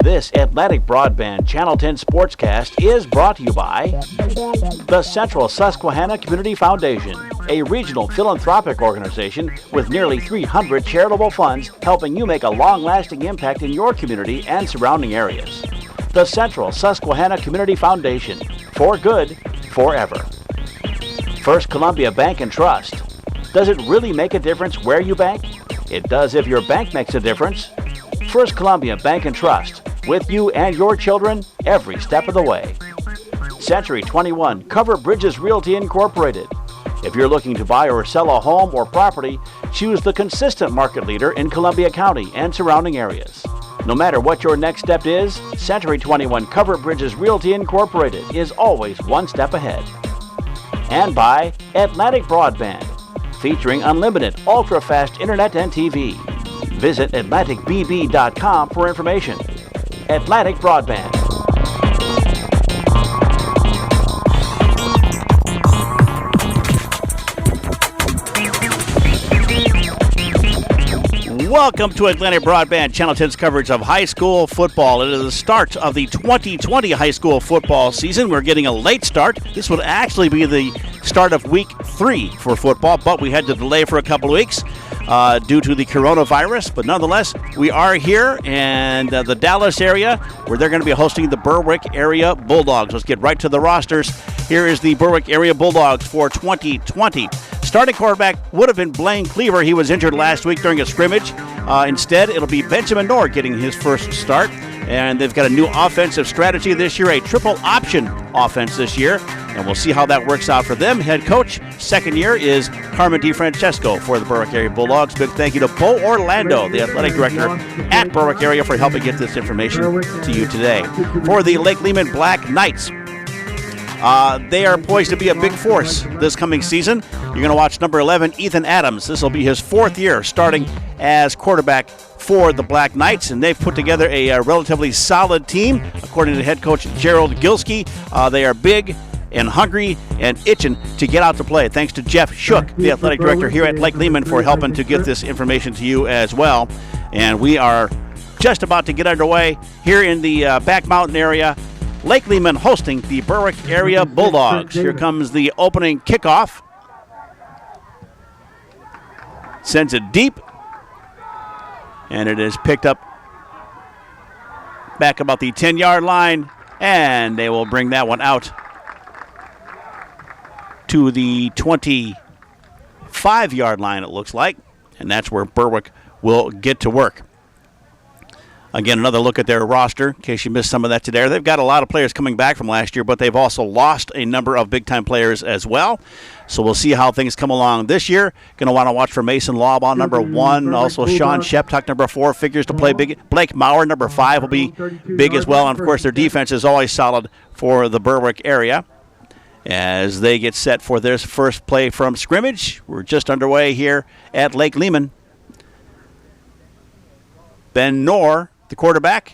This Atlantic Broadband Channel 10 Sportscast is brought to you by the Central Susquehanna Community Foundation, a regional philanthropic organization with nearly 300 charitable funds helping you make a long-lasting impact in your community and surrounding areas. The Central Susquehanna Community Foundation, for good, forever. First Columbia Bank and Trust. Does it really make a difference where you bank? It does if your bank makes a difference. First Columbia Bank and Trust, with you and your children every step of the way. Century 21 Cover Bridges Realty Incorporated. If you're looking to buy or sell a home or property, choose the consistent market leader in Columbia County and surrounding areas. No matter what your next step is, Century 21 Cover Bridges Realty Incorporated is always one step ahead. And by Atlantic Broadband, featuring unlimited, ultra-fast internet and TV. Visit AtlanticBB.com for information. Atlantic Broadband. Welcome to Atlantic Broadband, Channel 10's coverage of high school football. It is the start of the 2020 high school football season. We're getting a late start. This would actually be the start of week 3 for football, but we had to delay for a couple of weeks due to the coronavirus. But nonetheless, we are here in the Dallas area where they're going to be hosting the Berwick area Bulldogs. Let's get right to the rosters. Here is the Berwick area Bulldogs for 2020. Starting quarterback would have been Blaine Cleaver. He was injured last week during a scrimmage. Instead, it'll be Benjamin Knorr getting his first start. And they've got a new offensive strategy this year, a triple option offense this year. And we'll see how that works out for them. Head coach, second year, is Carmen DiFrancesco for the Berwick Area Bulldogs. Big thank you to Bo Orlando, the athletic director at Berwick Area, for helping get this information to you today. For the Lake Lehman Black Knights, they are poised to be a big force this coming season. You're going to watch number 11, Ethan Adams. This will be his 4th year starting as quarterback for the Black Knights, and they've put together a relatively solid team. According to head coach Gerald Gilski, they are big and hungry and itching to get out to play. Thanks to Jeff Shook, the athletic director here at Lake Lehman, for helping to get this information to you as well. And we are just about to get underway here in the Back Mountain area. Lake Lehman hosting the Berwick area Bulldogs. Here comes the opening kickoff. Sends it deep. And it is picked up back about the 10-yard line. And they will bring that one out to the 25-yard line, it looks like. And that's where Berwick will get to work. Again, another look at their roster, in case you missed some of that today. They've got a lot of players coming back from last year, but they've also lost a number of big-time players as well. So we'll see how things come along this year. Going to want to watch for Mason Laubon, number 1. Also, Sean Sheptuck, number 4, figures to play big. Blake Maurer, number 5, will be big as well. And, of course, their defense is always solid for the Berwick area as they get set for their first play from scrimmage. We're just underway here at Lake Lehman. Ben Knorr, the quarterback,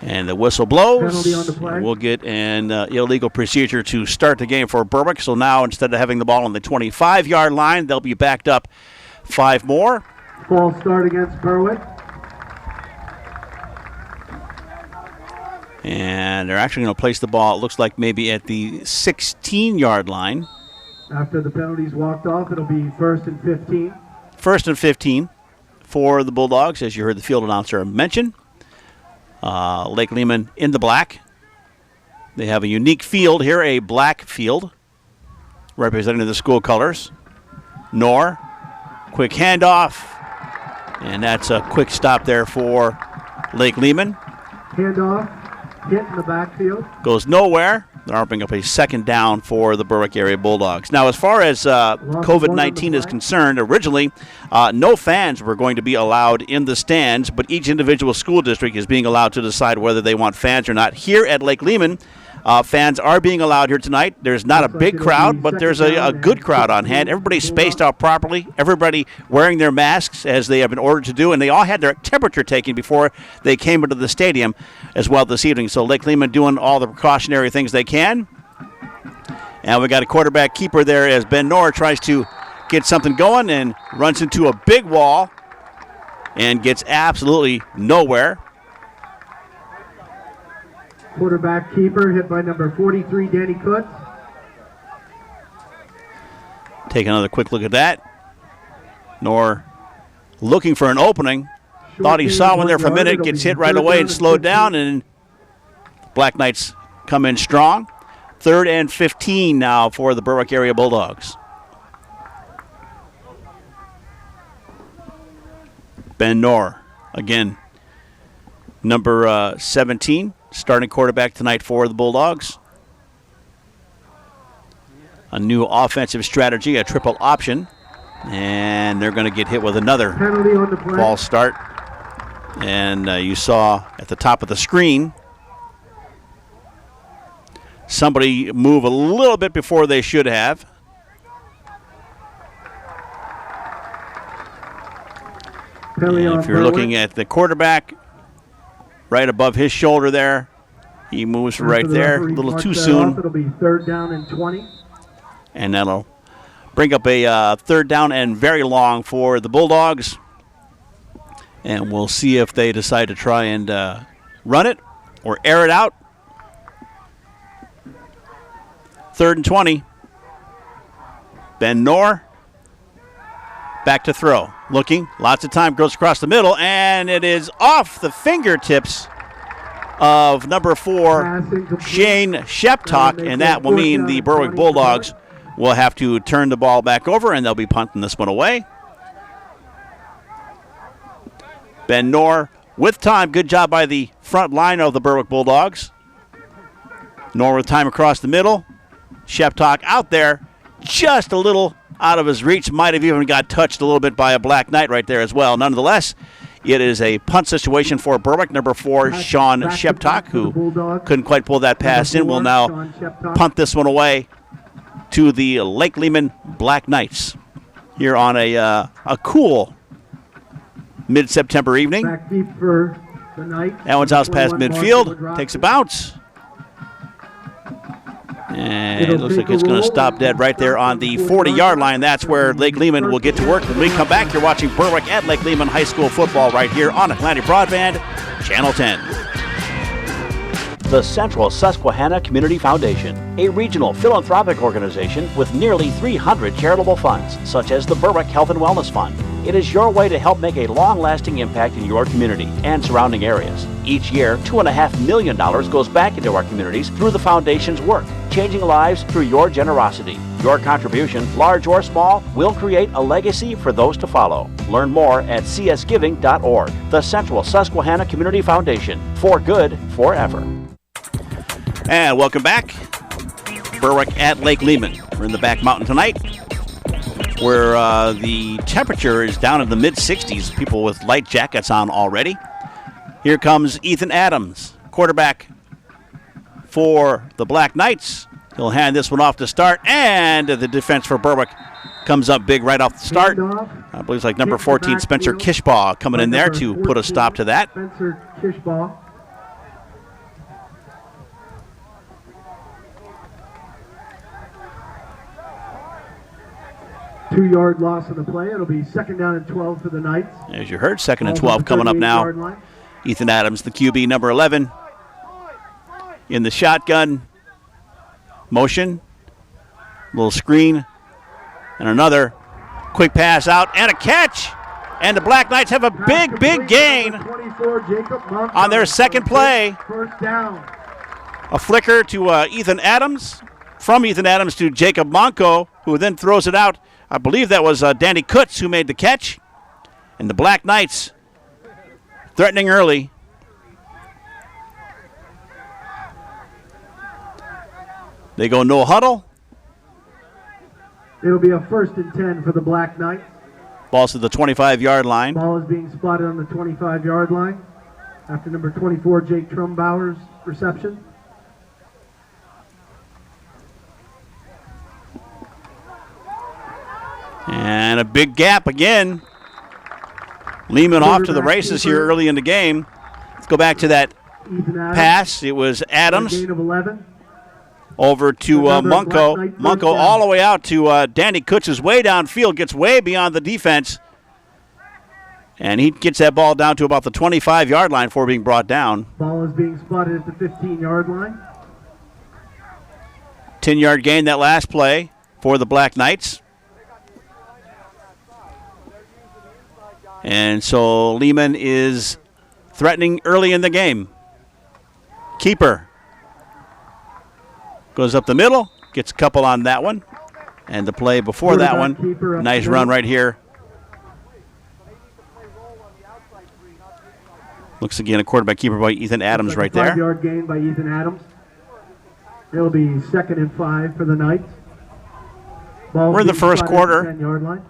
and the whistle blows. We'll get an illegal procedure to start the game for Berwick. So now, instead of having the ball on the 25-yard line, they'll be backed up 5 more. False start against Berwick. And they're actually going to place the ball, it looks like, maybe at the 16-yard line. After the penalties walked off, it'll be 1st and 15. 1st and 15. For the Bulldogs, as you heard the field announcer mention. Lake Lehman in the black. They have a unique field here, a black field, representing the school colors. Knorr, quick handoff, and that's a quick stop there for Lake Lehman. Handoff, hit in the backfield. Goes nowhere. They're bringing up a second down for the Berwick area Bulldogs. Now, as far as COVID-19 is concerned, originally no fans were going to be allowed in the stands, but each individual school district is being allowed to decide whether they want fans or not. Here at Lake Lehman, fans are being allowed here tonight. There's not a big crowd, but there's a good crowd on hand. Everybody's spaced out properly. Everybody wearing their masks as they have been ordered to do, and they all had their temperature taken before they came into the stadium as well this evening. So Lake Lehman doing all the precautionary things they can. And we got a quarterback keeper there as Ben Knorr tries to get something going and runs into a big wall and gets absolutely nowhere. Quarterback keeper hit by number 43, Danny Kutz. Take another quick look at that. Nor looking for an opening. Thought he saw one there for a minute, gets hit right away and slowed down, and Black Knights come in strong. 3rd and 15 now for the Berwick area Bulldogs. Ben Knorr, again, number 17, starting quarterback tonight for the Bulldogs. A new offensive strategy, a triple option, and they're going to get hit with another false start. And you saw at the top of the screen somebody move a little bit before they should have. And if you're looking at the quarterback, right above his shoulder there, he moves right there, a little too soon. It'll be 3rd down and 20. And that'll bring up a 3rd down and very long for the Bulldogs. And we'll see if they decide to try and run it or air it out. 3rd and 20. Ben Knorr back to throw. Looking, lots of time, goes across the middle, and it is off the fingertips of number 4, Shane Sheptock, and that will mean the Berwick Bulldogs will have to turn the ball back over, and they'll be punting this one away. Ben Knorr with time. Good job by the front line of the Berwick Bulldogs. Knorr with time across the middle. Sheptock out there, just a little out of his reach. Might have even got touched a little bit by a Black Knight right there as well. Nonetheless, it is a punt situation for Berwick. Number 4, Sean Sheptock, who couldn't quite pull that pass in, will now punt this one away to the Lake Lehman Black Knights here on a cool mid-September evening. Back deep for the Knights. That one's out past midfield. Takes a bounce. And it looks like it's going to stop dead right there on the 40-yard line. That's where Lake Lehman will get to work. When we come back, you're watching Berwick at Lake Lehman High School football right here on Atlantic Broadband, Channel 10. The Central Susquehanna Community Foundation, a regional philanthropic organization with nearly 300 charitable funds, such as the Berwick Health and Wellness Fund. It is your way to help make a long-lasting impact in your community and surrounding areas. Each year, $2.5 million goes back into our communities through the foundation's work, changing lives through your generosity. Your contribution, large or small, will create a legacy for those to follow. Learn more at csgiving.org. The Central Susquehanna Community Foundation, for good forever. And welcome back. Berwick at Lake Lehman. We're in the back mountain tonight, where the temperature is down in the mid-60s. People with light jackets on already. Here comes Ethan Adams, quarterback for the Black Knights. He'll hand this one off to start, and the defense for Berwick comes up big right off the start. I believe it's like number 14, Spencer Kishbaugh, coming in there to put a stop to that. Spencer Kishbaugh. Two-yard loss on the play. It'll be 2nd down and 12 for the Knights. As you heard, 2nd and 12 coming up now. Ethan Adams, the QB, number 11, in the shotgun motion. Little screen and another quick pass out and a catch. And the Black Knights have a big gain on their second play. First down. A flicker to Ethan Adams, from Ethan Adams to Jacob Monco, who then throws it out. I believe that was Danny Kutz who made the catch. And the Black Knights threatening early. They go no huddle. It'll be a 1st and 10 for the Black Knights. Ball's to the 25-yard line. Ball is being spotted on the 25-yard line after number 24, Jake Trumbauer's reception. And a big gap again. Lehman off to the races here early in the game. Let's go back to that pass. It was Adams Gain of 11. over to Munko. Munko all the way out to Danny Kutz is way downfield, gets way beyond the defense. And he gets that ball down to about the 25-yard line before being brought down. Ball is being spotted at the 15-yard line. 10-yard gain that last play for the Black Knights. And so Lehman is threatening early in the game. Keeper goes up the middle, gets a couple on that one. And the play before that one, nice run right here. Looks again a quarterback keeper by Ethan Adams right there. 5-yard gain by Ethan Adams. It'll be 2nd and 5 for the Knights. We're in the first quarter. 10-yard line.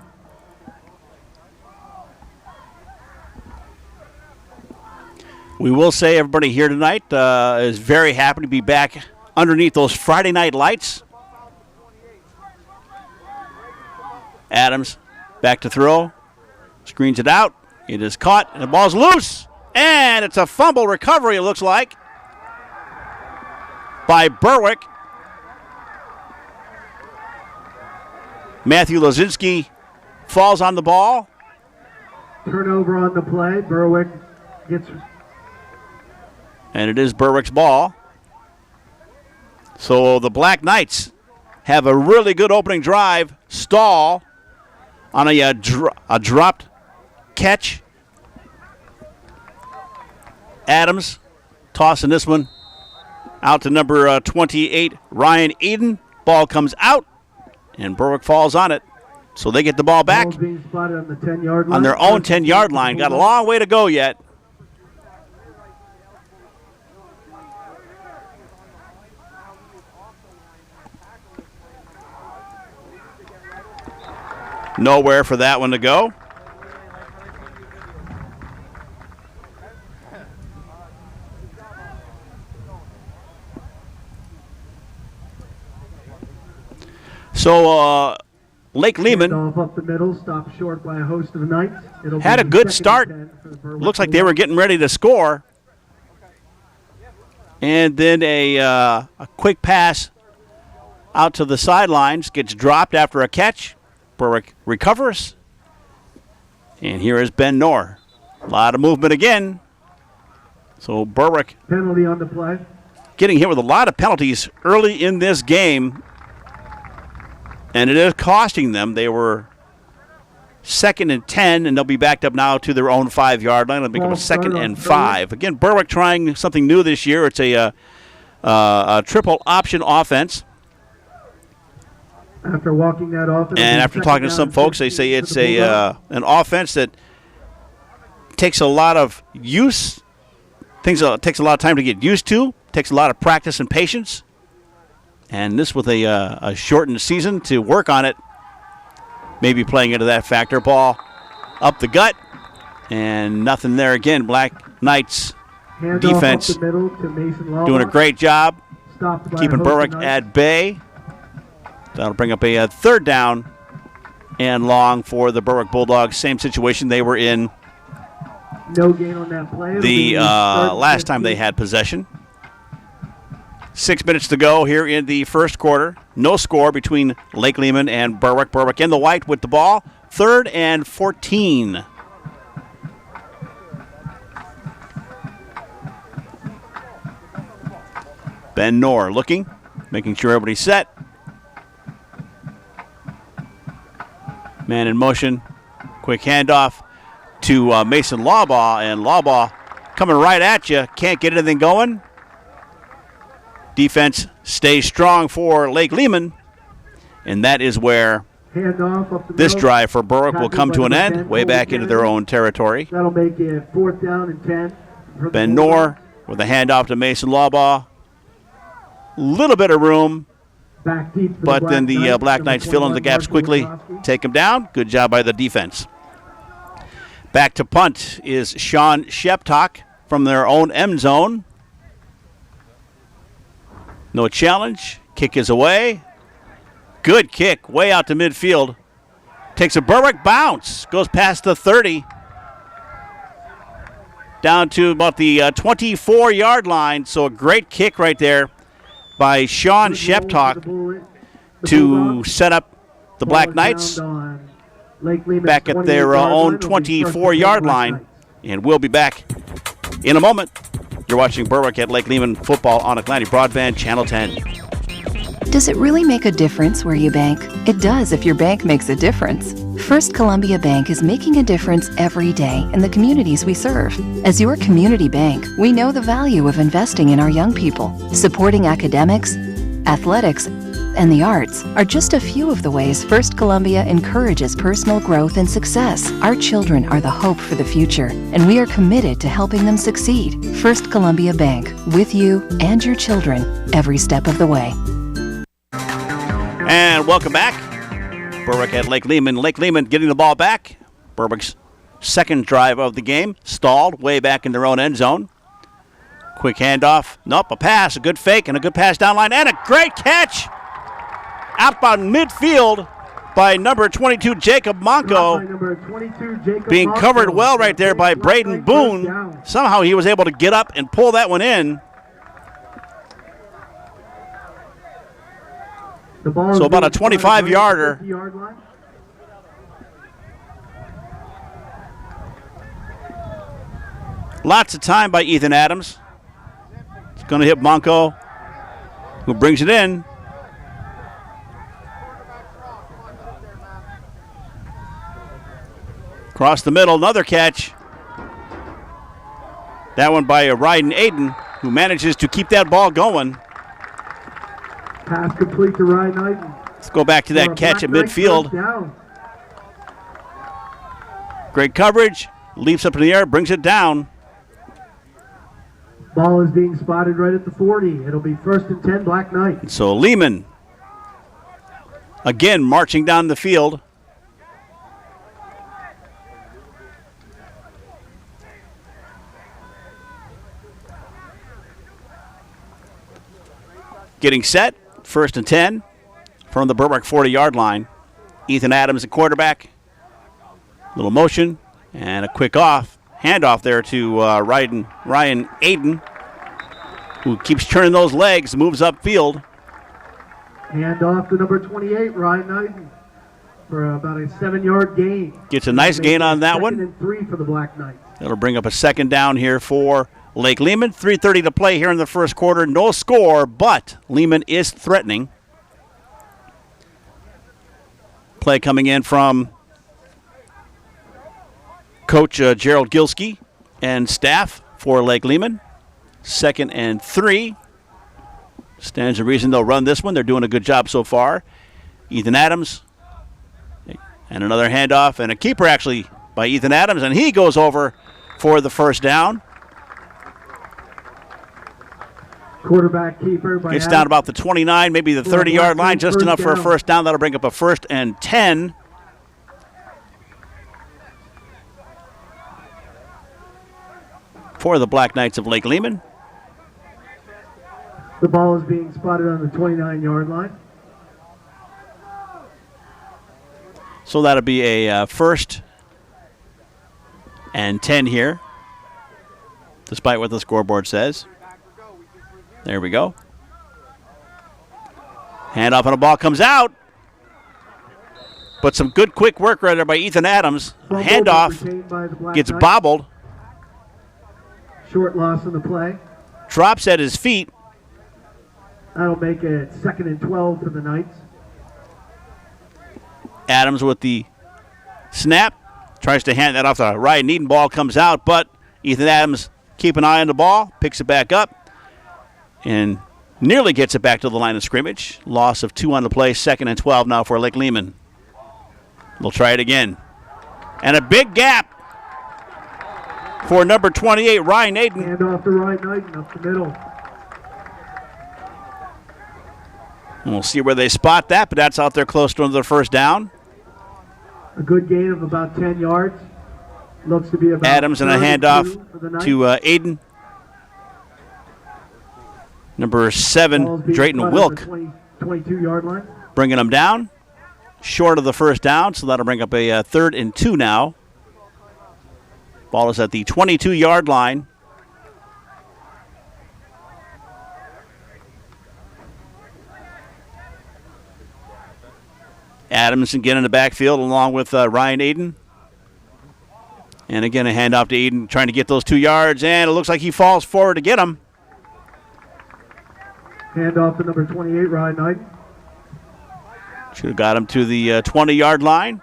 We will say everybody here tonight is very happy to be back underneath those Friday night lights. Adams back to throw. Screens it out. It is caught, and the ball's loose. And it's a fumble recovery, it looks like, by Berwick. Matthew Lozinski falls on the ball. Turnover on the play. Berwick gets... And it is Berwick's ball. So the Black Knights have a really good opening drive. Stall on a dropped catch. Adams tossing this one out to number 28, Ryan Eden. Ball comes out, and Berwick falls on it. So they get the ball back being spotted on the 10-yard line. On their own 10-yard line. Got a long way to go yet. Nowhere for that one to go. So Lake Lehman up the middle, stopped short by a host of the Knights. Had a good start. Looks like they were getting ready to score. And then a quick pass out to the sidelines gets dropped after a catch. Berwick recovers. And here is Ben Knorr. A lot of movement again. So Berwick penalty on the play. Getting hit with a lot of penalties early in this game. And it is costing them. They were 2nd and 10, and they'll be backed up now to their own 5-yard line. It'll become a 2nd and 5. Again, Berwick trying something new this year. It's a triple option offense. After walking that off, and after talking to some folks, they say it's an offense that takes a lot of use, takes a lot of time to get used to, takes a lot of practice and patience. And this with a shortened season to work on it, maybe playing into that factor. Ball up the gut, and nothing there again. Black Knights defense doing a great job keeping Berwick at bay. That'll bring up a 3rd down and long for the Berwick Bulldogs. Same situation they were in no gain on that play. The last time they had possession. 6 minutes to go here in the first quarter. No score between Lake Lehman and Berwick. Berwick in the white with the ball. 3rd and 14. Ben Knorr looking, making sure everybody's set. Man in motion. Quick handoff to Mason Lawbaugh, and Lawbaugh coming right at you. Can't get anything going. Defense stays strong for Lake Lehman, and that is where this drive for Berwick will come to an end, way back into their own territory. That'll make it 4th down and 10. Ben Knorr with a handoff to Mason Lawbaugh. Little bit of room, but then the Black Knights fill in the gaps quickly, take them down. Good job by the defense. Back to punt is Sean Sheptock from their own end zone. No challenge. Kick is away. Good kick way out to midfield. Takes a Berwick bounce. Goes past the 30. Down to about the 24-yard line. So a great kick right there by Sean Sheptock to set up the Black Knights. Lake Lehman back at their own 24-yard line. And we'll be back in a moment. You're watching Berwick at Lake Lehman football on Atlantic Broadband, Channel 10. Does it really make a difference where you bank? It does if your bank makes a difference. First Columbia Bank is making a difference every day in the communities we serve. As your community bank, we know the value of investing in our young people. Supporting academics, athletics, and the arts are just a few of the ways First Columbia encourages personal growth and success. Our children are the hope for the future, and we are committed to helping them succeed. First Columbia Bank, with you and your children every step of the way. And welcome back. Berwick at Lake Lehman. Lake Lehman getting the ball back. Berwick's second drive of the game. Stalled way back in their own end zone. Quick handoff. Nope, a pass. A good fake and a good pass down line. And a great catch out by midfield by number 22, Jacob Monco. Being covered well right there by Braden Boone. Somehow he was able to get up and pull that one in. So about a 25-yarder. Lots of time by Ethan Adams. It's going to hit Monco, who brings it in. Across the middle, another catch. That one by Ryan Aiden, who manages to keep that ball going. Pass complete to Ryan Aiden. Let's go back to that catch at midfield. Great coverage. Leaps up in the air, brings it down. Ball is being spotted right at the 40. It'll be 1st and 10, Black Knight. So Lehman again marching down the field. Getting set. 1st and 10 from the Berwick 40-yard line. Ethan Adams, the quarterback. Little motion and a quick handoff there to Ryan Aiden, who keeps turning those legs, moves upfield. Hand off to number 28, Ryan Aiden, for about a 7-yard gain. Gets a nice gain on that one. 2nd and 3 for the Black Knights. That'll bring up a second down here for Lake Lehman. 3:30 to play here in the first quarter. No score, but Lehman is threatening. Play coming in from Coach Gerald Gilski and staff for Lake Lehman. 2nd and 3. Stands to reason they'll run this one. They're doing a good job so far. Ethan Adams. And another handoff and a keeper actually by Ethan Adams. And he goes over for the first down. Quarterback keeper by Gets down about the 29, maybe the 30-yard line, just enough for a first down. That'll bring up a 1st and 10. For the Black Knights of Lake Lehman. The ball is being spotted on the 29-yard line. So that'll be a 1st and 10 here, despite what the scoreboard says. There we go. Handoff and a ball comes out. But some good quick work right there by Ethan Adams. Handoff gets bobbled. Short loss in the play. Drops at his feet. That'll make it 2nd and 12 for the Knights. Adams with the snap. Tries to hand that off to Ryan Needham. Ball comes out, but Ethan Adams keep an eye on the ball. Picks it back up. And nearly gets it back to the line of scrimmage. Loss of 2 on the play. 2nd and 12 now for Lake Lehman. They'll try it again. And a big gap for number 28, Ryan Aiden. Hand off to Ryan Aiden up the middle. And we'll see where they spot that, but that's out there close to the first down. A good gain of about 10 yards. Looks to be about Adams and a handoff to Aiden. Number 7, Drayton Wilk. 22-yard line. Bringing them down. Short of the first down, so that'll bring up a 3rd and 2 now. Ball is at the 22-yard line. Adams Adams again in the backfield along with Ryan Aiden. And again, a handoff to Aiden, trying to get those 2 yards, and it looks like he falls forward to get him. Handoff to number 28, Ryan Knight. Should have got him to the 20-yard line.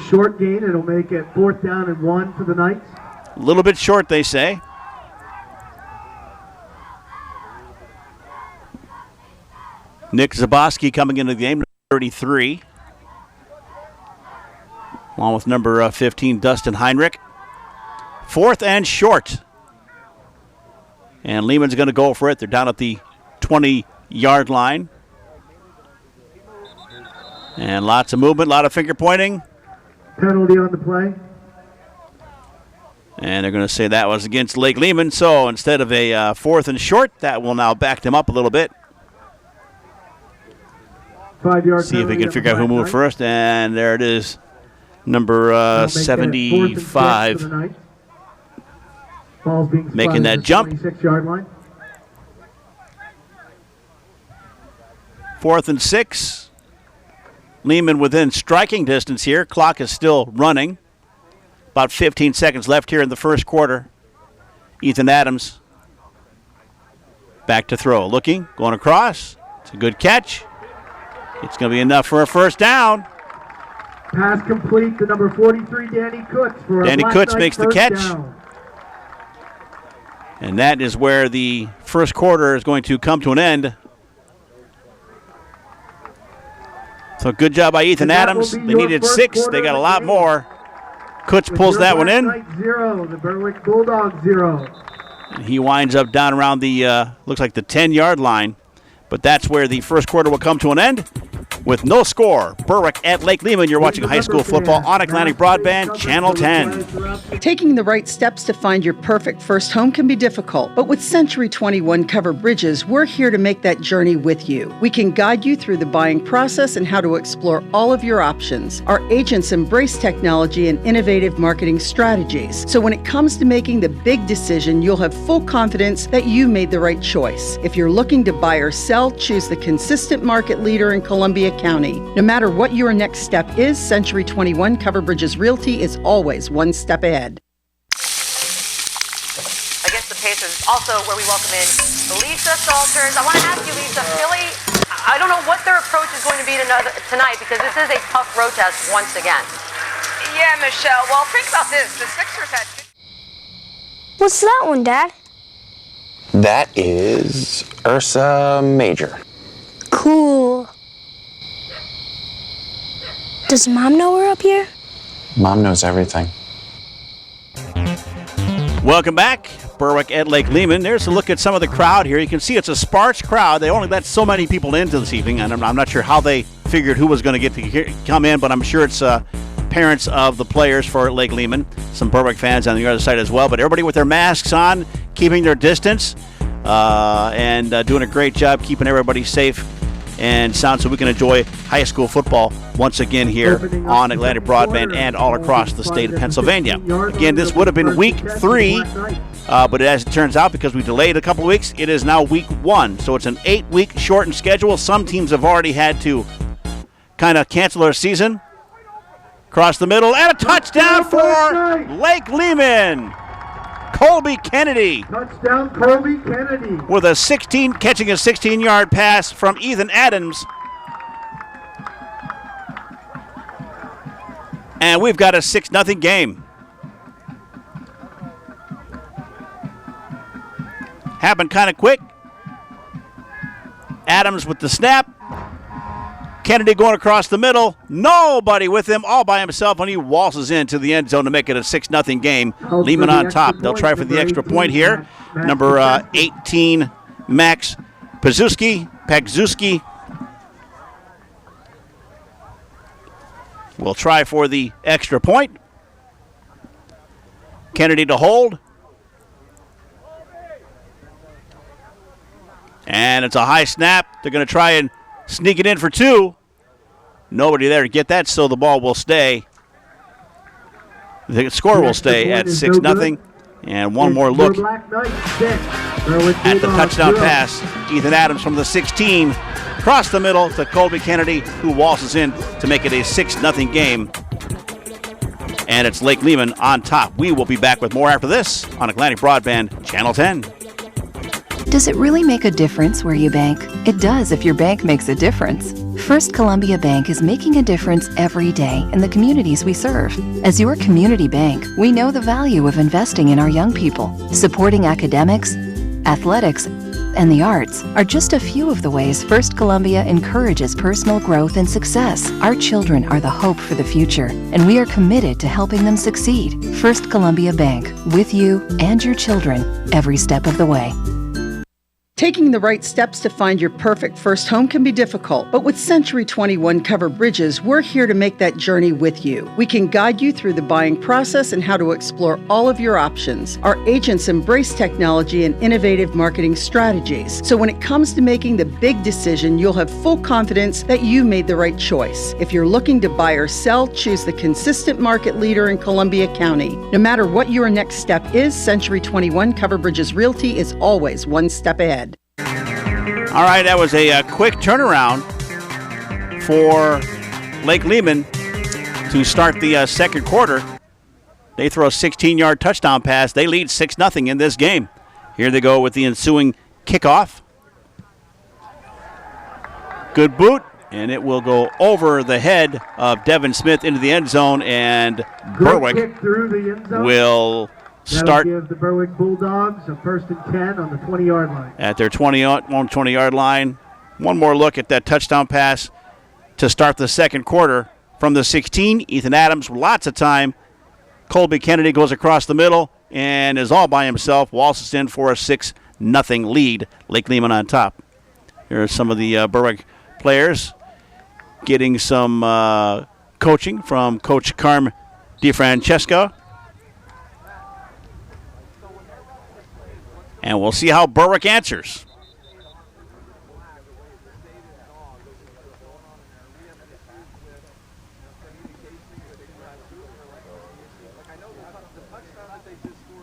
Short gain, it'll make it 4th down and 1 for the Knights. A little bit short, they say. Nick Zaboski coming into the game, 33. Along with number 15, Dustin Heinrich. 4th and short. And Lehman's going to go for it. They're down at the 20-yard line. And lots of movement, a lot of finger pointing. Penalty on the play. And they're going to say that was against Lake Lehman. So instead of a 4th and short, that will now back them up a little bit. 5-yard See if we can figure out who moved first. And there it is. Number 75. Ball's being making that jump. 26-yard line. 4th and 6. Lehman within striking distance here. Clock is still running. About 15 seconds left here in the first quarter. Ethan Adams back to throw. Looking, going across. It's a good catch. It's going to be enough for a first down. Pass complete to number 43, Danny Kutz. For Danny Kutz Knight makes the catch. Down. And that is where the first quarter is going to come to an end. So good job by Ethan Adams. They needed 6. They got a lot more. Kutz pulls that one in. 0, the Berwick Bulldogs 0. And he winds up down around the, looks like the 10-yard line. But that's where the first quarter will come to an end. With no score, Berwick at Lake Lehman. You're watching high school football on Atlantic Broadband, Channel 10. Taking the right steps to find your perfect first home can be difficult, but with Century 21 Covered Bridges, we're here to make that journey with you. We can guide you through the buying process and how to explore all of your options. Our agents embrace technology and innovative marketing strategies, so when it comes to making the big decision, you'll have full confidence that you made the right choice. If you're looking to buy or sell, choose the consistent market leader in Columbia County. No matter what your next step is, Century 21 Covered Bridges Realty is always one step ahead. Against the Pacers, also where we welcome in Lisa Salters. I want to ask you, Lisa, Philly, I don't know what their approach is going to be tonight because this is a tough road test once again. Yeah, Michelle. Well, think about this. The Sixers had... What's that one, Dad? That is Ursa Major. Cool. Does Mom know we're up here? Mom knows everything. Welcome back. Berwick at Lake Lehman. There's a look at some of the crowd here. You can see it's a sparse crowd. They only let so many people into this evening, and I'm not sure how they figured who was going to get to come in, but I'm sure it's parents of the players for Lake Lehman. Some Berwick fans on the other side as well, but everybody with their masks on, keeping their distance, and doing a great job keeping everybody safe and sound so we can enjoy high school football once again here on Atlantic Broadband and all across the state of Pennsylvania. Again, this would have been week 3, but as it turns out, because we delayed a couple of weeks, it is now week 1. So it's an 8-week shortened schedule. Some teams have already had to kind of cancel their season. Across the middle, and a touchdown for Lake Lehman. Colby Kennedy. Touchdown, Colby Kennedy. With a catching a 16-yard pass from Ethan Adams. And we've got a 6-0 game. Happened kind of quick. Adams with the snap. Kennedy going across the middle. Nobody with him, all by himself, and he waltzes into the end zone to make it a 6-0 game. Lehman on top. They'll try for the extra point here. Number 18, Max Pagzuski. Will try for the extra point. Kennedy to hold. And it's a high snap. They're going to try and sneak it in for 2. Nobody there to get that, so the ball will stay. The score will stay at 6-0. And one more look Black Knights 6. Berwick at the Bulldogs touchdown 0. pass. Ethan Adams from the 16, across the middle to Colby Kennedy, who waltzes in to make it a 6-0 game. And it's Lake Lehman on top. We will be back with more after this on Atlantic Broadband, Channel 10. Does it really make a difference where you bank? It does if your bank makes a difference. First Columbia Bank is making a difference every day in the communities we serve. As your community bank, we know the value of investing in our young people. Supporting academics, athletics, and the arts are just a few of the ways First Columbia encourages personal growth and success. Our children are the hope for the future, and we are committed to helping them succeed. First Columbia Bank, with you and your children every step of the way. Taking the right steps to find your perfect first home can be difficult, but with Century 21 Covered Bridges, we're here to make that journey with you. We can guide you through the buying process and how to explore all of your options. Our agents embrace technology and innovative marketing strategies, so when it comes to making the big decision, you'll have full confidence that you made the right choice. If you're looking to buy or sell, choose the consistent market leader in Columbia County. No matter what your next step is, Century 21 Covered Bridges Realty is always one step ahead. All right, that was a quick turnaround for Lake Lehman to start the second quarter. They throw a 16-yard touchdown pass. They lead 6-0 in this game. Here they go with the ensuing kickoff. Good boot, and it will go over the head of Devin Smith into the end zone, and Berwick will start. That'll give the Berwick Bulldogs a 1st and 10 on the 20-yard line. At their 20-yard line. One more look at that touchdown pass to start the second quarter. From the 16, Ethan Adams, lots of time. Colby Kennedy goes across the middle and is all by himself. Waltzes in for a 6-0 lead. Lake Lehman on top. Here are some of the Berwick players getting some coaching from Coach Carm DiFrancesco. And we'll see how Berwick answers.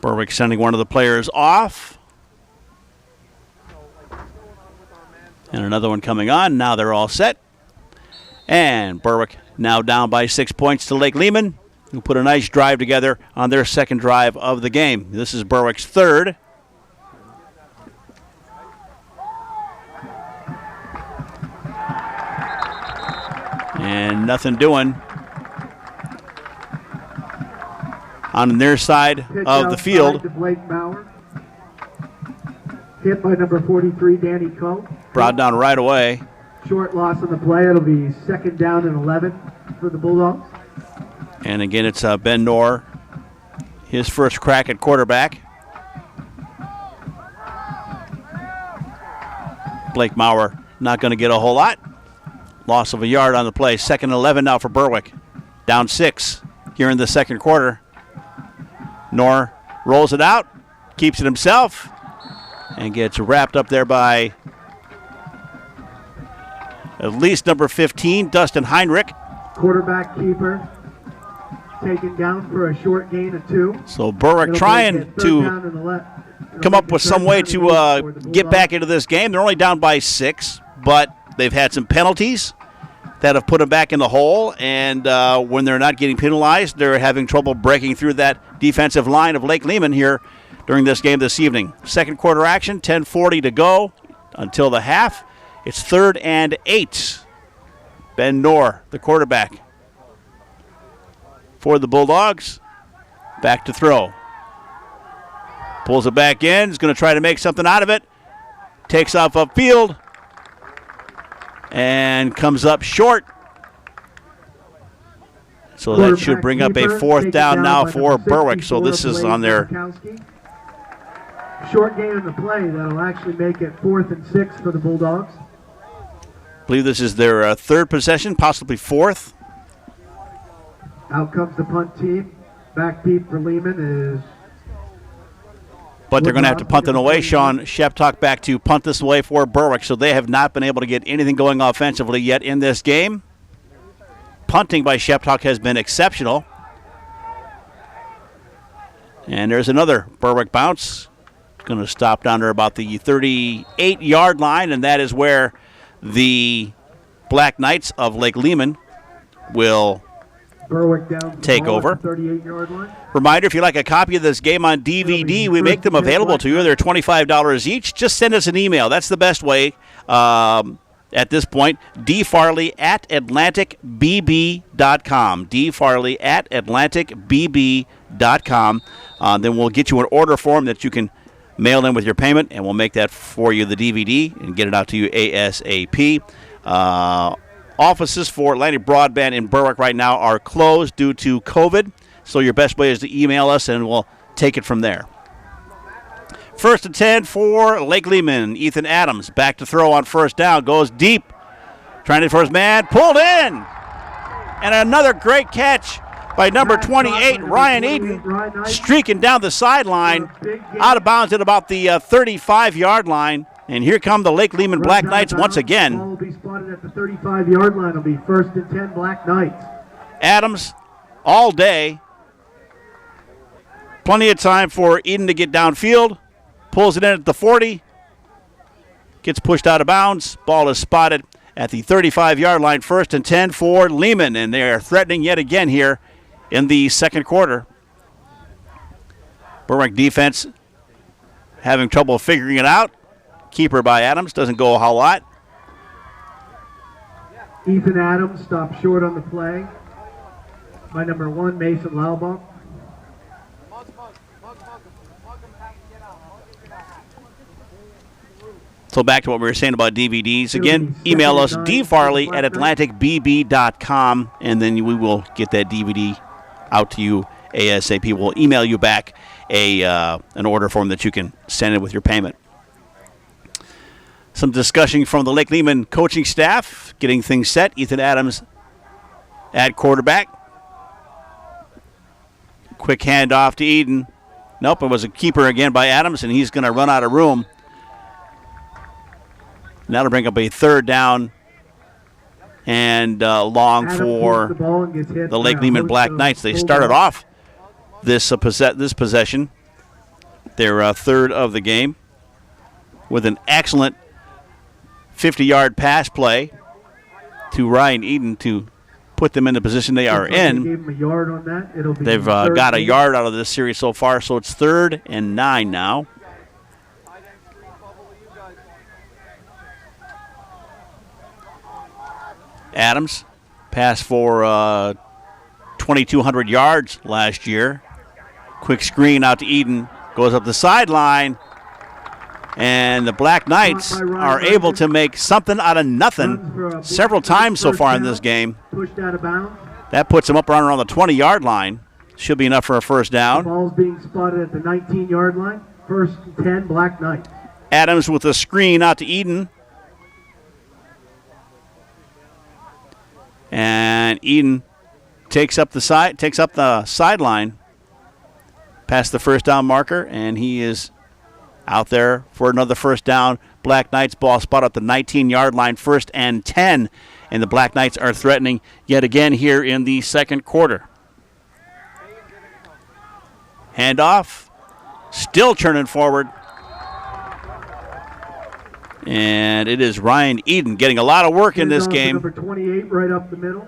Berwick sending one of the players off. And another one coming on. Now they're all set. And Berwick now down by 6 points to Lake Lehman, who put a nice drive together on their second drive of the game. This is Berwick's third. And nothing doing on their side of the field. Hit by number 43, Danny Coe. Brought down right away. Short loss on the play. It'll be 2nd down and 11 for the Bulldogs. And again, it's Ben Knorr, his first crack at quarterback. Blake Maurer not going to get a whole lot. Loss of a yard on the play. 2nd and 11 now for Berwick. Down 6 here in the second quarter. Knorr rolls it out, keeps it himself, and gets wrapped up there by at least number 15, Dustin Heinrich. Quarterback keeper taken down for a short gain of 2. So Berwick trying to come up with some way to get back into this game. They're only down by 6, but they've had some penalties that have put them back in the hole, and when they're not getting penalized, they're having trouble breaking through that defensive line of Lake Lehman here during this game this evening. Second quarter action, 10:40 to go until the half. It's 3rd and 8. Ben Knorr, the quarterback for the Bulldogs. Back to throw. Pulls it back in. Is going to try to make something out of it. Takes off upfield. And comes up short. So that should bring up a 4th down now for Berwick. So this is on their short gain on the play. That'll actually make it 4th and 6 for the Bulldogs. I believe this is their 3rd possession, possibly 4th. Out comes the punt team. Back deep for Lehman is... But they're going to have to punt it away. Sean Sheptock back to punt this away for Berwick. So they have not been able to get anything going offensively yet in this game. Punting by Sheptock has been exceptional. And there's another Berwick bounce. Going to stop down there about the 38-yard line, and that is where the Black Knights of Lake Lehman will Berwick down take over. 38-yard line. Reminder, if you like a copy of this game on DVD, we make them available to you. They're $25 each. Just send us an email. That's the best way at this point. dfarley@atlanticbb.com. dfarley@atlanticbb.com. Then we'll get you an order form that you can mail in with your payment, and we'll make that for you, the DVD, and get it out to you ASAP. Offices for Atlantic Broadband in Berwick right now are closed due to COVID, so your best way is to email us, and we'll take it from there. 1st and 10 for Lake Lehman. Ethan Adams back to throw on first down, goes deep, trying to for his man, pulled in, and another great catch by number 28, Ryan Eden, streaking down the sideline, out of bounds at about the 35-yard line. And here come the Lake Lehman Black Knights once again. Ball will be spotted at the 35-yard line. It'll be 1st and 10 Black Knights. Adams all day. Plenty of time for Eden to get downfield. Pulls it in at the 40. Gets pushed out of bounds. Ball is spotted at the 35-yard line. 1st and 10 for Lehman. And they are threatening yet again here in the second quarter. Berwick defense having trouble figuring it out. Keeper by Adams, doesn't go a whole lot. Ethan Adams stopped short on the play by number 1, Mason Laubach. So back to what we were saying about DVDs. Again, email us dfarley@atlanticbb.com, and then we will get that DVD out to you ASAP. We'll email you back an order form that you can send in with your payment. Some discussion from the Lake Lehman coaching staff, getting things set. Ethan Adams at quarterback. Quick handoff to Eden. Nope, it was a keeper again by Adams, and he's going to run out of room. And that'll bring up a 3rd down and long for the Lake Lehman Black Knights. They started off this possession, their 3rd of the game, with an excellent 50-yard pass play to Ryan Eden to put them in the position they are in. They've got a yard out of this series so far, so it's 3rd and 9 now. Adams, pass for 2,200 yards last year. Quick screen out to Eden, goes up the sideline. And the Black Knights are able to make something out of nothing several times so far in this game. That puts them up around the 20-yard line. Should be enough for a 1st down. The ball's being spotted at the 19-yard line. 1st and 10, Black Knights. Adams with a screen out to Eden. And Eden takes up the sideline past the 1st down marker, and he is out there for another 1st down. Black Knights ball spot at the 19-yard line, 1st and 10. And the Black Knights are threatening yet again here in the second quarter. Handoff, still turning forward. And it is Ryan Eden getting a lot of work in this game. Number 28 right up the middle.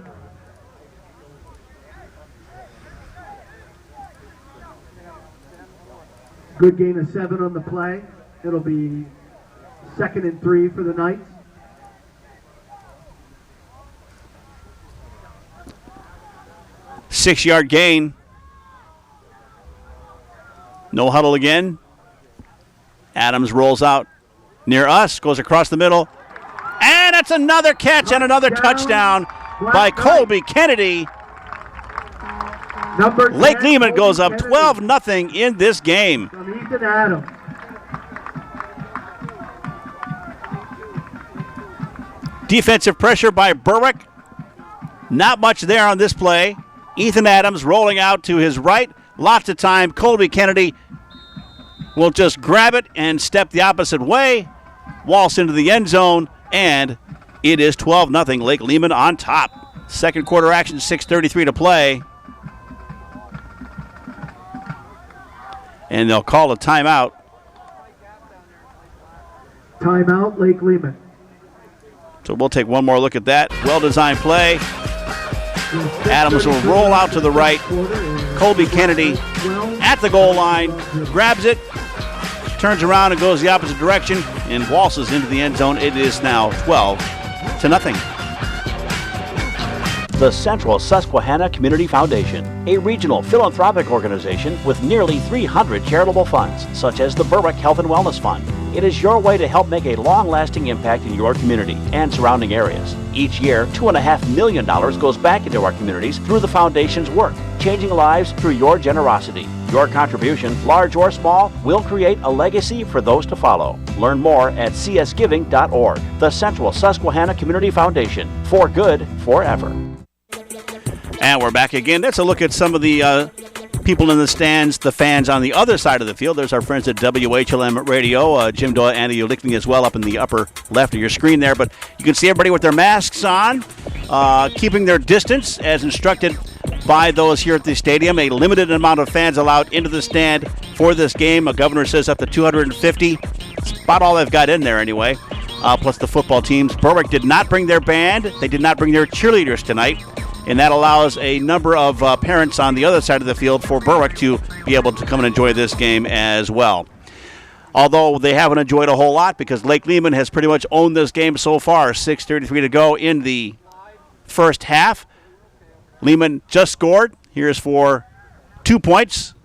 Good gain of 7 on the play. It'll be 2nd and 3 for the Knights. Six-yard gain. No huddle again. Adams rolls out near us, goes across the middle. And it's another catch and another touchdown by Colby Kennedy. Lake Lehman goes up 12-0 in this game. From Ethan Adams. Defensive pressure by Berwick. Not much there on this play. Ethan Adams rolling out to his right. Lots of time. Colby Kennedy will just grab it and step the opposite way. Waltz into the end zone, and it is 12-0. Lake Lehman on top. Second quarter action, 6:33 to play. and they'll call a timeout. Timeout, Lake Lehman. So we'll take one more look at that. Well-designed play. Adams will roll out to the right. Colby Kennedy at the goal line, grabs it, turns around and goes the opposite direction and waltzes into the end zone. It is now 12-0. The Central Susquehanna Community Foundation, a regional philanthropic organization with nearly 300 charitable funds, such as the Berwick Health and Wellness Fund. It is your way to help make a long-lasting impact in your community and surrounding areas. Each year, $2.5 million goes back into our communities through the foundation's work, changing lives through your generosity. Your contribution, large or small, will create a legacy for those to follow. Learn more at csgiving.org. The Central Susquehanna Community Foundation, for good forever. And we're back again. Let's a look at some of the people in the stands, the fans on the other side of the field. There's our friends at WHLM Radio, Jim Doyle, Andy Ulickney as well up in the upper left of your screen there. But you can see everybody with their masks on, keeping their distance as instructed by those here at the stadium. A limited amount of fans allowed into the stand for this game. A governor says up to 250. It's about all they've got in there anyway, plus the football teams. Berwick did not bring their band. They did not bring their cheerleaders tonight. And that allows a number of parents on the other side of the field for Berwick to be able to come and enjoy this game as well. Although they haven't enjoyed a whole lot because Lake Lehman has pretty much owned this game so far. 6:33 to go in the first half. Lehman just scored. Here's for 2 points.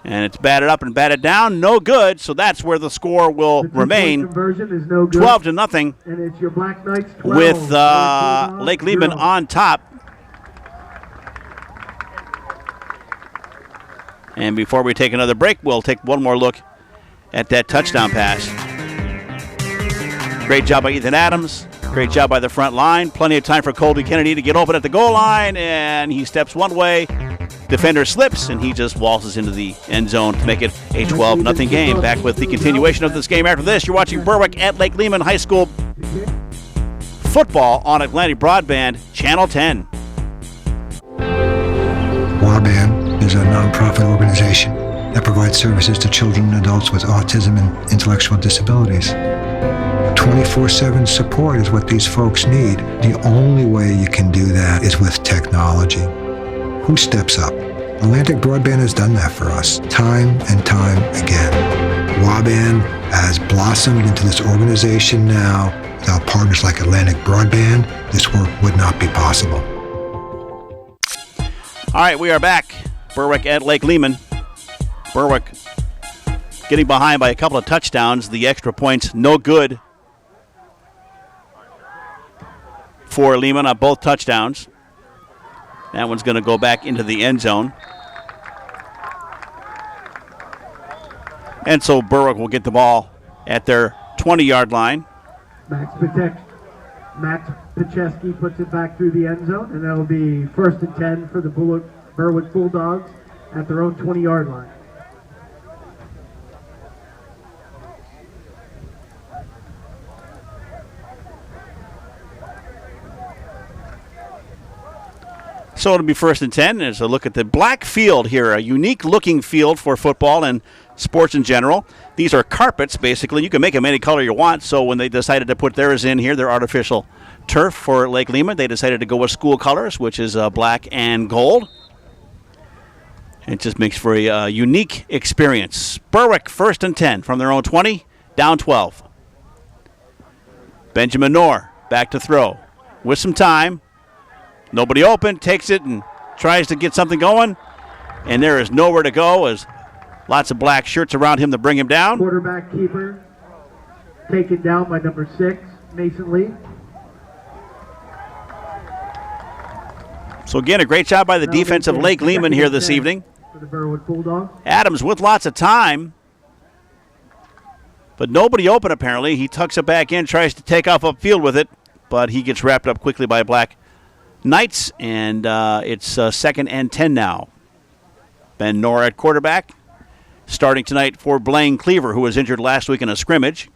And it's batted up and batted down. No good, so that's where the score will remain. Conversion is no good. 12-0. And it's your Black Knights 12. With Lake Lehman on top. And before we take another break, we'll take one more look at that touchdown pass. Great job by Ethan Adams. Great job by the front line. Plenty of time for Colby Kennedy to get open at the goal line, and he steps one way. Defender slips, and he just waltzes into the end zone to make it a 12-0 game. Back with the continuation of this game after this. You're watching Berwick at Lake Lehman High School football on Atlantic Broadband, Channel 10. WABAN is a nonprofit organization that provides services to children and adults with autism and intellectual disabilities. 24/7 support is what these folks need. The only way you can do that is with technology. Who steps up? Atlantic Broadband has done that for us, time and time again. WABAN has blossomed into this organization now. Without partners like Atlantic Broadband, this work would not be possible. All right, we are back. Berwick at Lake Lehman. Berwick getting behind by a couple of touchdowns. The extra points, no good for Lehman on both touchdowns. That one's going to go back into the end zone. And so Berwick will get the ball at their 20-yard line. Max Pacheski puts it back through the end zone, and that will be 1st and 10 for the Berwick Bulldogs at their own 20-yard line. So it'll be 1st and 10. There's a look at the black field here, a unique-looking field for football and sports in general. These are carpets, basically. You can make them any color you want. So when they decided to put theirs in here, their artificial turf for Lake Lehman, they decided to go with school colors, which is black and gold. It just makes for a unique experience. Berwick, 1st and 10 from their own 20, down 12. Benjamin Knorr back to throw with some time. Nobody open, takes it and tries to get something going. And there is nowhere to go as lots of black shirts around him to bring him down. Quarterback keeper taken down by number 6, Mason Lee. So again, a great job by the defense of Lake Lehman here this evening. For the Berwick Bulldogs. Adams with lots of time. But nobody open apparently. He tucks it back in, tries to take off upfield with it. But he gets wrapped up quickly by Black Knights. And it's 2nd and 10 now. Ben Knorr at quarterback. Starting tonight for Blaine Cleaver, who was injured last week in a scrimmage.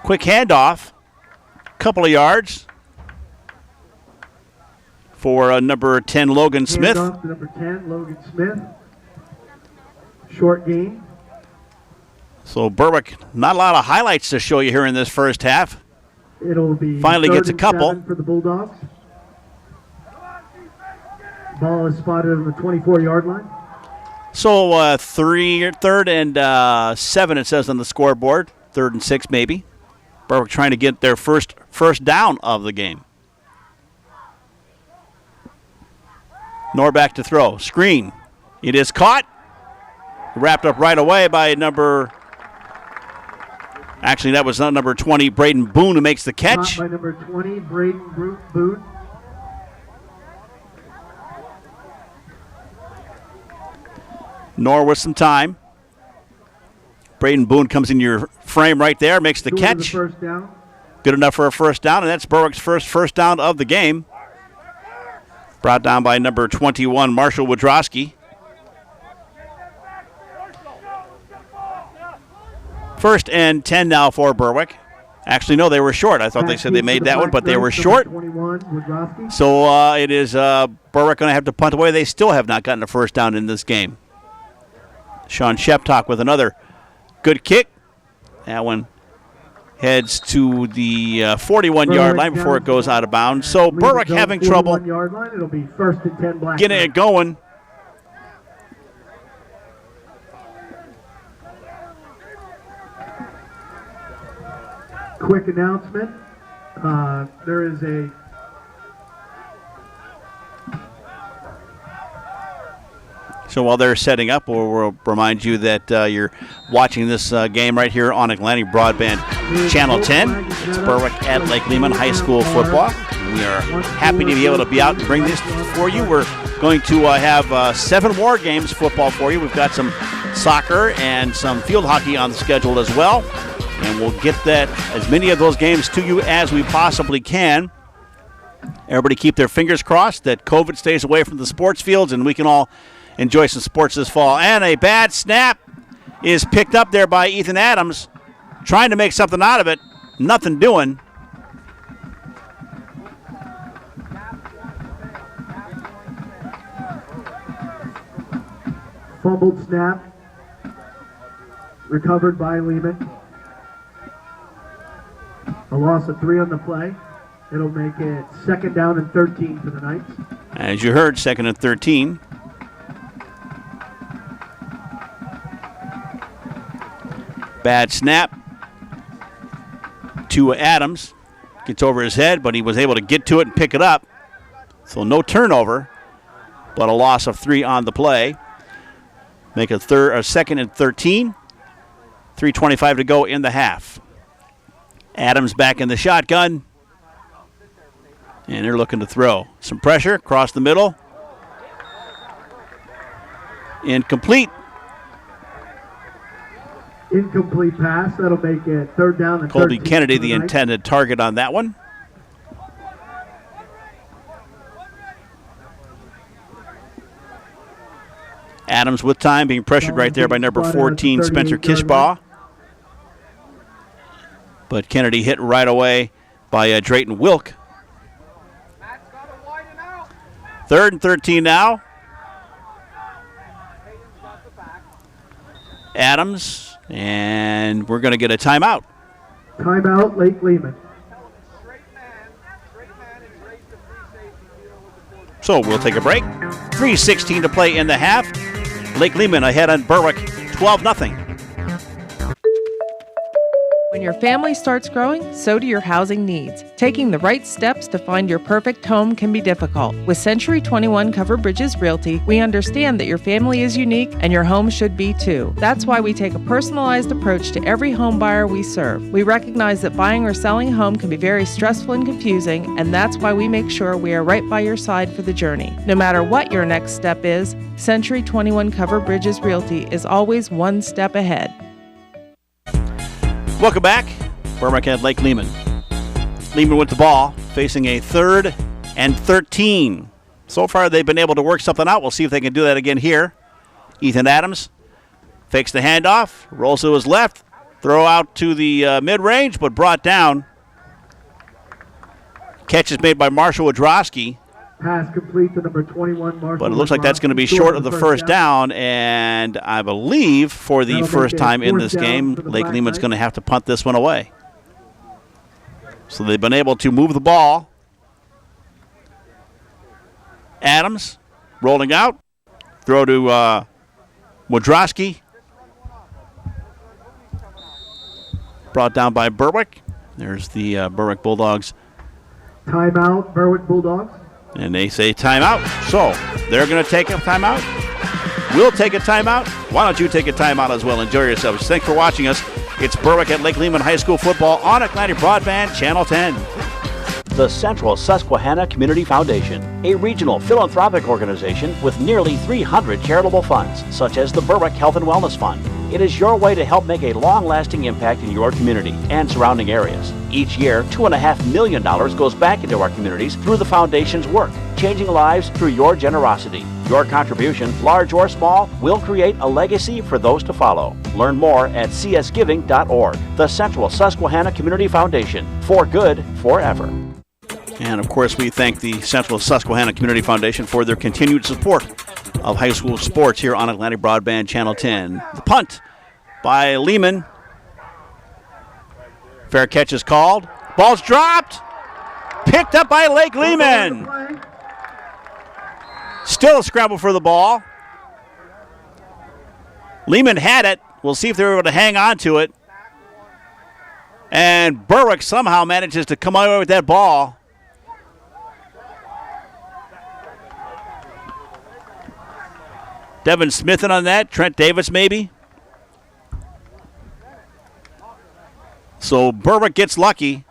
Quick handoff. Couple of yards for number 10, Logan Smith. Handoff to number 10, Logan Smith. Short gain. So Berwick, not a lot of highlights to show you here in this first half. It'll be Finally third gets a and couple. 7 for the Bulldogs. Ball is spotted on the 24-yard line. So third and 7, it says on the scoreboard. 3rd and 6 maybe. Berwick trying to get their first down of the game. Norback to throw. Screen. It is caught. Wrapped up right away by number... Actually, that was not number 20, Braden Boone, who makes the catch. Caught by number 20, Braden Boone. Nor with some time. Braden Boone comes in your frame right there, makes the catch. The first down. Good enough for a first down, and that's Berwick's first down of the game. Brought down by number 21, Marshall Wodrowski. First and 10 now for Berwick. Actually, no, they were short. I thought they said they made that one, but they were short. So it is Berwick going to have to punt away. They still have not gotten a first down in this game. Sean Sheptock with another good kick. That one heads to the 41-yard line before it goes out of bounds. So Berwick having trouble It'll be first and 10 black getting it going. Quick announcement. There is a So while they're setting up, we'll remind you that you're watching this game right here on Atlantic Broadband Channel 10. It's Berwick at Lake Lehman High School football. We are happy to be able to be out and bring this for you. We're going to have 7 more games football for you. We've got some soccer and some field hockey on the schedule as well. And we'll get that as many of those games to you as we possibly can. Everybody keep their fingers crossed that COVID stays away from the sports fields and we can all enjoy some sports this fall. And a bad snap is picked up there by Ethan Adams, trying to make something out of it. Nothing doing. fumbled snap. Recovered by Lehman. A loss of 3 on the play. It'll make it 2nd down and 13 for the Knights. As you heard, 2nd and 13. Bad snap to Adams. Gets over his head, but he was able to get to it and pick it up. So no turnover, but a loss of 3 on the play. Make a 2nd and 13. 3:25 to go in the half. Adams back in the shotgun. And they're looking to throw. Some pressure across the middle. Incomplete. Incomplete pass. That'll make it 3rd down and Colby 13 Kennedy, for the Knights. intended target on that one. Adams with time, being pressured right there by number 14, Spencer Kishbaugh. But Kennedy hit right away by Drayton Wilk. 3rd and 13 now. Adams, and we're going to get a timeout. Timeout, Lake Lehman. So we'll take a break. 3:16 to play in the half. Lake Lehman ahead on Berwick, 12-0. When your family starts growing, so do your housing needs. Taking the right steps to find your perfect home can be difficult. With Century 21 Covered Bridges Realty, we understand that your family is unique and your home should be too. That's why we take a personalized approach to every home buyer we serve. We recognize that buying or selling a home can be very stressful and confusing, and that's why we make sure we are right by your side for the journey. No matter what your next step is, Century 21 Covered Bridges Realty is always one step ahead. Welcome back. Berwick at Lake Lehman. Lehman with the ball, facing a 3rd and 13. So far, they've been able to work something out. We'll see if they can do that again here. Ethan Adams fakes the handoff, rolls to his left, throw out to the mid-range, but brought down. Catch is made by Marshall Wodrowski. Pass complete to number 21, Marshall. But it looks like that's going to be short of the first down, and I believe for the first time in this game, Lake Lehman's going to have to punt this one away. So they've been able to move the ball. Adams rolling out. Throw to Wodrowski. Brought down by Berwick. There's the Berwick Bulldogs. Timeout, Berwick Bulldogs. And they say timeout. So they're going to take a timeout. We'll take a timeout. Why don't you take a timeout as well? Enjoy yourselves. Thanks for watching us. It's Berwick at Lake Lehman High School football on Atlantic Broadband, Channel 10. The Central Susquehanna Community Foundation, a regional philanthropic organization with nearly 300 charitable funds, such as the Berwick Health and Wellness Fund. It is your way to help make a long-lasting impact in your community and surrounding areas. Each year, $2.5 million goes back into our communities through the foundation's work, changing lives through your generosity. Your contribution, large or small, will create a legacy for those to follow. Learn more at csgiving.org. The Central Susquehanna Community Foundation, for good forever. And, of course, we thank the Central Susquehanna Community Foundation for their continued support of high school sports here on Atlantic Broadband Channel 10. The punt by Lehman. Fair catch is called. Ball's dropped. Picked up by Lake Lehman. Still a scramble for the ball. Lehman had it. We'll see if they're able to hang on to it. And Berwick somehow manages to come away with that ball. Devin Smith in on that. Trent Davis maybe. So Berwick gets lucky.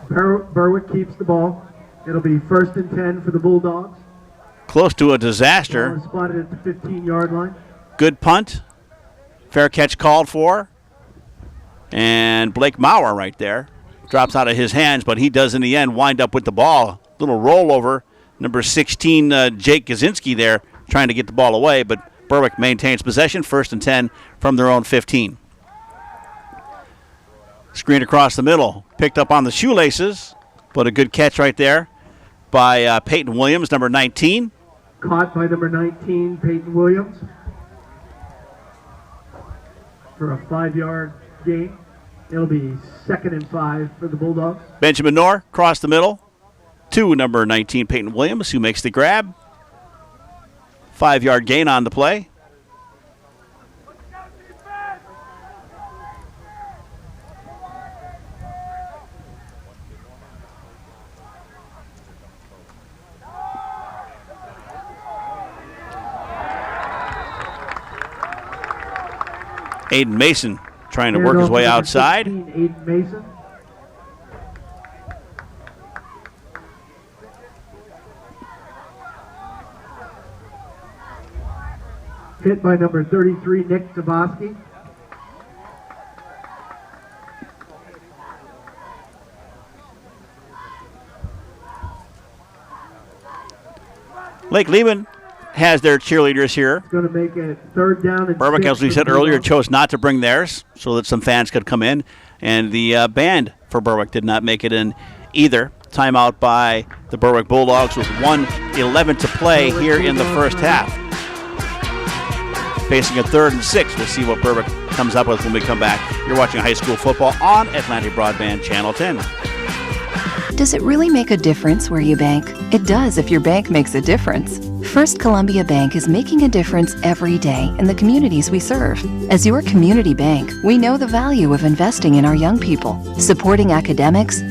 Berwick keeps the ball. It'll be 1st and 10 for the Bulldogs. Close to a disaster. Ball spotted at the 15-yard line. Good punt. Fair catch called for. And Blake Maurer right there. Drops out of his hands, but he does in the end wind up with the ball. Little rollover. Number 16, Jake Kaczynski there, trying to get the ball away, but Berwick maintains possession. 1st and 10 from their own 15. Screen across the middle. Picked up on the shoelaces, but a good catch right there by Peyton Williams, number 19. Caught by number 19, Peyton Williams, for a 5-yard gain. It'll be 2nd and 5 for the Bulldogs. Benjamin Knorr across the middle to number 19, Peyton Williams, who makes the grab. 5-yard gain on the play. Aiden Mason trying to work his way outside. 16, Aiden Mason. Hit by number 33, Nick Zaboski. Lake Lehman has their cheerleaders here. Going to make it 3rd down and Berwick, 6 as we for said the earlier, Bulldogs. chose not to bring theirs so that some fans could come in. And the band for Berwick did not make it in either. Timeout by the Berwick Bulldogs with 1:11 to play here in the first half. Facing a 3rd and 6. We'll see what Berwick comes up with when we come back. You're watching high school football on Atlantic Broadband Channel 10. Does it really make a difference where you bank? It does if your bank makes a difference. First Columbia Bank is making a difference every day in the communities we serve. As your community bank, we know the value of investing in our young people. Supporting academics,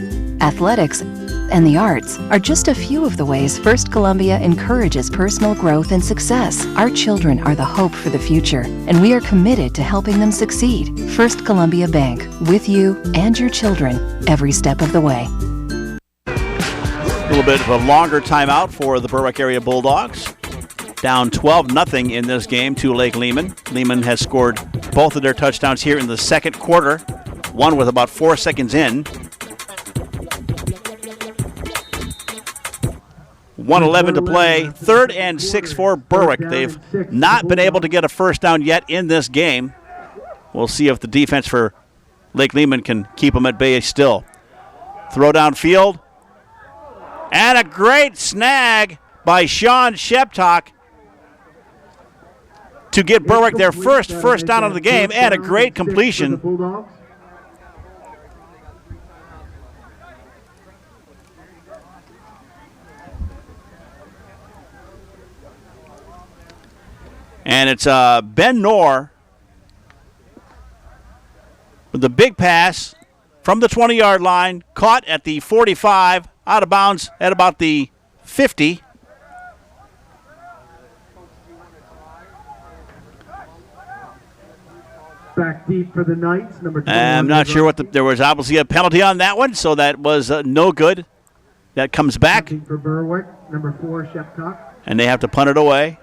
athletics, and the arts are just a few of the ways First Columbia encourages personal growth and success. Our children are the hope for the future, and we are committed to helping them succeed. First Columbia Bank, with you and your children, every step of the way. A little bit of a longer timeout for the Berwick area Bulldogs. Down 12-0 in this game to Lake Lehman. Lehman has scored both of their touchdowns here in the second quarter, one with about 4 seconds in. 1:11 to play. 3rd and 6 for Berwick. They've not been able to get a first down yet in this game. We'll see if the defense for Lake Lehman can keep them at bay still. Throw downfield. And a great snag by Sean Sheptock to get Berwick their first down of the game, and a great completion. Bulldogs. And it's Ben Knorr with the big pass from the 20-yard line, caught at the 45, out of bounds at about the 50. Back deep for the Knights, number 20. I'm not sure what there was obviously a penalty on that one, so that was no good. That comes back. For Berwick, number 4, Sheptock. And they have to punt it away.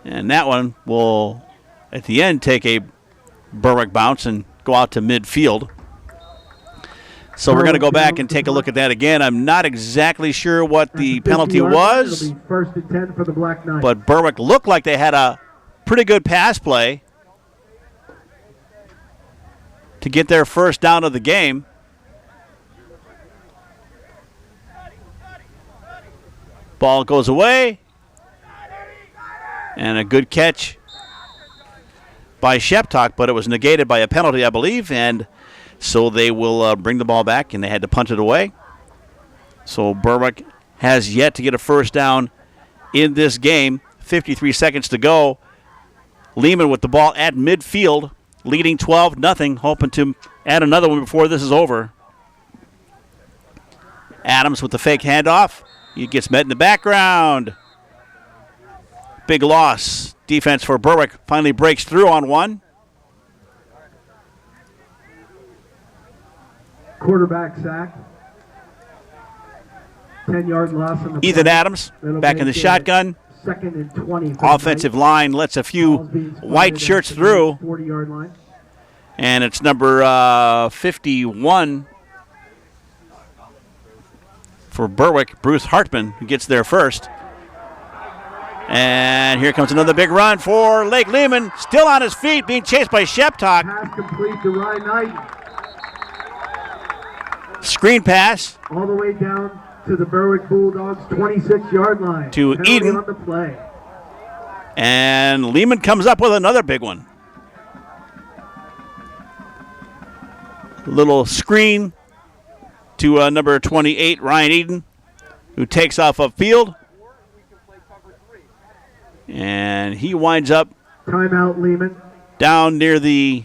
And that one will, at the end, take a Berwick bounce and go out to midfield. So we're going to go back and take a look at that again. I'm not exactly sure what the penalty was. It'll be 1st and 10 for the Black Knights. But Berwick looked like they had a pretty good pass play to get their first down of the game. Ball goes away. And a good catch by Sheptock, but it was negated by a penalty, I believe, and so they will bring the ball back, and they had to punt it away. So Berwick has yet to get a first down in this game. 53 seconds to go. Lehman with the ball at midfield, leading 12-0, hoping to add another one before this is over. Adams with the fake handoff. He gets met in the background. Big loss. Defense for Berwick finally breaks through on one. Quarterback sack. 10-yard loss on the Ethan play. Adams That'll back in the make it shotgun. 2nd and 20. Offensive line lets a few white shirts through. 40-yard line. And it's number 51 for Berwick, Bruce Hartman, who gets there first. And here comes another big run for Lake Lehman. Still on his feet, being chased by Sheptock. Pass complete to Ryan Knight. Screen pass. All the way down to the Berwick Bulldogs 26-yard line. To Penalty Eden. on the play. And Lehman comes up with another big one. Little screen to number 28, Ryan Eden, who takes off upfield. And he winds up Timeout, Lehman. down near the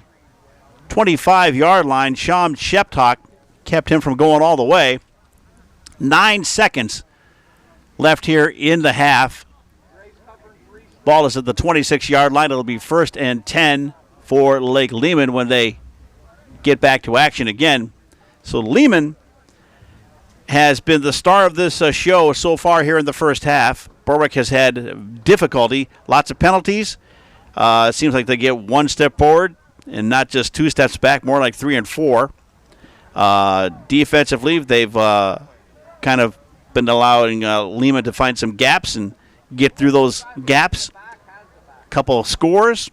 25-yard line. Sean Sheptock kept him from going all the way. 9 seconds left here in the half. Ball is at the 26-yard line. It'll be 1st and 10 for Lake Lehman when they get back to action again. So Lehman has been the star of this show so far here in the first half. Berwick has had difficulty, lots of penalties. It seems like they get one step forward and not just 2 steps back, more like 3 and 4. Defensively, they've kind of been allowing Lehman to find some gaps and get through those gaps. Couple of scores.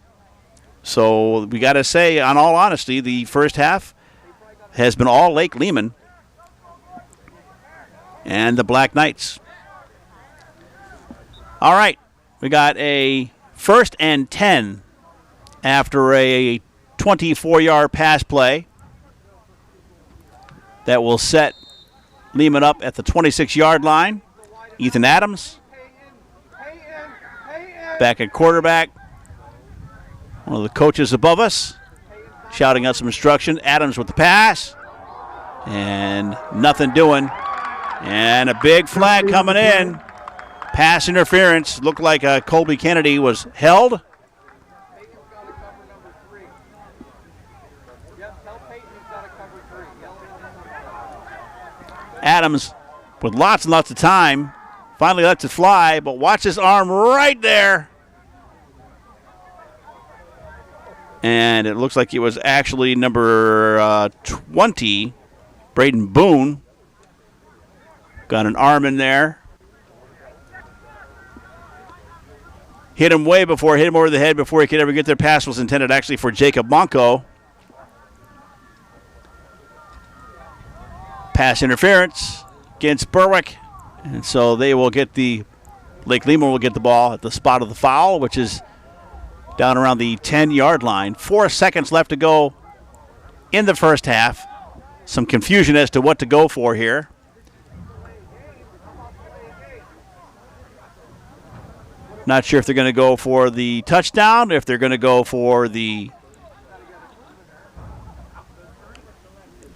So we got to say, in all honesty, the first half has been all Lake Lehman and the Black Knights. All right, we got a 1st and 10 after a 24-yard pass play that will set Lehman up at the 26-yard line. Ethan Adams back at quarterback. One of the coaches above us shouting out some instruction. Adams with the pass. And nothing doing. And a big flag coming in. Pass interference. Looked like Colby Kennedy was held. Adams with lots and lots of time. Finally lets it fly, but watch his arm right there. And it looks like it was actually number 20, Braden Boone. Got an arm in there. Hit him hit him over the head before he could ever get there. Pass was intended actually for Jacob Monco. pass interference against Berwick. And so they will get Lake Lehman will get the ball at the spot of the foul, which is down around the 10-yard line. 4 seconds left to go in the first half. Some confusion as to what to go for here. Not sure if they're going to go for the touchdown, if they're going to go for the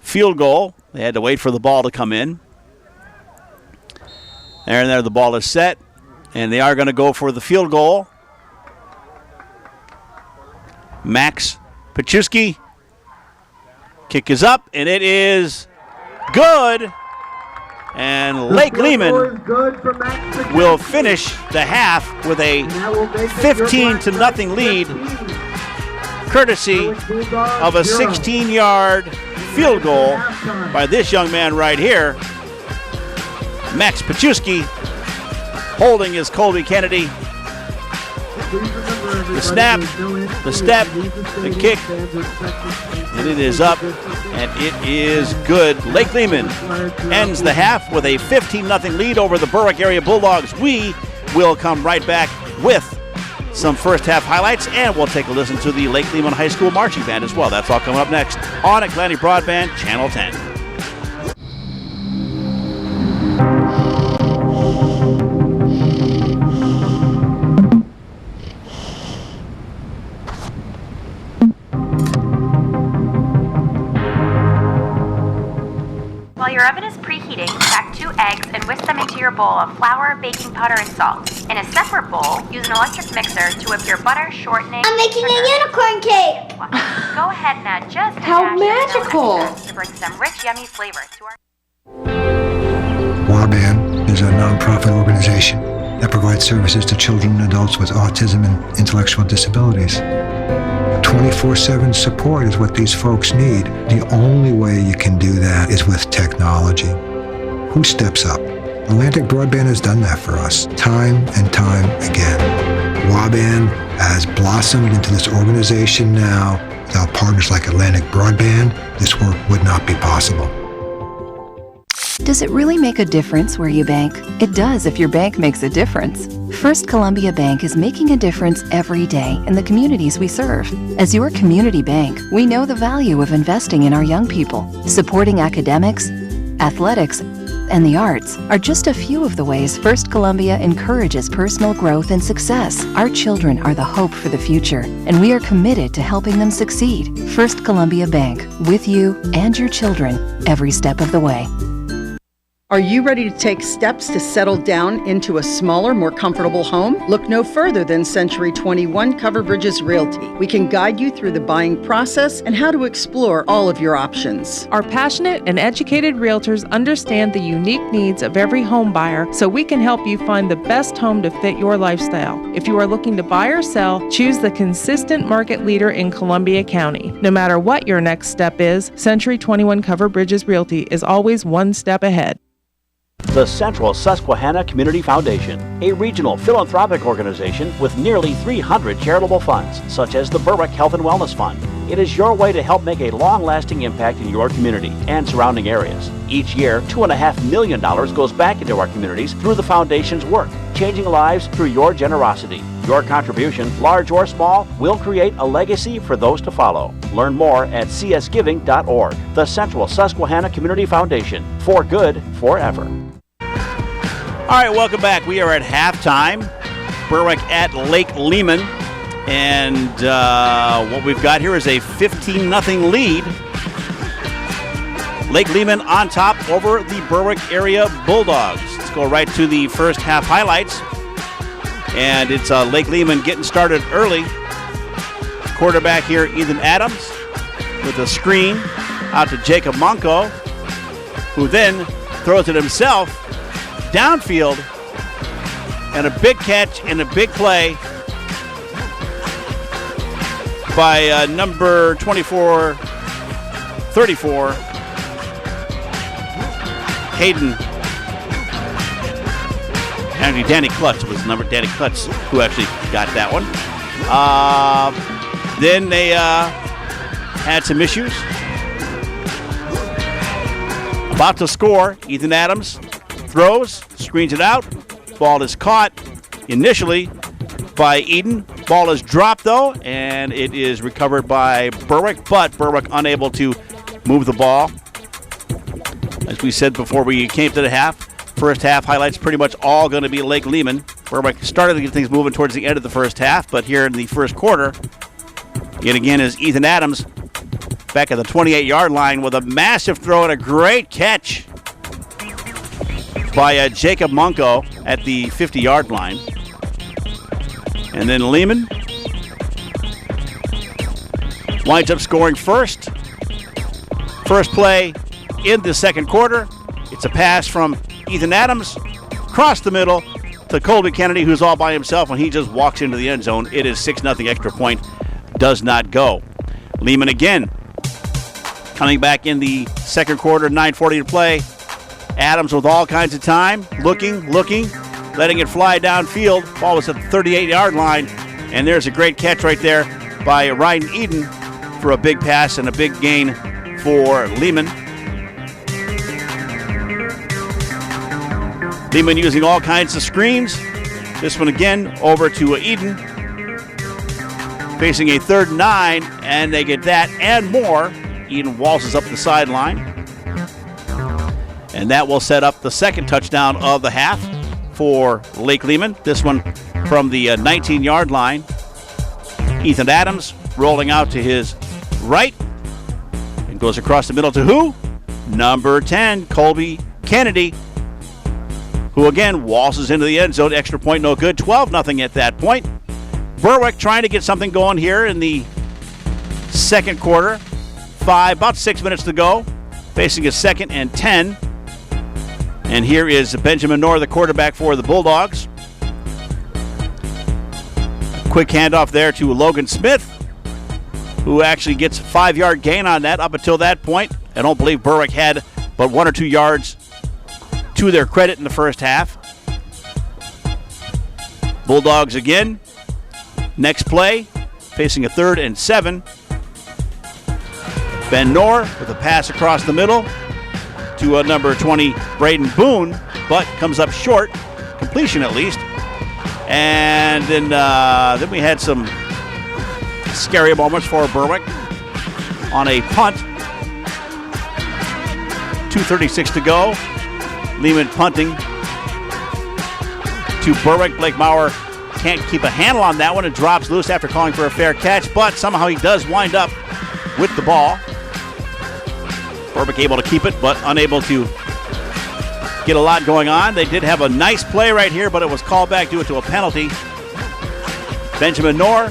field goal. They had to wait for the ball to come in. There, the ball is set, and they are going to go for the field goal. Max Paczewski. Kick is up, and it is good. And Lake Lehman will finish the half with a 15-0 lead, courtesy of a 16-yard field goal by this young man right here. Max Paczewski holding his Colby Kennedy. The snap, the step, the kick, and it is up, and it is good. Lake Lehman ends the half with a 15-0 lead over the Berwick area Bulldogs. We will come right back with some first half highlights, and we'll take a listen to the Lake Lehman High School Marching Band as well. That's all coming up next on Atlantic Broadband, Channel 10. While your oven is preheating, crack 2 eggs and whisk them into your bowl of flour, baking powder, and salt. In a separate bowl, use an electric mixer to whip your butter, shortening, I'm making sugar. a unicorn cake! Go ahead and add just a How dash magical! of vanilla extra to bring some rich, yummy flavor to our... WABAN is a nonprofit organization that provides services to children and adults with autism and intellectual disabilities. 24/7 support is what these folks need. The only way you can do that is with technology. Who steps up? Atlantic Broadband has done that for us time and time again. WABAN has blossomed into this organization now. Without partners like Atlantic Broadband, this work would not be possible. Does it really make a difference where you bank? It does if your bank makes a difference. First Columbia Bank is making a difference every day in the communities we serve. As your community bank, we know the value of investing in our young people. Supporting academics, athletics, and the arts are just a few of the ways First Columbia encourages personal growth and success. Our children are the hope for the future, and we are committed to helping them succeed. First Columbia Bank, with you and your children every step of the way. Are you ready to take steps to settle down into a smaller, more comfortable home? Look no further than Century 21 Cover Bridges Realty. We can guide you through the buying process and how to explore all of your options. Our passionate and educated realtors understand the unique needs of every home buyer, so we can help you find the best home to fit your lifestyle. If you are looking to buy or sell, choose the consistent market leader in Columbia County. No matter what your next step is, Century 21 Cover Bridges Realty is always one step ahead. The Central Susquehanna Community Foundation, a regional philanthropic organization with nearly 300 charitable funds, such as the Berwick Health and Wellness Fund. It is your way to help make a long-lasting impact in your community and surrounding areas. Each year, $2.5 million goes back into our communities through the foundation's work, changing lives through your generosity. Your contribution, large or small, will create a legacy for those to follow. Learn more at csgiving.org. The Central Susquehanna Community Foundation, for good, forever. All right, welcome back. We are at halftime. Berwick at Lake Lehman. And what we've got here is a 15-0 lead. Lake Lehman on top over the Berwick area Bulldogs. Let's go right to the first half highlights. And it's Lake Lehman getting started early. Quarterback here, Ethan Adams, with a screen out to Jacob Monko, who then throws it himself downfield, and a big catch and a big play by number 34, Hayden. Actually, Danny Klutz was Danny Klutz who actually got that one. Then they had some issues. About to score, Ethan Adams throws, screens it out. Ball is caught initially by Eden. Ball is dropped, though, and it is recovered by Berwick, but Berwick unable to move the ball. As we said before we came to the half, first half highlights pretty much all going to be Lake Lehman. Berwick started to get things moving towards the end of the first half, but here in the first quarter, yet again is Ethan Adams back at the 28-yard line with a massive throw and a great catch by Jacob Munko at the 50-yard line. And then Lehman winds up scoring first. First play in the second quarter. It's a pass from Ethan Adams across the middle to Colby Kennedy, who's all by himself, and he just walks into the end zone. It is 6-0 extra point. Does not go. Lehman again coming back in the second quarter, 9:40 to play. Adams with all kinds of time, looking, letting it fly downfield. Ball was at the 38-yard line, and there's a great catch right there by Ryan Eden for a big pass and a big gain for Lehman. Lehman using all kinds of screens. This one again over to Eden. Facing a 3rd and 9, and they get that and more. Eden waltzes up the sideline. And that will set up the second touchdown of the half for Lake Lehman. This one from the 19-yard line. Ethan Adams rolling out to his right. And goes across the middle to who? Number 10, Colby Kennedy, who again waltzes into the end zone. Extra point no good. 12-0 at that point. Berwick trying to get something going here in the second quarter. About 6 minutes to go. Facing a 2nd and 10. And here is Benjamin Knorr, the quarterback for the Bulldogs. Quick handoff there to Logan Smith, who actually gets a 5-yard gain on that. Up until that point, I don't believe Berwick had but 1 or 2 yards to their credit in the first half. Bulldogs again. Next play, facing a 3rd and 7. Ben Knorr with a pass across the middle to number 20, Braden Boone, but comes up short, completion at least. And then we had some scary moments for Berwick on a punt. 2:36 to go. Lehman punting to Berwick. Blake Maurer can't keep a handle on that one. It drops loose after calling for a fair catch, but somehow he does wind up with the ball. Berwick able to keep it, but unable to get a lot going on. They did have a nice play right here, but it was called back due to a penalty. Benjamin Knorr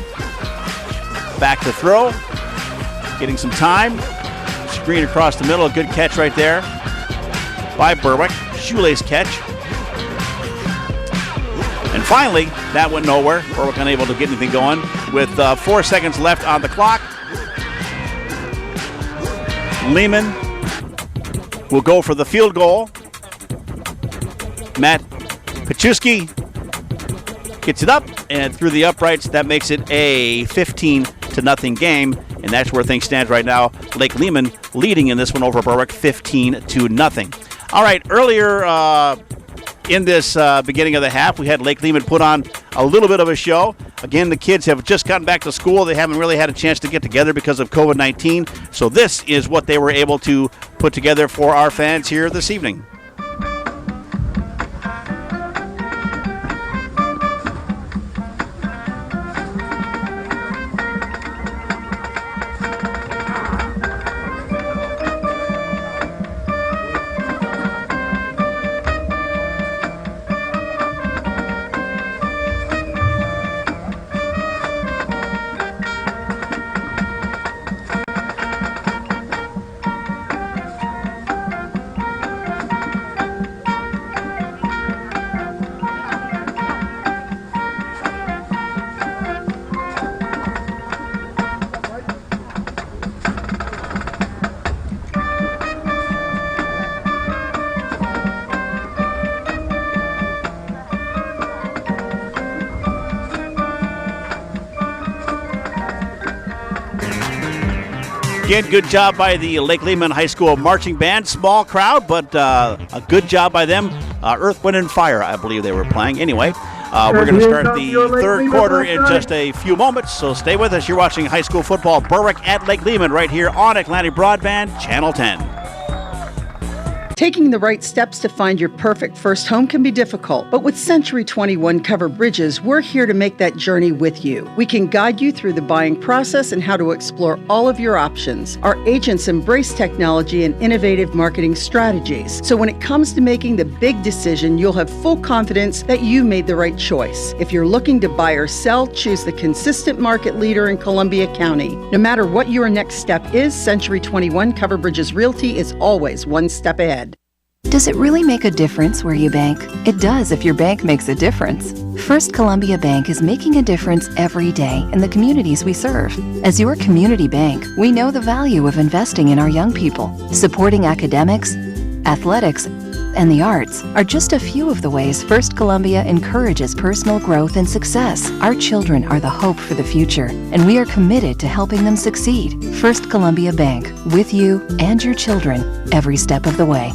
back to throw, getting some time. Screen across the middle, a good catch right there by Berwick. Shoelace catch. And finally, that went nowhere. Berwick unable to get anything going with 4 seconds left on the clock. Lehman will go for the field goal. Matt Pachuski gets it up and through the uprights. That makes it a 15-0 game, and that's where things stand right now. Lake Lehman leading in this one over Berwick 15-0. All right, earlier in this beginning of the half, we had Lake Lehman put on a little bit of a show. Again, the kids have just gotten back to school. They haven't really had a chance to get together because of COVID-19. So this is what they were able to put together for our fans here this evening. Again, good job by the Lake Lehman High School marching band. Small crowd, but a good job by them. Earth, Wind, and Fire, I believe they were playing. Anyway, we're going to start the third quarter in just a few moments, so stay with us. You're watching high school football, Berwick at Lake Lehman, right here on Atlantic Broadband, Channel 10. Taking the right steps to find your perfect first home can be difficult, but with Century 21 Covered Bridges, we're here to make that journey with you. We can guide you through the buying process and how to explore all of your options. Our agents embrace technology and innovative marketing strategies, so when it comes to making the big decision, you'll have full confidence that you made the right choice. If you're looking to buy or sell, choose the consistent market leader in Columbia County. No matter what your next step is, Century 21 Covered Bridges Realty is always one step ahead. Does it really make a difference where you bank? It does if your bank makes a difference. First Columbia Bank is making a difference every day in the communities we serve. As your community bank, we know the value of investing in our young people. Supporting academics, athletics, and the arts are just a few of the ways First Columbia encourages personal growth and success. Our children are the hope for the future, and we are committed to helping them succeed. First Columbia Bank, with you and your children, every step of the way.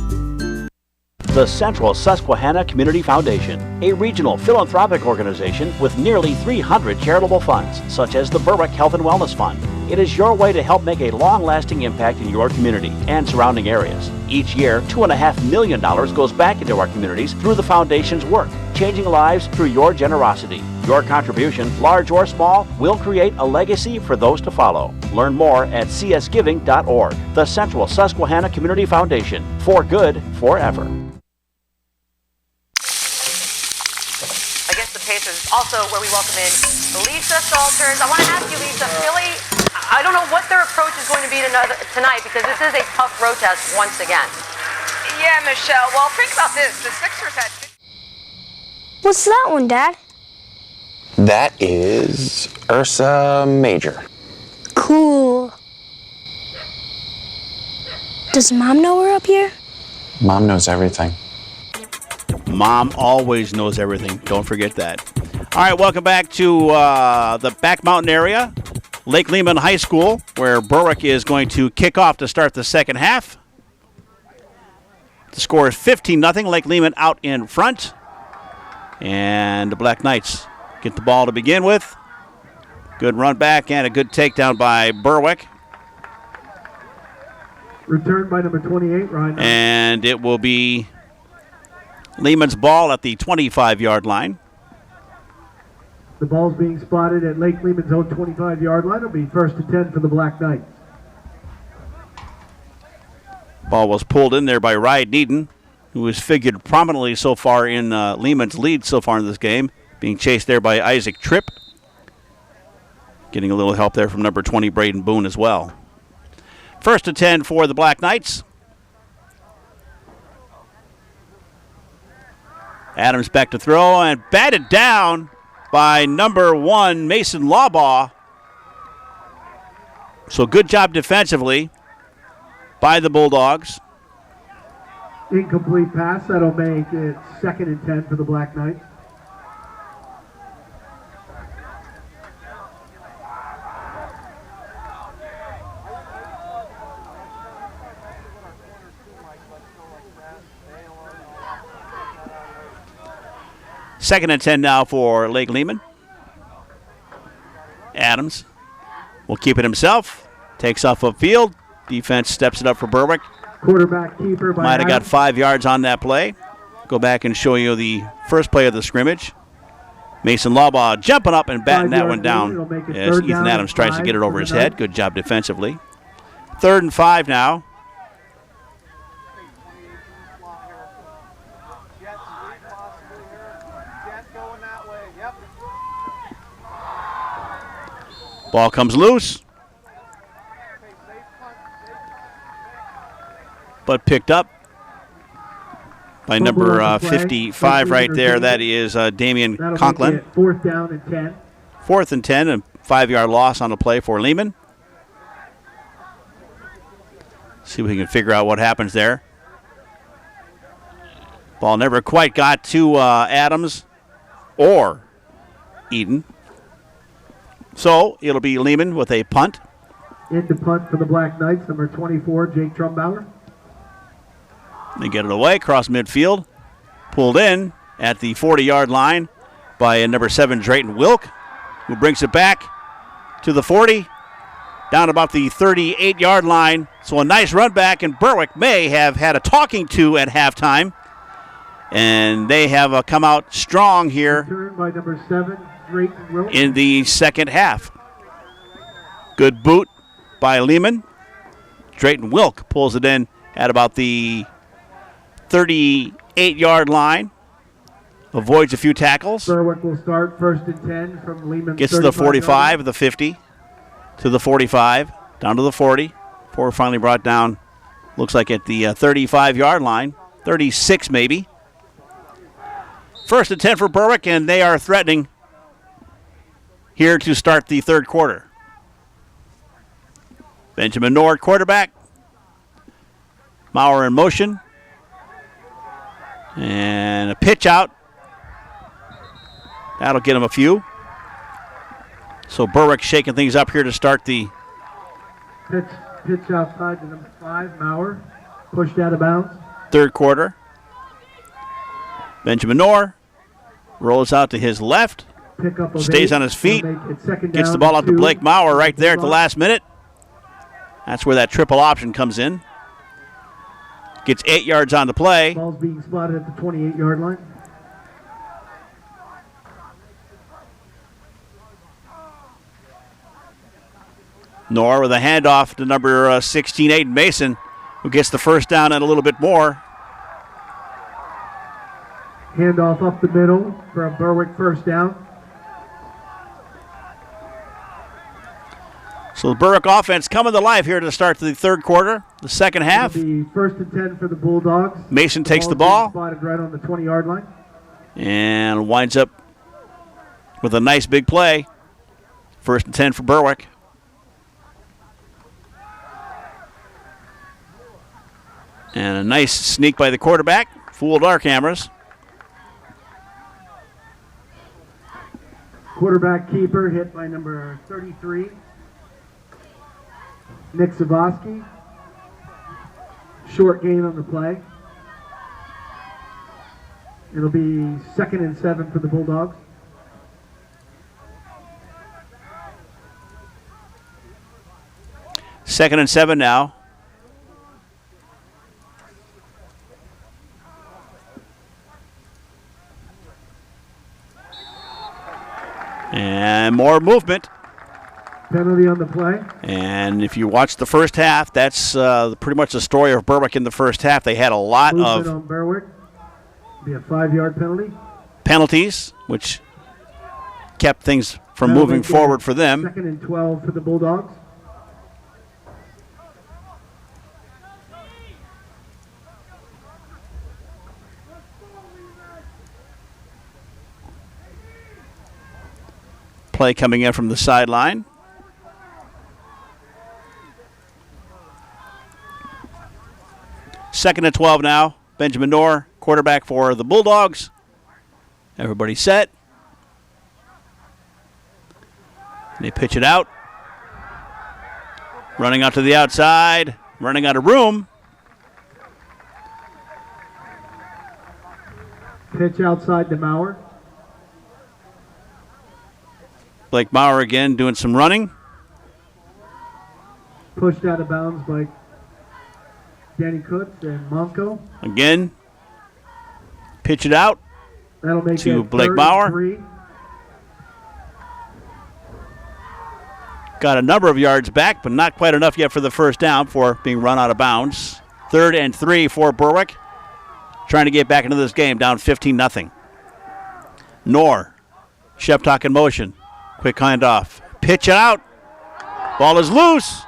The Central Susquehanna Community Foundation, a regional philanthropic organization with nearly 300 charitable funds, such as the Berwick Health and Wellness Fund. It is your way to help make a long-lasting impact in your community and surrounding areas. Each year, $2.5 million goes back into our communities through the foundation's work, changing lives through your generosity. Your contribution, large or small, will create a legacy for those to follow. Learn more at csgiving.org. The Central Susquehanna Community Foundation, for good forever. Pacers, also where we welcome in Lisa Salters. I want to ask you, Lisa, Philly, I don't know what their approach is going to be tonight because this is a tough road test once again. Yeah, Michelle. Well, think about this. The Sixers had... What's that one, Dad? That is Ursa Major. Cool. Does Mom know we're up here? Mom knows everything. Mom always knows everything. Don't forget that. All right, welcome back to the Back Mountain area, Lake Lehman High School, where Berwick is going to kick off to start the second half. The score is 15-0. Lake Lehman out in front. And the Black Knights get the ball to begin with. Good run back and a good takedown by Berwick. Returned by number 28, Ryan. And it will be Lehman's ball at the 25-yard line. The ball's being spotted at Lake Lehman's own 25-yard line. It'll be first and 10 for the Black Knights. Ball was pulled in there by Ryan Needon, who has figured prominently so far in Lehman's lead so far in this game, being chased there by Isaac Tripp. Getting a little help there from number 20, Braden Boone, as well. First and 10 for the Black Knights. Adams back to throw and batted down by number 1, Mason Lawbaugh. So good job defensively by the Bulldogs. Incomplete pass. That'll make it second and 10 for the Black Knights. Second and 10 now for Lake Lehman. Adams will keep it himself. Takes off upfield. Defense steps it up for Berwick. Quarterback keeper by Might have got 5 yards on that play. Go back and show you the first play of the scrimmage. Mason Lawbaugh jumping up and batting that one down as Ethan Adams tries to get it over his head. Good job defensively. 3rd and 5 now. Ball comes loose, but picked up by number 55 right there. That is Damian Conklin. 4th down and 10. 4th and 10, a 5-yard loss on the play for Lehman. See if we can figure out what happens there. Ball never quite got to Adams or Eden. So it'll be Lehman with a punt. In to punt for the Black Knights, number 24, Jake Trumbauer. They get it away, across midfield. Pulled in at the 40-yard line by number 7, Drayton Wilk, who brings it back to the 40, down about the 38-yard line. So a nice run back, and Berwick may have had a talking to at halftime. And they have come out strong here By number 7, Drayton Wilk. in the second half. Good boot by Lehman. Drayton Wilk pulls it in at about the 38-yard line. Avoids a few tackles. Berwick will start 1st and 10 from Lehman. Gets to the 45, the 50, to the 45, down to the 40. Before finally brought down, looks like at the 35-yard line, 36 maybe. 1st and 10 for Berwick, and they are threatening here to start the third quarter. Benjamin Nord, quarterback. Maurer in motion. And a pitch out. That'll get him a few. So Berwick shaking things up here to start the pitch outside to number 5, Maurer. Pushed out of bounds. third quarter. Benjamin Nord rolls out to his left. Stays on his feet. Gets the ball out to Blake Maurer right there at the last minute. That's where that triple option comes in. Gets 8 yards on the play. Ball's being spotted at the 28-yard line. Nor with a handoff to number 16, Aiden Mason, who gets the first down and a little bit more. Handoff up the middle for a Berwick first down. So the Berwick offense coming to life here to start the third quarter, the second half. It'll be 1st and 10 for the Bulldogs. Mason takes the ball. Spotted right on the 20-yard line. And winds up with a nice big play. 1st and 10 for Berwick. And a nice sneak by the quarterback. Fooled our cameras. Quarterback keeper hit by number 33, Nick Savosky. Short gain on the play. It'll be 2nd and 7 for the Bulldogs. Second and 7 now. And more movement. Penalty on the play. And if you watch the first half, that's pretty much the story of Berwick in the first half. They had a lot Movement of on Berwick. Be a 5-yard penalty. penalties, which kept things from That'll moving make it forward for them. 2nd and 12 for the Bulldogs. Play coming in from the sideline. Second and 12 now. Benjamin Nord, quarterback for the Bulldogs. Everybody set. They pitch it out. Running out to the outside. Running out of room. Pitch outside to Maurer. Blake Maurer again doing some running. Pushed out of bounds by Danny Kutz and Monco. Again. Pitch it out. That'll make to it Blake 3rd and Maurer. 3. Got a number of yards back, but not quite enough yet for the first down for being run out of bounds. 3rd and 3 for Berwick. Trying to get back into this game, down 15-0. Nor, Sheptock in motion. Quick handoff. Pitch it out. Ball is loose.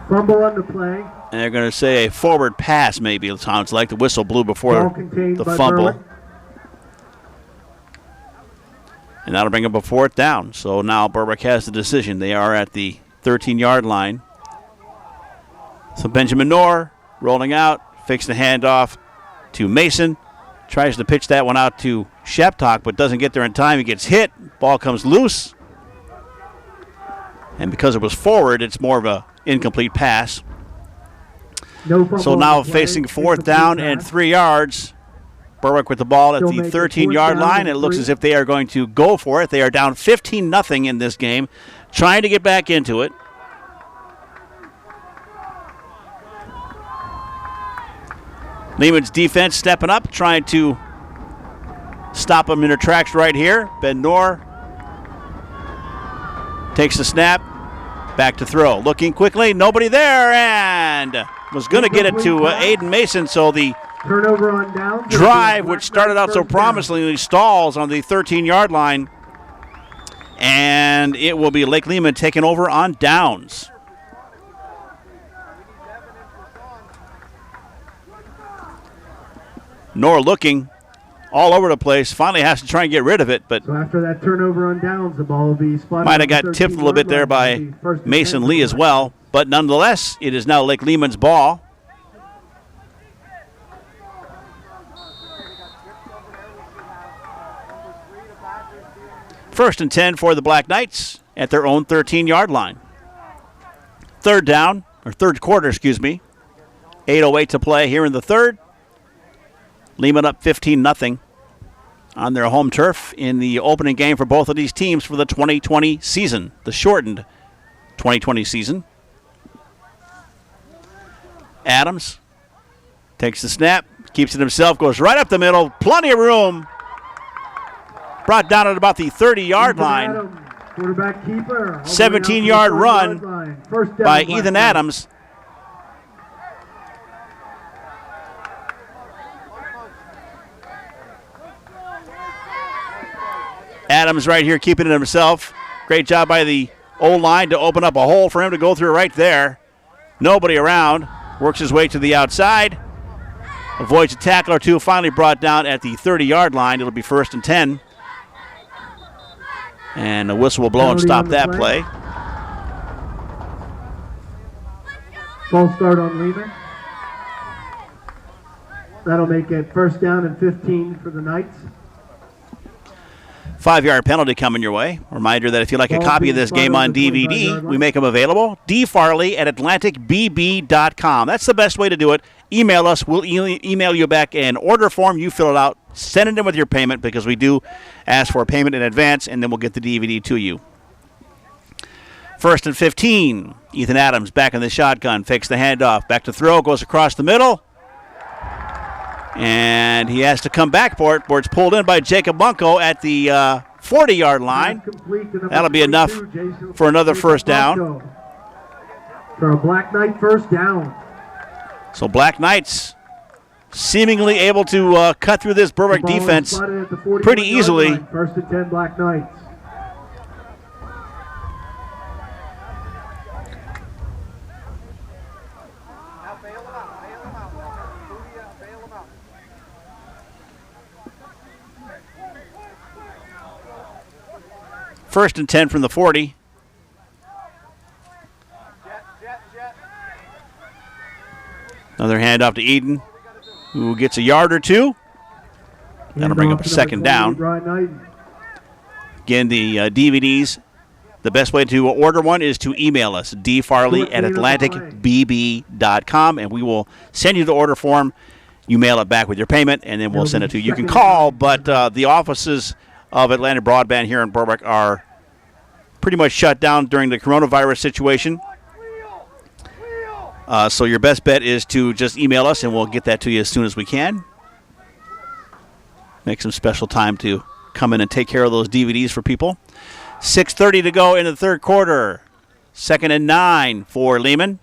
Fumble on the play. And they're going to say a forward pass, maybe. It sounds like the whistle blew before Ball contained the by fumble. Berwick. And that'll bring them a 4th down. So now Berwick has the decision. They are at the 13-yard line. So Benjamin Nord rolling out, fakes the handoff to Mason. Tries to pitch that one out to Sheptock, but doesn't get there in time. He gets hit. Ball comes loose. And because it was forward, it's more of an incomplete pass. No fumble So on now the play. facing fourth Incomplete down and pass. 3 yards. Berwick with the ball at Still the make it 13-yard 4th down line. and It looks 3. as if they are going to go for it. They are down 15-0 in this game, trying to get back into it. Lehman's defense stepping up, trying to stop them in their tracks right here. Ben Noor takes the snap, back to throw. Looking quickly, nobody there, and was going to get it to Aiden Mason, so the Turnover on down. drive, which started out so promisingly, stalls on the 13-yard line, and it will be Lake Lehman taking over on downs. Noor looking all over the place, finally has to try and get rid of it, but So after that turnover on downs, the ball will be spotted. might on have got the tipped a little bit 13-yard there by line. First and Mason 10 Lee as well, but nonetheless, it is now Lake Lehman's ball. First and 10 for the Black Knights at their own 13-yard line. Third quarter, 8:08 to play here in the third. Lehman up 15-0 on their home turf in the opening game for both of these teams for the 2020 season, the shortened 2020 season. Adams takes the snap, keeps it himself, goes right up the middle, plenty of room. Brought down at about the 30-yard line. Quarterback keeper. 17-yard run by Ethan Adams. Adams right here keeping it himself. Great job by the O-line to open up a hole for him to go through right there. Nobody around. Works his way to the outside. Avoids a tackle or two. Finally brought down at the 30-yard line. It'll be first and 10. And a whistle will blow and stop that play. False start on Lehman. That'll make it first down and 15 for the Knights. 5-yard penalty coming your way. Reminder that if you'd like a copy of this game on DVD, we make them available. dfarley@atlanticbb.com. That's the best way to do it. Email us. We'll email you back an order form. You fill it out. Send it in with your payment because we do ask for a payment in advance, and then we'll get the DVD to you. First and 15. Ethan Adams back in the shotgun. Fakes the handoff. Back to throw. Goes across the middle. And he has to come back for it, where it's pulled in by Jacob Bunko at the 40-yard line. That'll be enough for another first down. For a Black Knight first down. So Black Knights seemingly able to cut through this Berwick defense pretty easily. First and 10 Black Knights. First and 10 from the 40. Another handoff to Eden, who gets a yard or two. That'll bring up a second down. Again, the DVDs, the best way to order one is to email us, dfarley@atlanticbb.com, and we will send you the order form. You mail it back with your payment, and then we'll send it to you. You can call, but the offices of Atlantic Broadband here in Berwick are pretty much shut down during the coronavirus situation. So your best bet is to just email us, and we'll get that to you as soon as we can. Make some special time to come in and take care of those DVDs for people. 6:30 to go in the third quarter. 2nd and 9 for Lehman.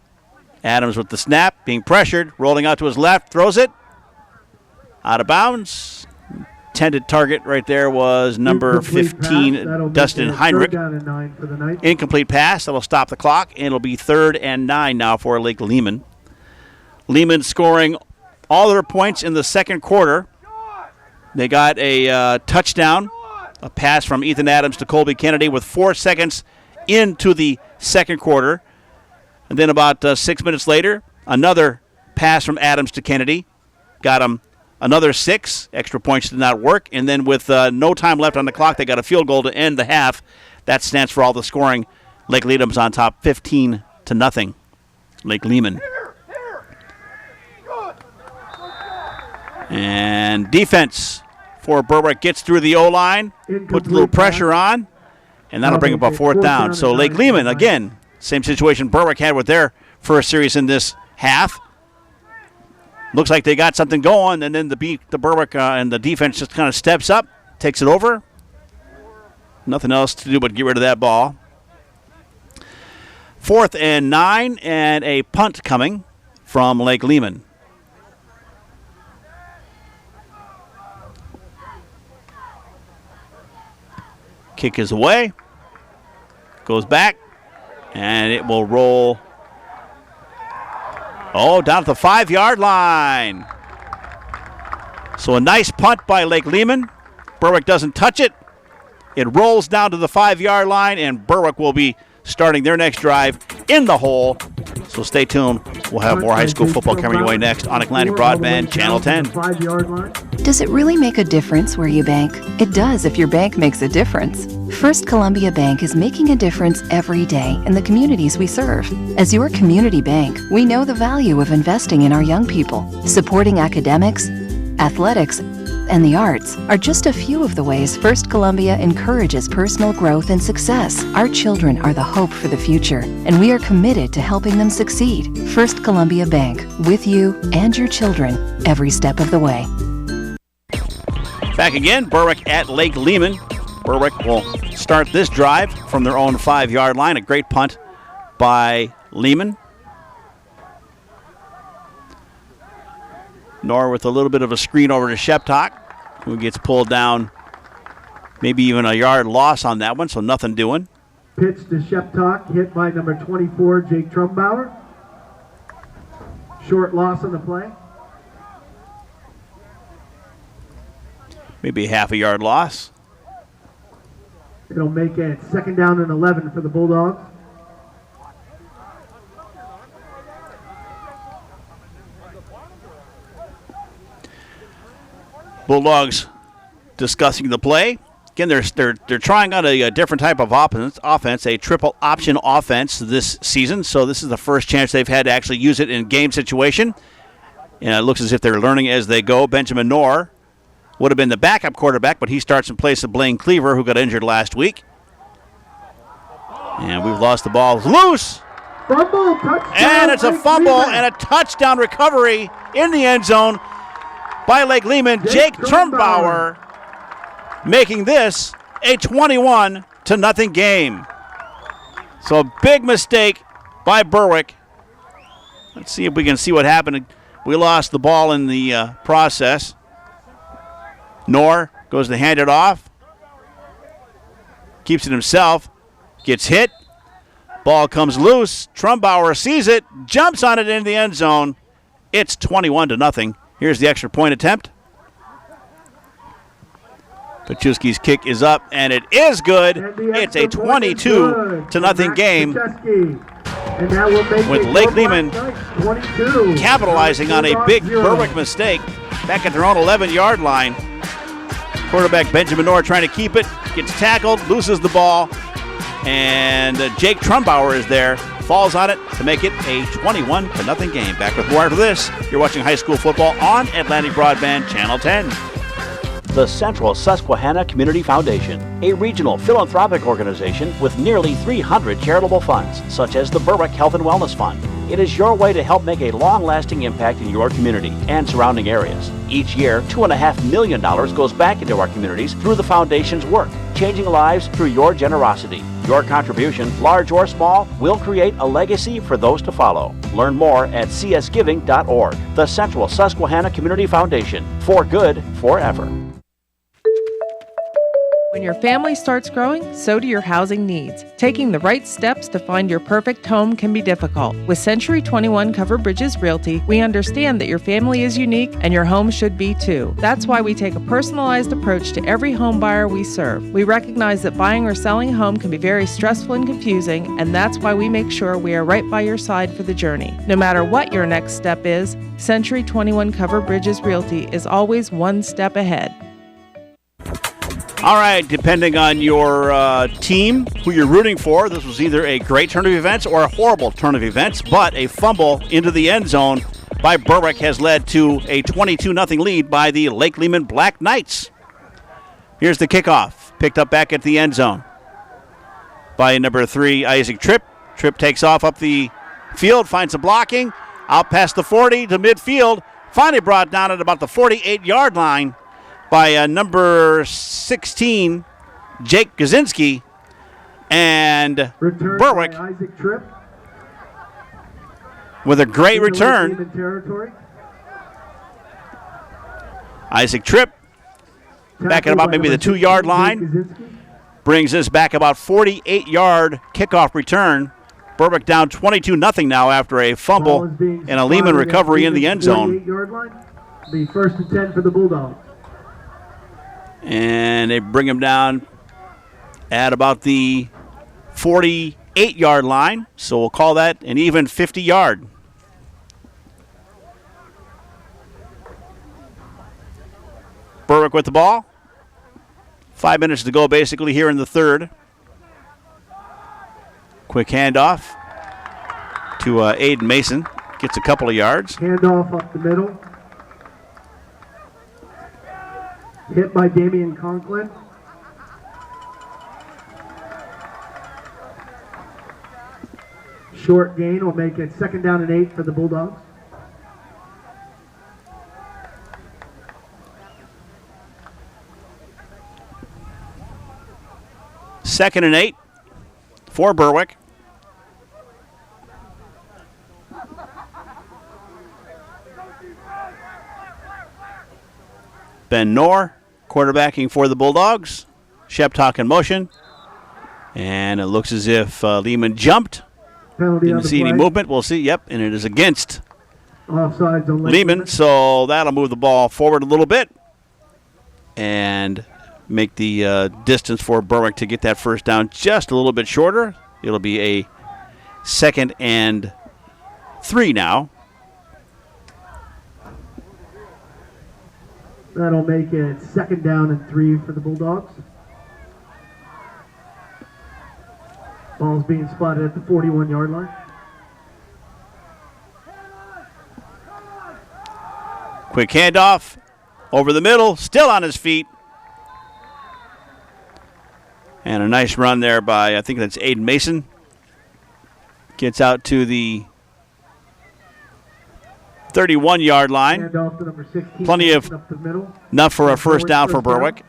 Adams with the snap, being pressured, rolling out to his left, throws it. Out of bounds. Intended target right there was number 15, Dustin Heinrich. Incomplete pass. That'll stop the clock, and it'll be 3rd and 9 now for Lake Lehman. Lehman scoring all their points in the second quarter. They got a touchdown, a pass from Ethan Adams to Colby Kennedy with 4 seconds into the second quarter. And then about 6 minutes later, another pass from Adams to Kennedy. Got him another 6. Extra points did not work. And then with no time left on the clock, they got a field goal to end the half. That stands for all the scoring Lake Leeman's on top 15-0. Lake Lehman. And defense for Berwick gets through the O-line, puts a little pressure on, and that'll bring up a fourth down. So Lake Lehman, again, same situation Berwick had with their first series in this half. Looks like they got something going, and then the Berwick and the defense just kind of steps up, takes it over. Nothing else to do but get rid of that ball. 4th and 9, and a punt coming from Lake Lehman. Kick is away, goes back, and it will roll, down at the 5-yard line. So a nice punt by Lake Lehman. Berwick doesn't touch it. It rolls down to the 5-yard line, and Berwick will be starting their next drive in the hole. So stay tuned. We'll have more high school football coming your way next on Atlantic Broadband, Channel 10. Does it really make a difference where you bank? It does if your bank makes a difference. First Columbia Bank is making a difference every day in the communities we serve. As your community bank, we know the value of investing in our young people. Supporting academics, athletics, and the arts are just a few of the ways First Columbia encourages personal growth and success. Our children are the hope for the future, and we are committed to helping them succeed. First Columbia Bank, with you and your children every step of the way. Back again, Berwick at Lake Lehman. Berwick will start this drive from their own 5-yard line. A great punt by Lehman. Nor with a little bit of a screen over to Sheptock, who gets pulled down, maybe even a yard loss on that one, so nothing doing. Pitch to Sheptock, hit by number 24, Jake Trumbauer. Short loss on the play. Maybe a half a yard loss. It'll make it 2nd down and 11 for the Bulldogs. Bulldogs discussing the play. Again, they're trying out a different type of offense, a triple option offense this season. So this is the first chance they've had to actually use it in game situation. And it looks as if they're learning as they go. Benjamin Knorr would have been the backup quarterback, but he starts in place of Blaine Cleaver, who got injured last week. And we've lost the ball. Loose! Fumble, touchdown, and it's a fumble Lehman. and a touchdown recovery in the end zone by Lake Lehman. Jake Trumbauer making this a 21-0 game. So a big mistake by Berwick. Let's see if we can see what happened. We lost the ball in the process. Knorr goes to hand it off. Keeps it himself. Gets hit. Ball comes loose. Trumbauer sees it. Jumps on it into the end zone. It's 21-0. Here's the extra point attempt. Paczewski's kick is up, and it is good. It's a 22-0 game. With Lake Lehman capitalizing on a big Berwick mistake back at their own 11-yard line. Quarterback Benjamin Knorr trying to keep it, gets tackled, loses the ball, and Jake Trumbauer is there, falls on it to make it a 21-0 game. Back with more after this. You're watching high school football on Atlantic Broadband, Channel 10. The Central Susquehanna Community Foundation, a regional philanthropic organization with nearly 300 charitable funds, such as the Berwick Health and Wellness Fund. It is your way to help make a long-lasting impact in your community and surrounding areas. Each year, $2.5 million goes back into our communities through the foundation's work, changing lives through your generosity. Your contribution, large or small, will create a legacy for those to follow. Learn more at csgiving.org. The Central Susquehanna Community Foundation, for good forever. When your family starts growing, so do your housing needs. Taking the right steps to find your perfect home can be difficult. With Century 21 Covered Bridges Realty, we understand that your family is unique and your home should be too. That's why we take a personalized approach to every home buyer we serve. We recognize that buying or selling a home can be very stressful and confusing, and that's why we make sure we are right by your side for the journey. No matter what your next step is, Century 21 Covered Bridges Realty is always one step ahead. All right, depending on your team, who you're rooting for, this was either a great turn of events or a horrible turn of events, but a fumble into the end zone by Berwick has led to a 22-0 lead by the Lake Lehman Black Knights. Here's the kickoff, picked up back at the end zone by number 3, Isaac Tripp. Tripp takes off up the field, finds some blocking, out past the 40 to midfield, finally brought down at about the 48-yard line by number 16, Jake Gazinski, and Return Berwick by Isaac Tripp. with a great In the Lake return. Lehman territory. Isaac Tripp back at about maybe the 2-yard line. Brings us back about 48-yard kickoff return. Berwick down 22-0 now after a fumble and a Lehman recovery in the end zone. 48-yard line. The 1st and 10 for the Bulldogs. And they bring him down at about the 48-yard line. So we'll call that an even 50-yard. Berwick with the ball. 5 minutes to go basically here in the third. Quick handoff to Aiden Mason. Gets a couple of yards. Handoff up the middle. Hit by Damian Conklin. Short gain will make it 2nd down and 8 for the Bulldogs. Second and 8 for Berwick. Ben Knorr quarterbacking for the Bulldogs. Sheptock in motion. And it looks as if Lehman jumped. Penalty on Didn't the see any play. movement. We'll see. Yep, and it is against Offsides on Lake Lehman. So that'll move the ball forward a little bit and make the distance for Berwick to get that first down just a little bit shorter. It'll be a 2nd and 3 now. That'll make it 2nd down and 3 for the Bulldogs. Ball's being spotted at the 41-yard line. Quick handoff over the middle, still on his feet. And a nice run there by, I think that's Aiden Mason. Gets out to the 31-yard line. Handoff to number 16. Plenty of up the middle. enough for a first down for First down. Berwick.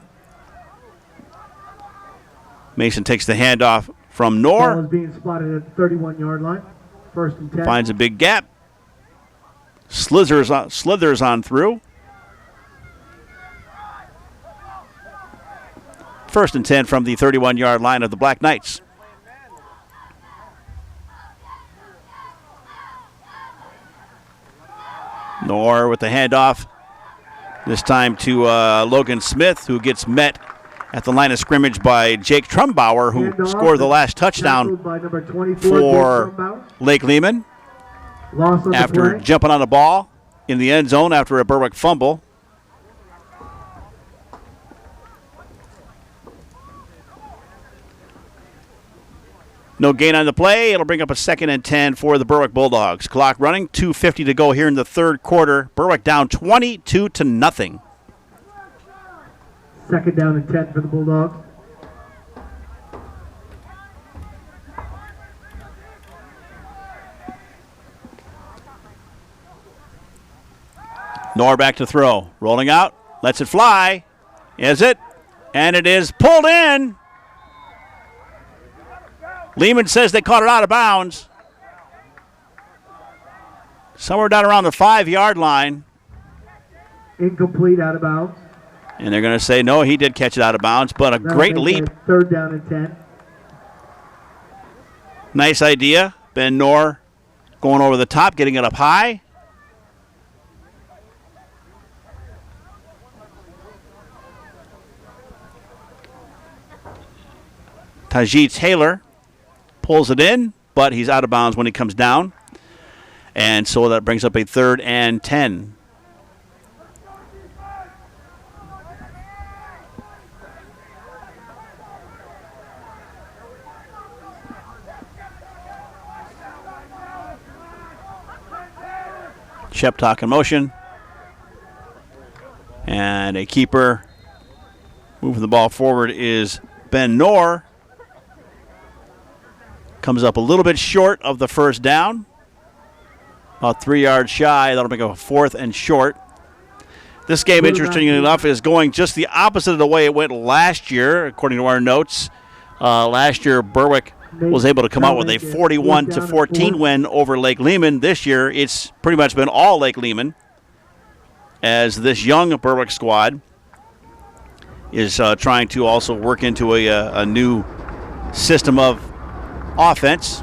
Mason takes the handoff from Ball Knorr. is being spotted at the 31-yard line. 1st and 10. Finds a big gap. Slithers on through. 1st and 10 from the 31-yard line of the Black Knights. Knorr with the handoff. This time to Logan Smith, who gets met at the line of scrimmage by Jake Trumbauer, who Handoff scored the last touchdown tackled by number 24, Jake for Trumbauer. Lake Lehman Loss on after the play. jumping on the ball in the end zone after a Berwick fumble. No gain on the play. It'll bring up a 2nd and 10 for the Berwick Bulldogs. Clock running, 2:50 to go here in the third quarter. Berwick down 22-0. 2nd down and 10 for the Bulldogs. Knorr back to throw. Rolling out. Lets it fly. Is it? And it is pulled in. Lehman says they caught it out of bounds. Somewhere down around the 5-yard line. Incomplete, out of bounds. And they're going to say, no, he did catch it out of bounds, but a That'll great make leap. it 3rd down and 10. Nice idea. Ben Knorr going over the top, getting it up high. Tajee Taylor pulls it in, but he's out of bounds when he comes down. And so that brings up a 3rd and 10. Sheptock in motion. And a keeper moving the ball forward is Ben Knorr. Comes up a little bit short of the first down. About 3 yards shy. That'll make a 4th and short. This game, interestingly enough, is going just the opposite of the way it went last year, according to our notes. Last year, Berwick was able to come out with a 41-14 win over Lake Lehman. This year, it's pretty much been all Lake Lehman, as this young Berwick squad is trying to also work into a new system of offense.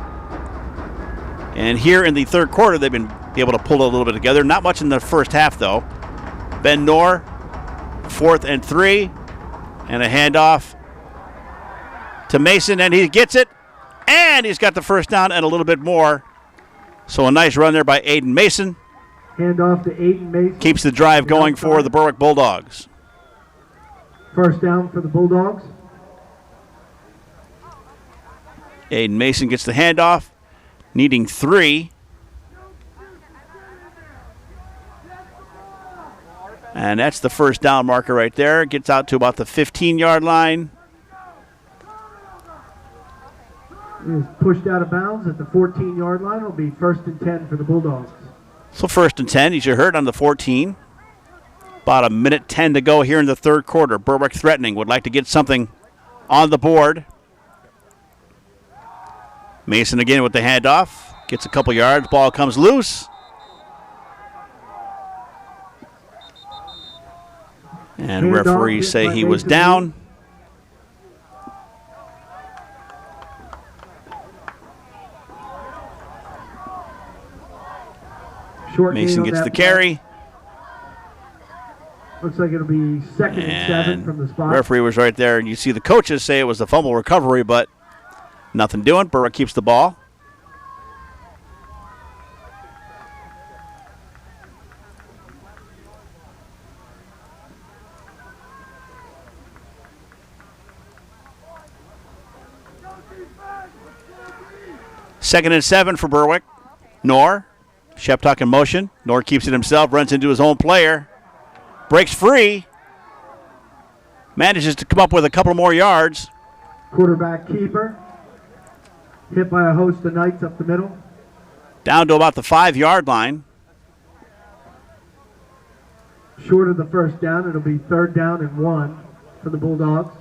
And here in the third quarter, they've been able to pull it a little bit together. Not much in the first half, though. Ben Knorr, 4th and 3, and a handoff to Mason, and he gets it, and he's got the first down and a little bit more. So a nice run there by Aiden Mason. Handoff to Aiden Mason. Keeps the drive going for the Berwick Bulldogs. First down for the Bulldogs. Aiden Mason gets the handoff, needing 3. And that's the first down marker right there. Gets out to about the 15-yard line. Is pushed out of bounds at the 14-yard line. It'll be 1st and 10 for the Bulldogs. So 1st and 10, as you heard, on the 14. About a minute 10 to go here in the third quarter. Berwick threatening, would like to get something on the board. Mason again with the handoff. Gets a couple yards. Ball comes loose. And referees say he was down. Mason gets the carry. Looks like it'll be 2nd and 7 from the spot. Referee was right there, and you see the coaches say it was a fumble recovery, but nothing doing. Berwick keeps the ball. Second and 7 for Berwick. Knorr. Sheptock in motion. Knorr keeps it himself, runs into his own player. Breaks free. Manages to come up with a couple more yards. Quarterback keeper. Hit by a host of Knights up the middle. Down to about the 5-yard line. Short of the first down. It'll be 3rd down and 1 for the Bulldogs.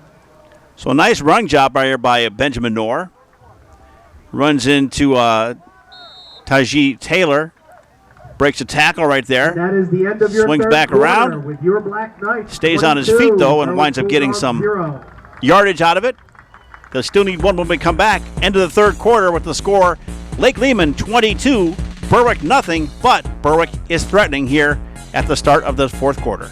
So a nice run job right here by Benjamin Knorr. Runs into Tajee Taylor. Breaks a tackle right there. And that is the end of your swings third back around. With your Black Knights. Stays on his feet, though, and winds up getting some yardage out of it. They'll still need one when we come back. End of the third quarter with the score, Lake Lehman 22, Berwick nothing, but Berwick is threatening here at the start of the fourth quarter.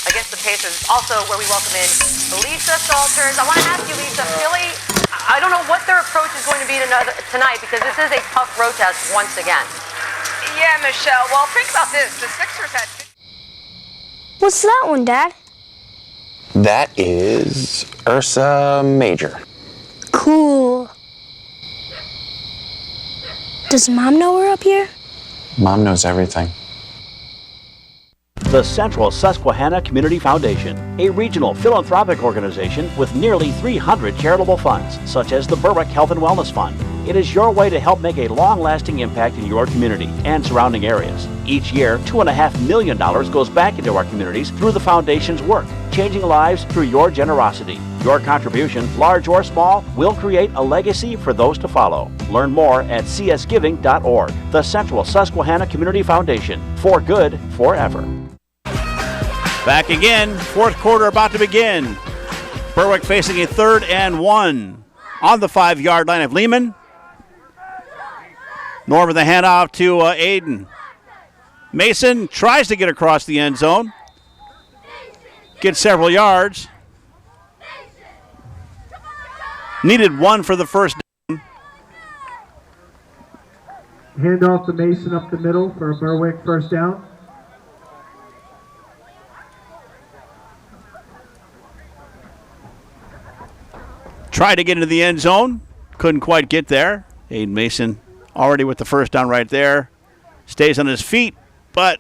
Against the Pacers, also where we welcome in Lisa Salters. I want to ask you, Lisa, Philly, I don't know what their approach is going to be tonight because this is a tough road test once again. Yeah, Michelle. Well, think about this. The Sixers had... What's that one, Dad? That is Ursa Major. Cool. Does Mom know we're up here? Mom knows everything. The Central Susquehanna Community Foundation, a regional philanthropic organization with nearly 300 charitable funds, such as the Berwick Health and Wellness Fund. It is your way to help make a long-lasting impact in your community and surrounding areas. Each year, $2.5 million goes back into our communities through the foundation's work, changing lives through your generosity. Your contribution, large or small, will create a legacy for those to follow. Learn more at csgiving.org. The Central Susquehanna Community Foundation, for good forever. Back again, fourth quarter about to begin. Berwick facing a 3rd and 1 on the 5-yard line of Lehman. Knorr with the handoff to Aiden. Mason tries to get across the end zone. Gets several yards. Needed 1 for the first down. Handoff to Mason up the middle for a Berwick first down. Tried to get into the end zone. Couldn't quite get there. Aiden Mason already with the first down right there. Stays on his feet, but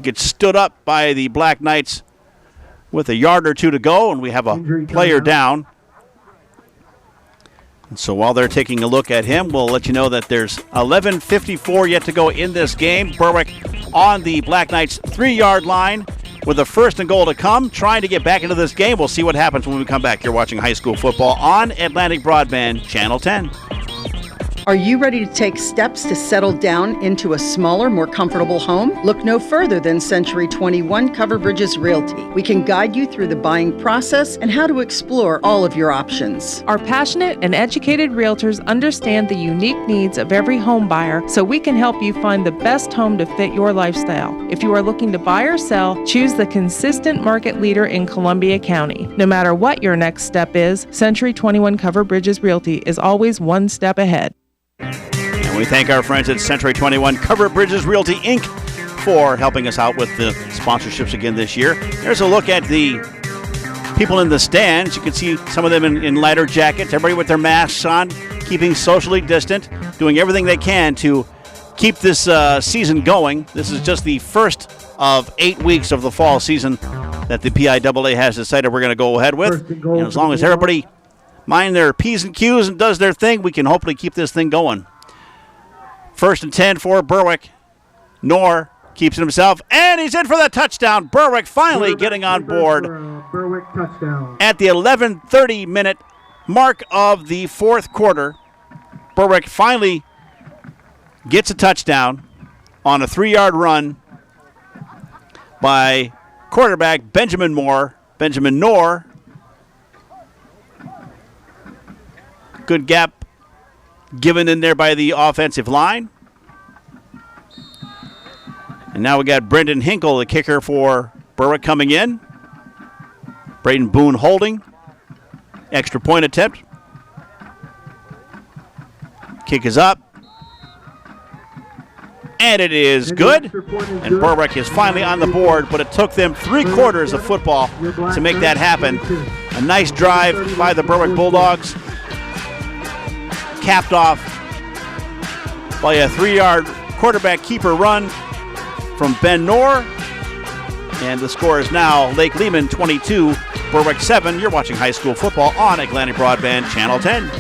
gets stood up by the Black Knights with a yard or two to go, and we have a player down. And so while they're taking a look at him, we'll let you know that there's 11:54 yet to go in this game. Berwick on the Black Knights 3-yard line with a first and goal to come, trying to get back into this game. We'll see what happens when we come back. You're watching high school football on Atlantic Broadband, Channel 10. Are you ready to take steps to settle down into a smaller, more comfortable home? Look no further than Century 21 Cover Bridges Realty. We can guide you through the buying process and how to explore all of your options. Our passionate and educated realtors understand the unique needs of every home buyer, so we can help you find the best home to fit your lifestyle. If you are looking to buy or sell, choose the consistent market leader in Columbia County. No matter what your next step is, Century 21 Cover Bridges Realty is always one step ahead. And we thank our friends at Century 21 Cover Bridges Realty, Inc. for helping us out with the sponsorships again this year. There's a look at the people in the stands. You can see some of them in lighter jackets, everybody with their masks on, keeping socially distant, doing everything they can to keep this season going. This is just the first of 8 weeks of the fall season that the PIAA has decided we're going to go ahead with. And as long as everybody mind their P's and Q's and does their thing, we can hopefully keep this thing going. First and 10 for Berwick. Knorr keeps it himself, and he's in for the touchdown. Berwick finally getting on board Berwick touchdown. at the 11:30 minute mark of the fourth quarter. Berwick finally gets a touchdown on a 3-yard run by quarterback Benjamin Knorr. Good gap given in there by the offensive line. And now we got Brendan Hinkle, the kicker for Berwick, coming in. Braden Boone holding. Extra point attempt. Kick is up. And it is good. And Berwick is finally on the board, but it took them 3 quarters of football to make that happen. A nice drive by the Berwick Bulldogs, capped off by a 3-yard quarterback keeper run from Ben Knorr. And the score is now Lake Lehman 22, Berwick 7. You're watching high school football on Atlantic Broadband, Channel 10.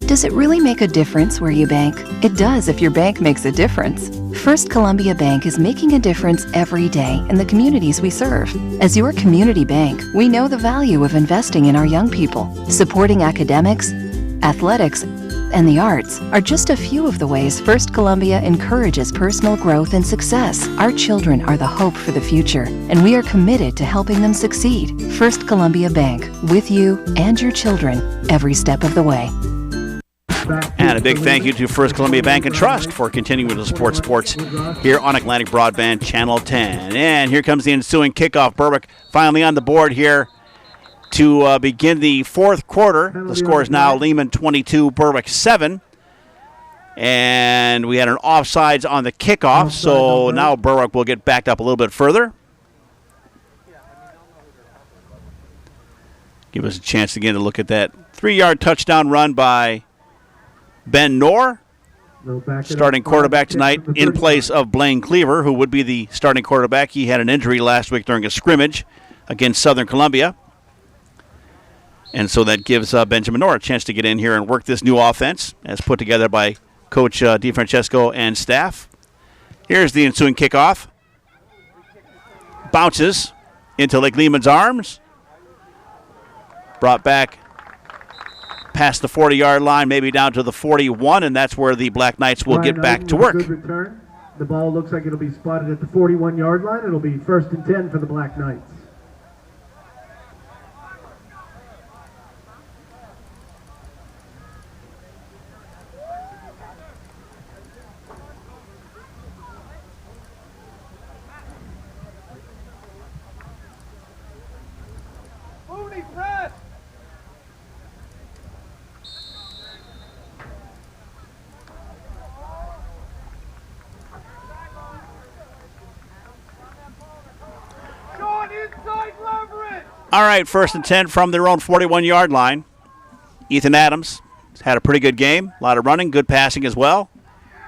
Does it really make a difference where you bank? It does if your bank makes a difference. First Columbia Bank is making a difference every day in the communities we serve. As your community bank, we know the value of investing in our young people. Supporting academics, athletics, and the arts are just a few of the ways First Columbia encourages personal growth and success. Our children are the hope for the future, and we are committed to helping them succeed. First Columbia Bank, with you and your children, every step of the way. And a big thank you to First Columbia Bank and Trust for continuing to support sports here on Atlantic Broadband, Channel 10. And here comes the ensuing kickoff. Berwick finally on the board here to begin the fourth quarter. The score is now Lehman 22, Berwick 7. And we had an offsides on the kickoff, so now Berwick will get backed up a little bit further. Give us a chance again to look at that 3-yard touchdown run by Ben Knorr, starting quarterback tonight in place of Blaine Cleaver, who would be the starting quarterback. He had an injury last week during a scrimmage against Southern Columbia. And so that gives Benjamin Knorr a chance to get in here and work this new offense as put together by Coach DiFrancesco and staff. Here's the ensuing kickoff. Bounces into Lake Lehman's arms. Brought back past the 40-yard line, maybe down to the 41, and that's where the Black Knights will get back to work. Good return. The ball looks like it'll be spotted at the 41-yard line. It'll be 1st and 10 for the Black Knights. All right, 1st and 10 from their own 41-yard line. Ethan Adams had a pretty good game. A lot of running, good passing as well.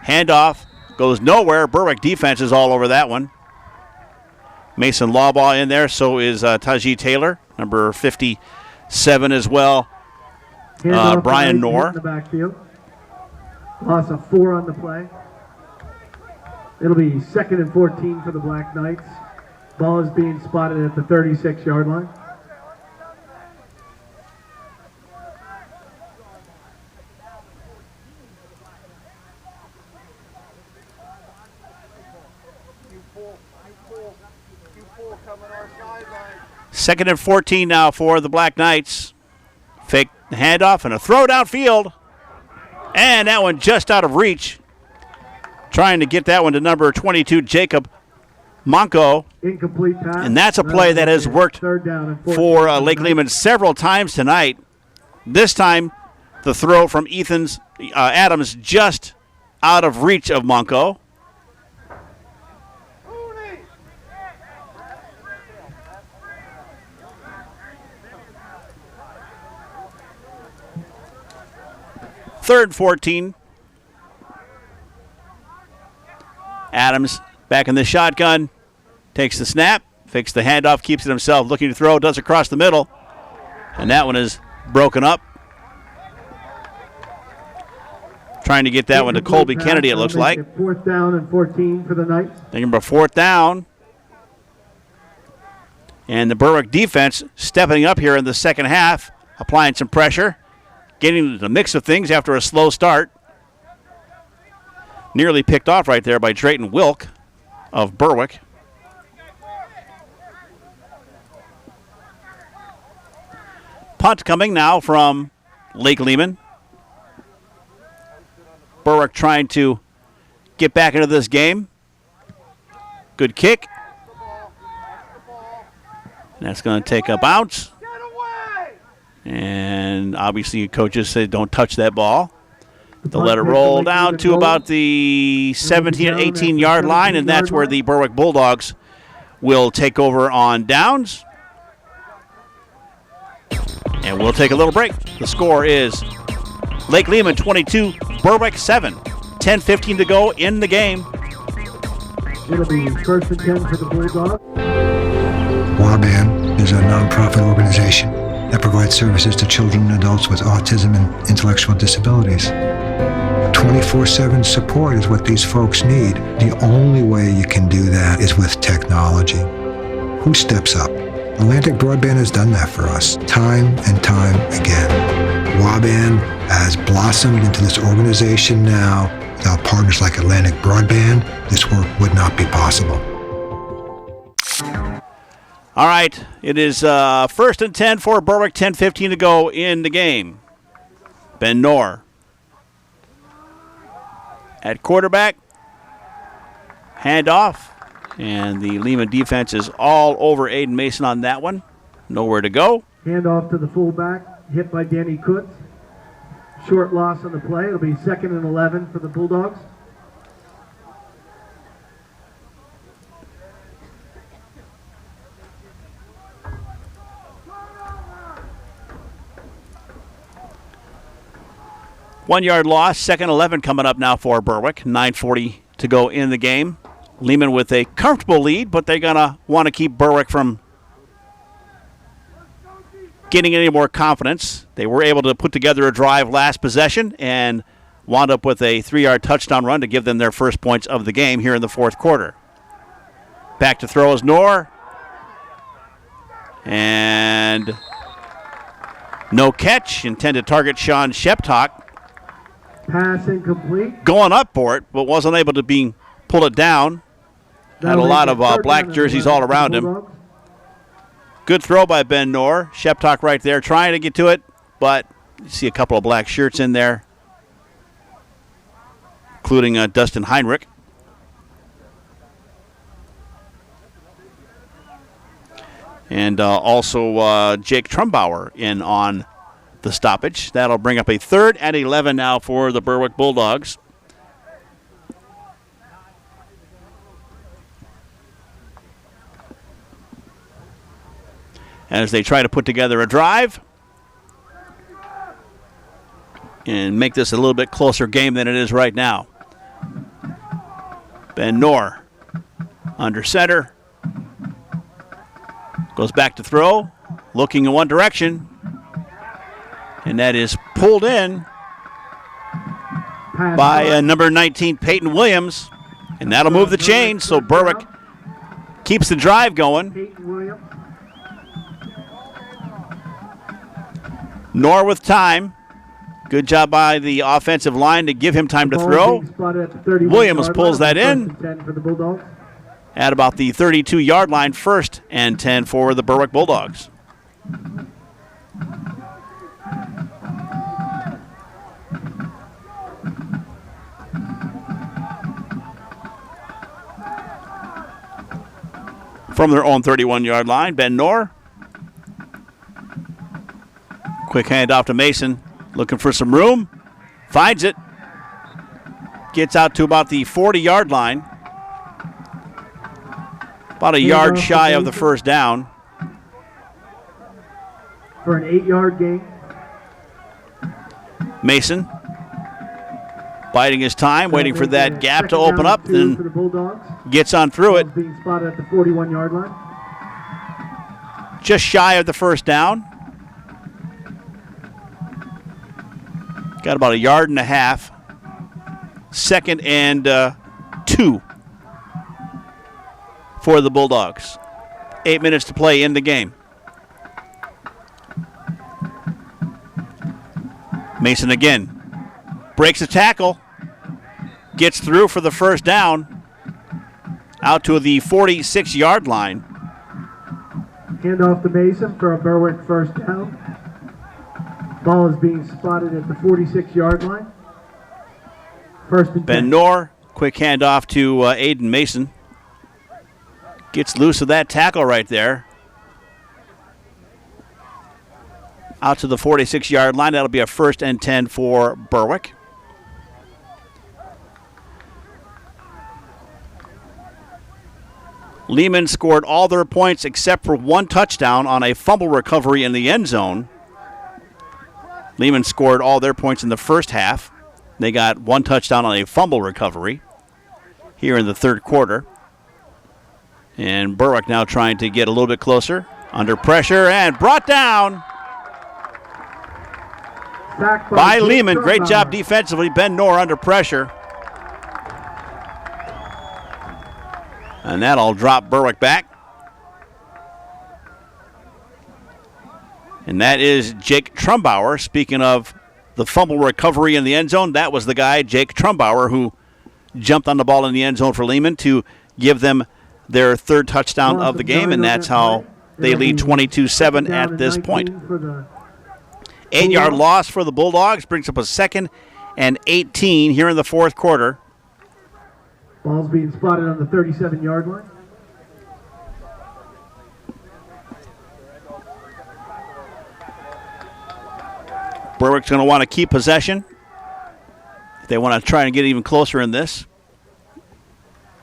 Handoff goes nowhere. Berwick defense is all over that one. Mason Lawbaugh in there. So is Tajee Taylor, number 57 as well. Brian Knorr. In the backfield. Loss of 4 on the play. It'll be 2nd and 14 for the Black Knights. Ball is being spotted at the 36-yard line. Second and 14 now for the Black Knights. Fake handoff and a throw downfield. And that one just out of reach. Trying to get that one to number 22, Jacob Monco. Incomplete pass. And that's a play that has worked for Lake Lehman several times tonight. This time, the throw from Adams just out of reach of Monco. Third and 14. Adams back in the shotgun. Takes the snap. Fakes the handoff. Keeps it himself. Looking to throw. Does across the middle. And that one is broken up. Trying to get that one to Colby Kennedy, it looks like. 4th down and 14 for the Knights. Thinking about 4th down. And the Berwick defense stepping up here in the second half. Applying some pressure. Getting the mix of things after a slow start. Nearly picked off right there by Drayton Wilk of Berwick. Punt coming now from Lake Lehman. Berwick trying to get back into this game. Good kick. And that's going to take a bounce. And obviously coaches said don't touch that ball. They'll let it roll down to about the 17 and 18-yard line, and that's where the Berwick Bulldogs will take over on downs. And we'll take a little break. The score is Lake Lehman 22, Berwick 7. 10:15 to go in the game. It'll be 1st and 10 for the Bulldogs. WABAN is a nonprofit organization that provides services to children and adults with autism and intellectual disabilities. 24/7 support is what these folks need. The only way you can do that is with technology. Who steps up? Atlantic Broadband has done that for us, time and time again. WABAN has blossomed into this organization now. Without partners like Atlantic Broadband, this work would not be possible. All right, it is 1st and 10 for Berwick, 10:15 to go in the game. Ben Knorr at quarterback. Handoff, and the Lehman defense is all over Aiden Mason on that one. Nowhere to go. Handoff to the fullback, hit by Danny Kutz. Short loss on the play. It'll be 2nd and 11 for the Bulldogs. One-yard loss, 2nd 11 coming up now for Berwick. 9:40 to go in the game. Lehman with a comfortable lead, but they're going to want to keep Berwick from getting any more confidence. They were able to put together a drive last possession and wound up with a 3-yard touchdown run to give them their first points of the game here in the 4th quarter. Back to throw is Knorr. And no catch. Intended target Sean Sheptock. Pass incomplete. Going up for it, but wasn't able to pull it down. Had a lot of black jerseys all around him. Good throw by Ben Knorr. Sheptock right there trying to get to it, but you see a couple of black shirts in there, including Dustin Heinrich. And also Jake Trumbauer in on the stoppage. That'll bring up a 3rd and 11 now for the Berwick Bulldogs. As they try to put together a drive. and make this a little bit closer game than it is right now. Ben Knorr under center. Goes back to throw, looking in one direction, and that is pulled in by number 19, Peyton Williams, and that'll move the chain, so Berwick keeps the drive going. Knorr with time. Good job by the offensive line to give him time to throw. Williams pulls that in at about the 32-yard line, 1st and 10 for the Berwick Bulldogs. From their own 31-yard line, Ben Knorr. Quick handoff to Mason, looking for some room. Finds it. Gets out to about the 40-yard line. About a yard shy of the first down. For an 8-yard gain. Mason biding his time, waiting for that gap to open up, then gets on through it. Being spotted at the 41-yard line. Just shy of the first down. Got about a yard and a half. 2nd and 2 for the Bulldogs. 8 minutes to play in the game. Mason again. Breaks a tackle. Gets through for the first down. Out to the 46-yard line. Handoff to Mason for a Berwick first down. Ball is being spotted at the 46-yard line. 1st and 10. Ben Knorr, quick handoff to Aiden Mason. Gets loose of that tackle right there. Out to the 46-yard line. That'll be a 1st and 10 for Berwick. Lehman scored all their points except for one touchdown on a fumble recovery in the end zone. Lehman scored all their points in the first half. They got one touchdown on a fumble recovery here in the third quarter. And Berwick now trying to get a little bit closer. Under pressure and brought down by Lehman. Great job defensively. Ben Knorr under pressure. And that'll drop Berwick back. And that is Jake Trumbauer. Speaking of the fumble recovery in the end zone, that was the guy, Jake Trumbauer, who jumped on the ball in the end zone for Lehman to give them their 3rd touchdown of the game, and that's how they lead 22-7 at this point. 8-yard loss for the Bulldogs brings up a 2nd and 18 here in the fourth quarter. Ball's being spotted on the 37-yard line. Berwick's going to want to keep possession. They want to try and get even closer in this.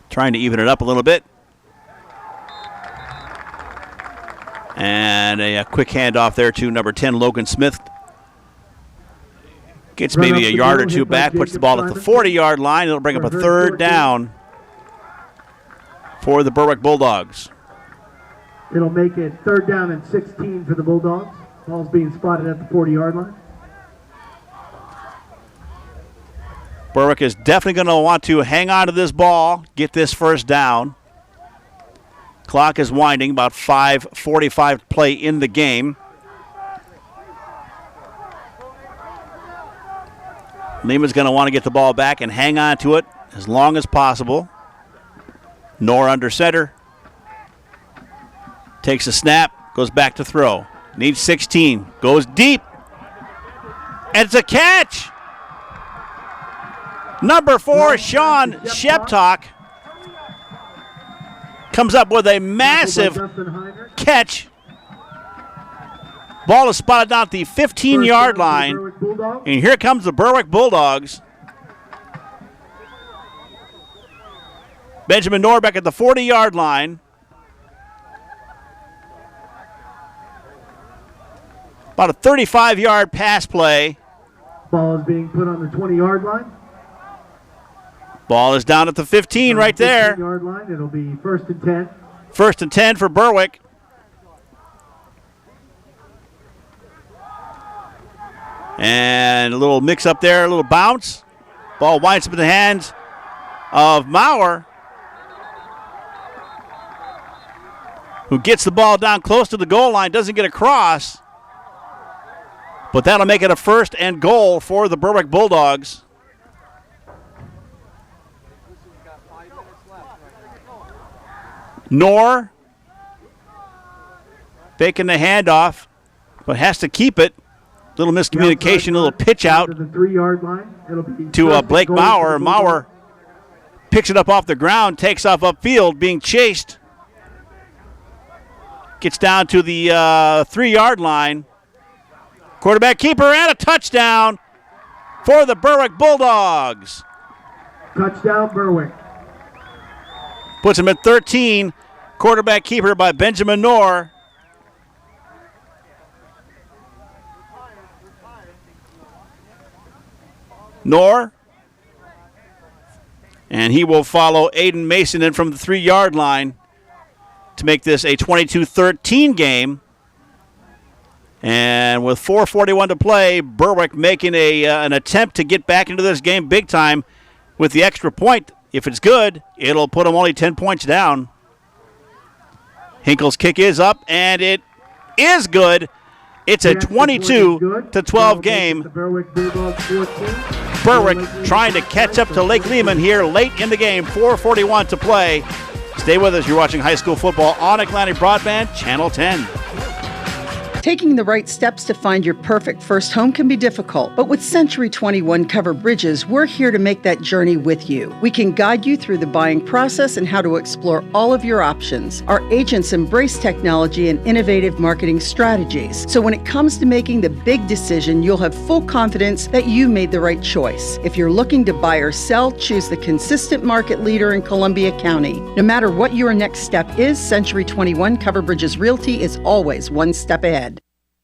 Trying to even it up a little bit. And a quick handoff there to number 10, Logan Smith. Gets maybe a yard or two back, puts the ball at the 40-yard line. It'll bring up a 3rd down for the Berwick Bulldogs. It'll make it 3rd down and 16 for the Bulldogs. Ball's being spotted at the 40-yard line. Berwick is definitely going to want to hang on to this ball, get this first down. Clock is winding, about 5:45 to play in the game. Lehman's going to want to get the ball back and hang on to it as long as possible. Knorr under center. Takes a snap, goes back to throw. Needs 16, goes deep. And it's a catch! Number 4, Sean Sheptock, comes up with a massive catch. Ball is spotted down at the 15-yard line. And here comes the Berwick Bulldogs. Benjamin Knorr back at the 40-yard line. About a 35-yard pass play Ball is being put on the 20-yard line. Ball is down at the 15 right there. 15-yard line. It'll be 1st and 10. 1st and 10 for Berwick. And a little mix up there, a little bounce. Ball winds up in the hands of Maurer, who gets the ball down close to the goal line, doesn't get across. But that'll make it a 1st and goal for the Berwick Bulldogs. Knorr faking the handoff, but has to keep it. Little miscommunication, a little pitch out to the 3-yard line. It'll be to Blake Maurer. Maurer picks it up off the ground, takes off upfield, being chased. Gets down to the 3-yard line. Quarterback keeper and a touchdown for the Berwick Bulldogs. Touchdown, Berwick. Puts him at 13. Quarterback keeper by Benjamin Knorr. Knorr. And he will follow Aiden Mason in from the 3-yard line to make this a 22-13 game. And with 4:41 to play, Berwick making an attempt to get back into this game big time with the extra point. If it's good, it'll put them only 10 points down. Hinkle's kick is up, and it is good. It's a 22-12 game. Berwick trying to catch up to Lake Lehman here late in the game. 4:41 to play. Stay with us. You're watching high school football on Atlantic Broadband, Channel 10. Taking the right steps to find your perfect first home can be difficult, but with Century 21 Covered Bridges, we're here to make that journey with you. We can guide you through the buying process and how to explore all of your options. Our agents embrace technology and innovative marketing strategies, so when it comes to making the big decision, you'll have full confidence that you made the right choice. If you're looking to buy or sell, choose the consistent market leader in Columbia County. No matter what your next step is, Century 21 Covered Bridges Realty is always one step ahead.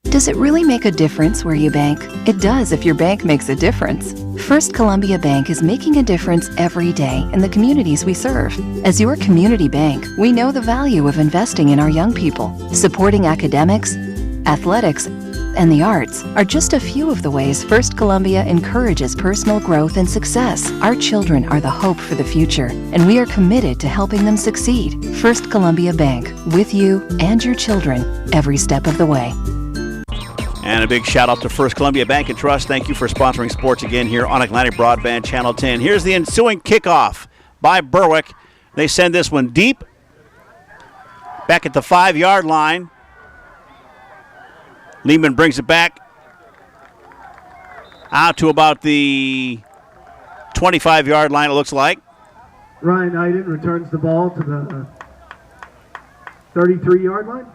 Does it really make a difference where you bank? It does if your bank makes a difference. First Columbia Bank is making a difference every day in the communities we serve. As your community bank, we know the value of investing in our young people. Supporting academics, athletics, and the arts are just a few of the ways First Columbia encourages personal growth and success. Our children are the hope for the future, and we are committed to helping them succeed. First Columbia Bank, with you and your children every step of the way. And a big shout out to First Columbia Bank and Trust. Thank you for sponsoring sports again here on Atlantic Broadband Channel 10. Here's the ensuing kickoff by Berwick. They send this one deep, back at the 5-yard line. Lehman brings it back out to about the 25-yard line, it looks like. Ryan Iden returns the ball to the 33-yard line.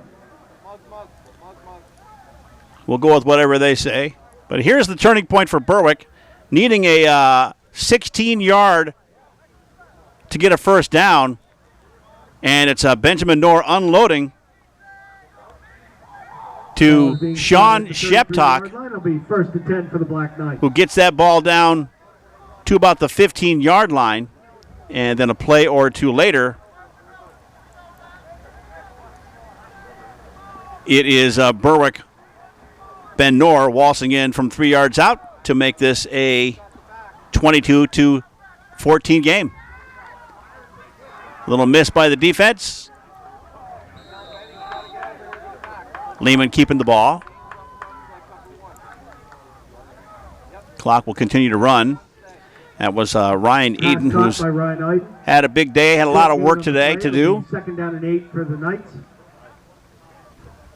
We'll go with whatever they say. But here's the turning point for Berwick, needing a 16-yard to get a first down. And it's Benjamin Knorr unloading to Sean Sheptock, It'll be 1st and 10 for the Black Knights. who gets that ball down to about the 15-yard line. And then a play or two later, it is Berwick Ben Knorr waltzing in from 3 yards out to make this a 22-14 game. A little miss by the defense. Lehman keeping the ball. Clock will continue to run. That was Ryan Eden, who's had a big day, had a lot of work today to do. 2nd down and 8 for the Knights.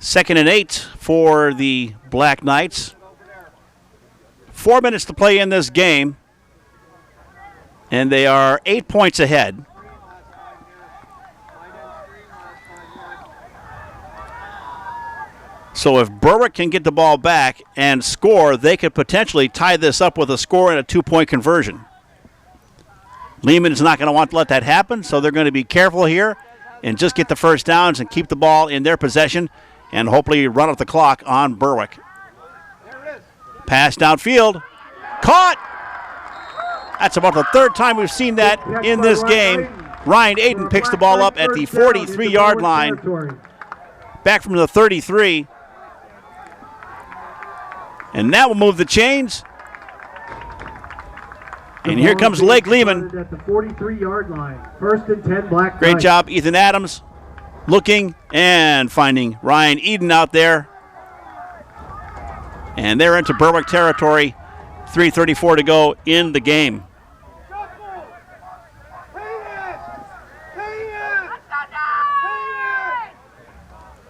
2nd and 8 for the Black Knights. 4 minutes to play in this game, and they are 8 points ahead. So if Berwick can get the ball back and score, they could potentially tie this up with a score and a 2-point conversion. Lehman is not going to want to let that happen, so they're going to be careful here and just get the first downs and keep the ball in their possession and hopefully run up the clock on Berwick. Pass downfield. caught. That's about the third time we've seen that in this game. Ryan Aiden picks the ball up at the 43-yard line, back from the 33. And that will move the chains. And here comes Lake Lehman. At the 43-yard line. 1st and 10, Black Great Knights. job, Ethan Adams, looking and finding Ryan Eden out there. And they're into Berwick territory. 3:34 to go in the game.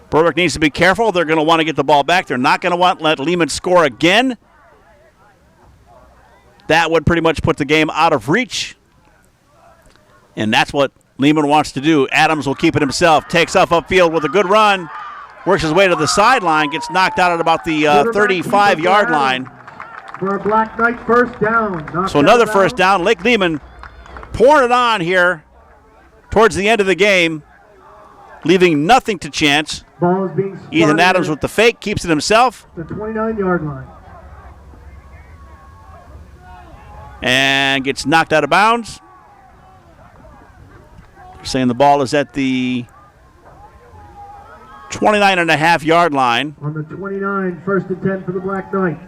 Berwick needs to be careful. They're going to want to get the ball back. They're not going to want to let Lehman score again. That would pretty much put the game out of reach. And that's what Lehman wants to do. Adams will keep it himself. Takes off upfield with a good run. Works his way to the sideline. Gets knocked out at about the 35-yard line. For a Black Knight first down. So another first down. Lake Lehman pouring it on here towards the end of the game, leaving nothing to chance. Ball is being spotted. Ethan Adams with the fake, keeps it himself. The 29-yard line. And gets knocked out of bounds. They're saying the ball is at the 29.5-yard line. On the 29, 1st and 10 for the Black Knights.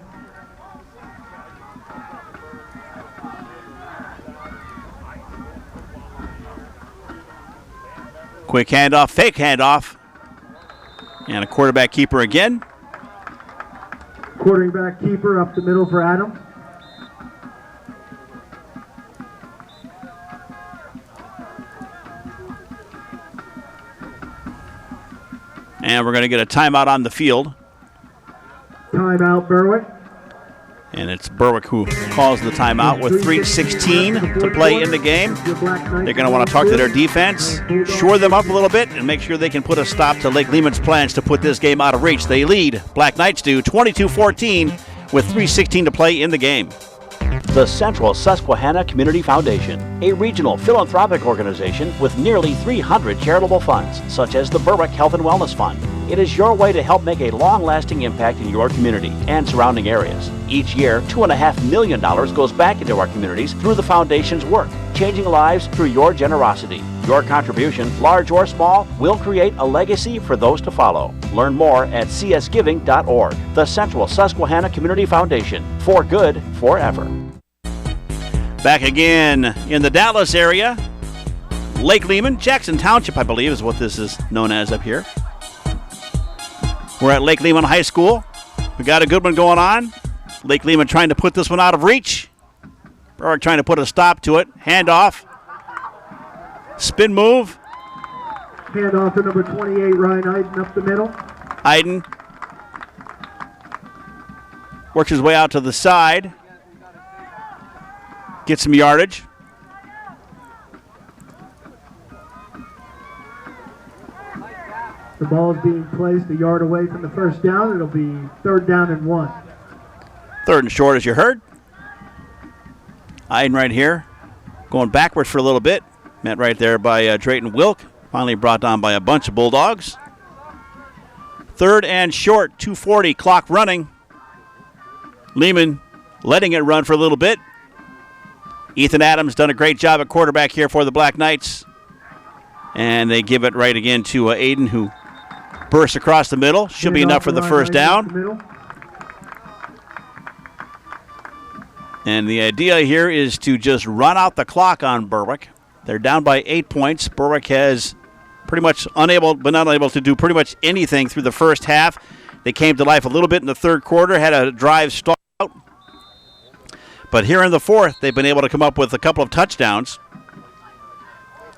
Quick handoff, fake handoff. And a quarterback keeper again. Quarterback keeper up the middle for Adam. And we're going to get a timeout on the field. Timeout, Berwick. And it's Berwick who calls the timeout with 3:16 to play in the game. They're going to want to talk to their defense, shore them up a little bit, and make sure they can put a stop to Lake Lehman's plans to put this game out of reach. They lead, Black Knights do, 22-14 with 3:16 to play in the game. The Central Susquehanna Community Foundation, a regional philanthropic organization with nearly 300 charitable funds, such as the Berwick Health and Wellness Fund. It is your way to help make a long-lasting impact in your community and surrounding areas. Each year, $2.5 million goes back into our communities through the foundation's work, changing lives through your generosity. Your contribution, large or small, will create a legacy for those to follow. Learn more at csgiving.org. The Central Susquehanna Community Foundation, for good forever. Back again in the Dallas area. Lake Lehman, Jackson Township, I believe, is what this is known as up here. We're at Lake Lehman High School. We got a good one going on. Lake Lehman trying to put this one out of reach. Berwick trying to put a stop to it. Handoff. Spin move. Handoff to number 28, Ryan Iden up the middle. Iden works his way out to the side. Gets some yardage. The ball is being placed a yard away from the first down. It'll be 3rd down and 1. 3rd and short, as you heard. Iden right here. Going backwards for a little bit. Met right there by Drayton Wilk. Finally brought down by a bunch of Bulldogs. 3rd and short, 2:40, clock running. Lehman letting it run for a little bit. Ethan Adams done a great job at quarterback here for the Black Knights. And they give it right again to Aiden, who bursts across the middle. Should be enough for the first down. And the idea here is to just run out the clock on Berwick. They're down by 8 points. Berwick has pretty much been unable to do pretty much anything through the first half. They came to life a little bit in the 3rd quarter, had a drive start out. But here in the 4th, they've been able to come up with a couple of touchdowns.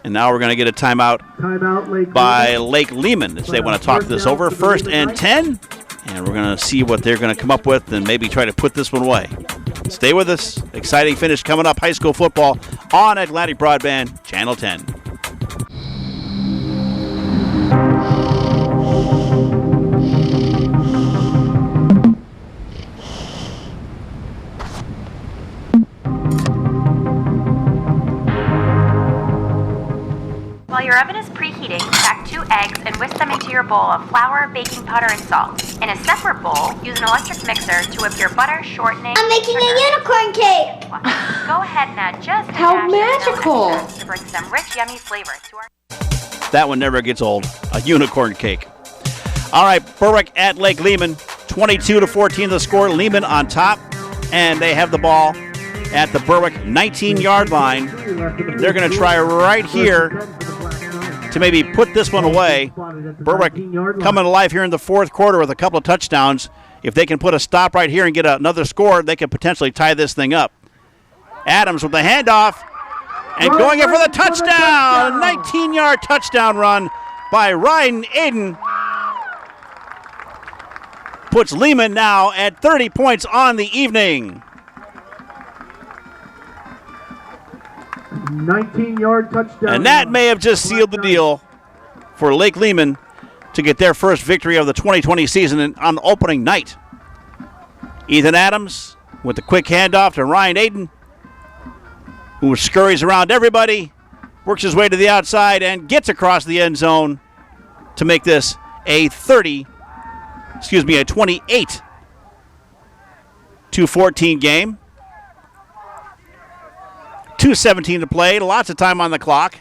And now we're going to get a timeout by Lake Lehman as they want to talk this over. 1st and 10. And we're going to see what they're going to come up with and maybe try to put this one away. Stay with us. Exciting finish coming up. High school football on Atlantic Broadband, Channel 10. While While your oven is preheating, crack 2 eggs and whisk them into your bowl of flour, baking powder, and salt. In a separate bowl, use an electric mixer to whip your butter, shortening, I'm making sugar. a unicorn cake! Go ahead and add just a How dash of magical. vanilla extract to bring some rich, yummy flavor to our... That one never gets old. A unicorn cake. All right, Berwick at Lake Lehman. 22-14 the score. Lehman on top. And they have the ball at the Berwick 19-yard line. They're going to try right here to maybe put this one away. Berwick coming to life here in the fourth quarter with a couple of touchdowns. If they can put a stop right here and get another score, they could potentially tie this thing up. Adams with the handoff and going in for the touchdown. A 19-yard touchdown run by Ryan Aiden puts Lehman now at 30 points on the evening. 19-yard touchdown. And that may have just sealed the deal for Lake Lehman to get their first victory of the 2020 season on opening night. Ethan Adams with the quick handoff to Ryan Aiden, who scurries around everybody, works his way to the outside, and gets across the end zone to make this a 28-14 game. 2:17 to play, lots of time on the clock.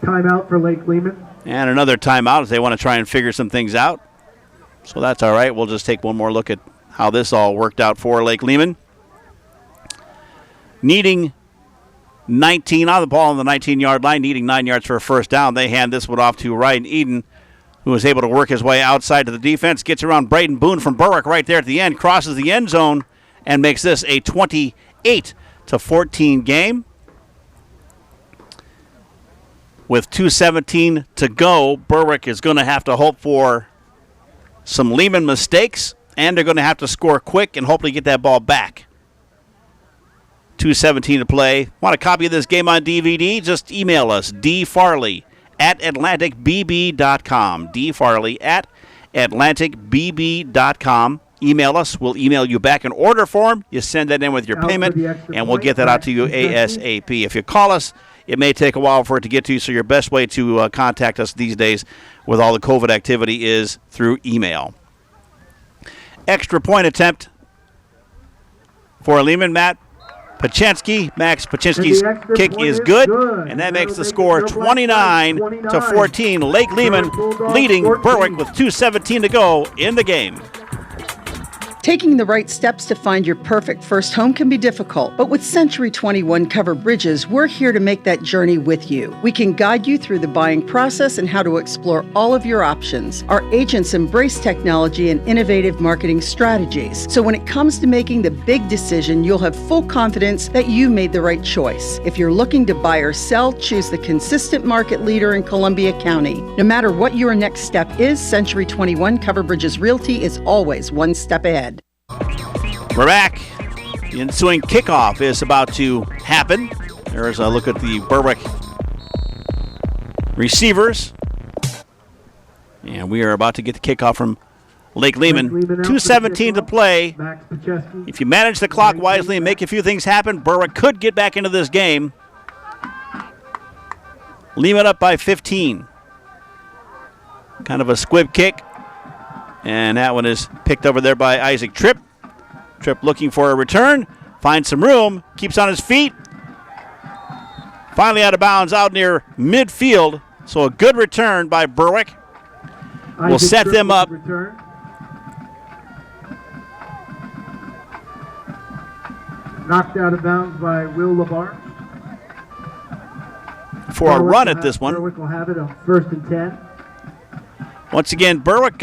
Timeout for Lake Lehman. And another timeout as they want to try and figure some things out. So that's all right. We'll just take one more look at how this all worked out for Lake Lehman. Needing 19 on the ball on the 19-yard line, needing 9 yards for a first down. They hand this one off to Ryan Eden, who was able to work his way outside to the defense, gets around Braden Boone from Berwick right there at the end, crosses the end zone, and makes this a 28-14 game. With 2:17 to go, Berwick is going to have to hope for some Lehman mistakes, and they're going to have to score quick and hopefully get that ball back. 2:17 to play. Want a copy of this game on DVD? Just email us, dfarley@atlanticbb.com. dfarley@atlanticbb.com. Email us. We'll email you back an order form. You send that in with your payment, and we'll get that out to you ASAP. If you call us, it may take a while for it to get to you, so your best way to contact us these days with all the COVID activity is through email. Extra point attempt for Lehman. Max Paczynski's kick is good, and that makes the score 29-14. Lake Lehman leading Berwick with 2:17 to go in the game. Taking the right steps to find your perfect first home can be difficult, but with Century 21 Covered Bridges, we're here to make that journey with you. We can guide you through the buying process and how to explore all of your options. Our agents embrace technology and innovative marketing strategies, so when it comes to making the big decision, you'll have full confidence that you made the right choice. If you're looking to buy or sell, choose the consistent market leader in Columbia County. No matter what your next step is, Century 21 Covered Bridges Realty is always one step ahead. We're back. The ensuing kickoff is about to happen. There's a look at the Berwick receivers. And we are about to get the kickoff from Lake Lehman. 2:17 to play. If you manage the clock wisely and make a few things happen, Berwick could get back into this game. Lehman up by 15. Kind of a squib kick. And that one is picked over there by Isaac Tripp. Tripp looking for a return. Finds some room. Keeps on his feet. Finally out of bounds out near midfield. So a good return by Berwick. Will set them up. Knocked out of bounds by Will Labar. For a run at this one. Berwick will have it on 1st and 10. Once again, Berwick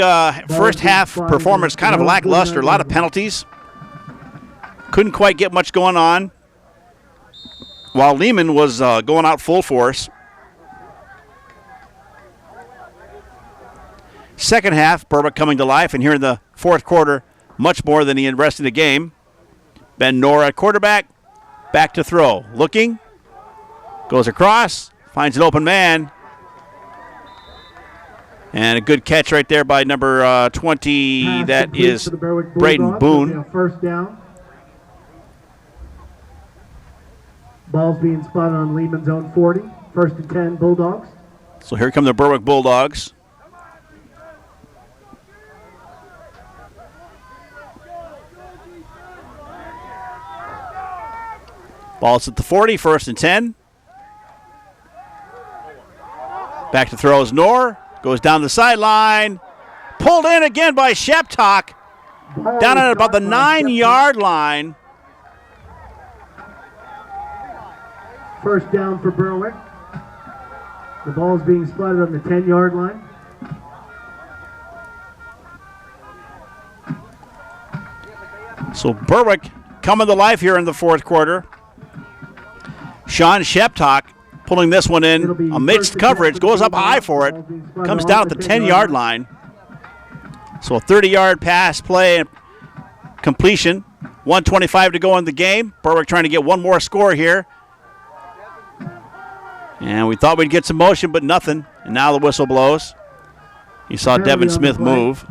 first half performance kind of lackluster. A lot of penalties. Couldn't quite get much going on. While Lehman was going out full force. Second half, Berwick coming to life. And here in the fourth quarter, much more than the rest of the game. Ben Nora at quarterback. Back to throw. Looking. Goes across. Finds an open man. And a good catch right there by number 20. Pass That complete is for the Berwick Braden Bulldogs. It'll be Boone. a first down. Ball's being spotted on Lehman's own 40. First and 10, Bulldogs. So here come the Berwick Bulldogs. Ball's at the 40, first and 10. Back to throws Knorr. Goes down the sideline. Pulled in again by Sheptock. Down at about the 9-yard line. First down for Berwick. The ball's being spotted on the 10-yard line. So Berwick coming to life here in the fourth quarter. Sean Sheptock pulling this one in amidst coverage, goes up high for it, comes down at the 10-yard line. So a 30-yard pass play and completion. 1:25 to go in the game. Berwick trying to get one more score here. And we thought we'd get some motion, but nothing. And now the whistle blows. You saw Devin Smith move.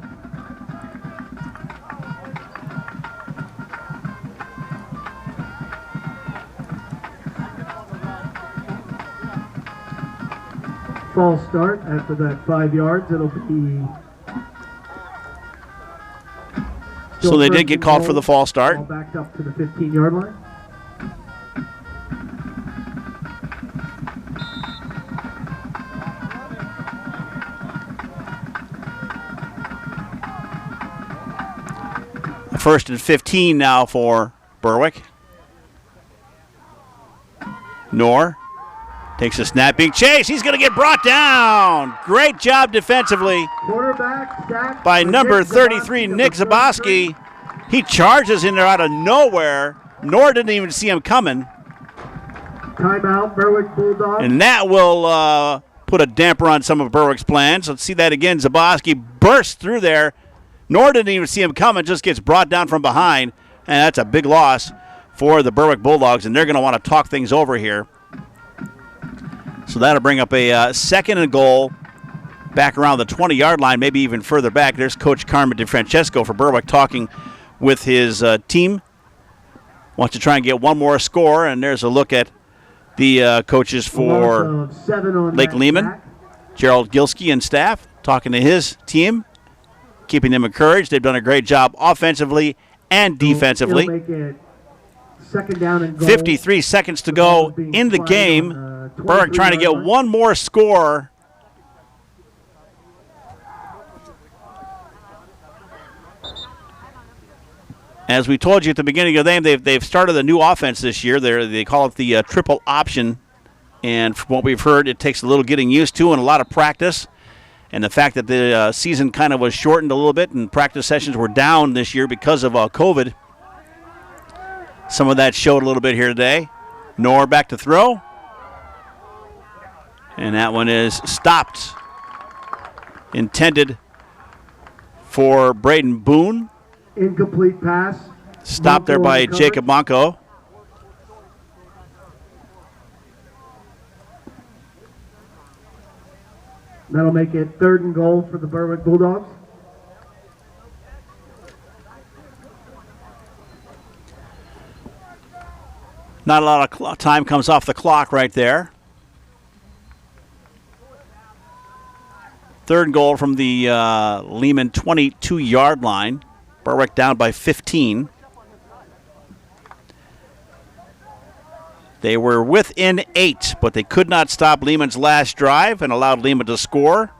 False start after that 5 yards. It'll be. So they did get called for the false start. Ball backed up to the 15-yard line. First and 15 now for Berwick. Knorr takes a snap, big chase. He's going to get brought down. Great job defensively by number 33, Nick Zaboski. He charges in there out of nowhere. Knorr didn't even see him coming. Timeout, Berwick Bulldogs. And that will put a damper on some of Berwick's plans. Let's see that again. Zaboski bursts through there. Knorr didn't even see him coming, just gets brought down from behind. And that's a big loss for the Berwick Bulldogs, and they're going to want to talk things over here. So that'll bring up a second and goal back around the 20-yard line, maybe even further back. There's Coach Carmen DeFrancesco for Berwick talking with his team. Wants to try and get one more score, and there's a look at the coaches for Lake Lehman. Gerald Gilski and staff talking to his team, keeping them encouraged. They've done a great job offensively and defensively. Second down and goal. 53 seconds to go in the game. Berwick trying to get one more score. As we told you at the beginning of the game, they've started a new offense this year. They call it the triple option. And from what we've heard, it takes a little getting used to and a lot of practice. And the fact that the season kind of was shortened a little bit and practice sessions were down this year because of COVID. Some of that showed a little bit here today. Knorr back to throw. And that one is stopped. Intended for Braden Boone. Incomplete pass. Stopped there by Jacob Monco. That'll make it third and goal for the Berwick Bulldogs. Not a lot of time comes off the clock right there. Third goal from the Lehman 22-yard line. Berwick down by 15. They were within 8, but they could not stop Lehman's last drive and allowed Lehman to score.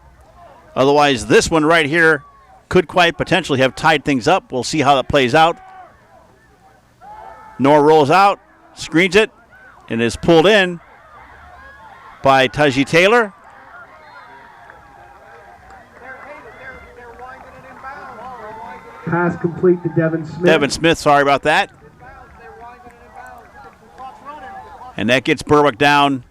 Otherwise, this one right here could quite potentially have tied things up. We'll see how that plays out. Knorr rolls out, screens it, and is pulled in by Taji Taylor. Pass complete to Devin Smith. Devin Smith, sorry about that. And that gets Berwick down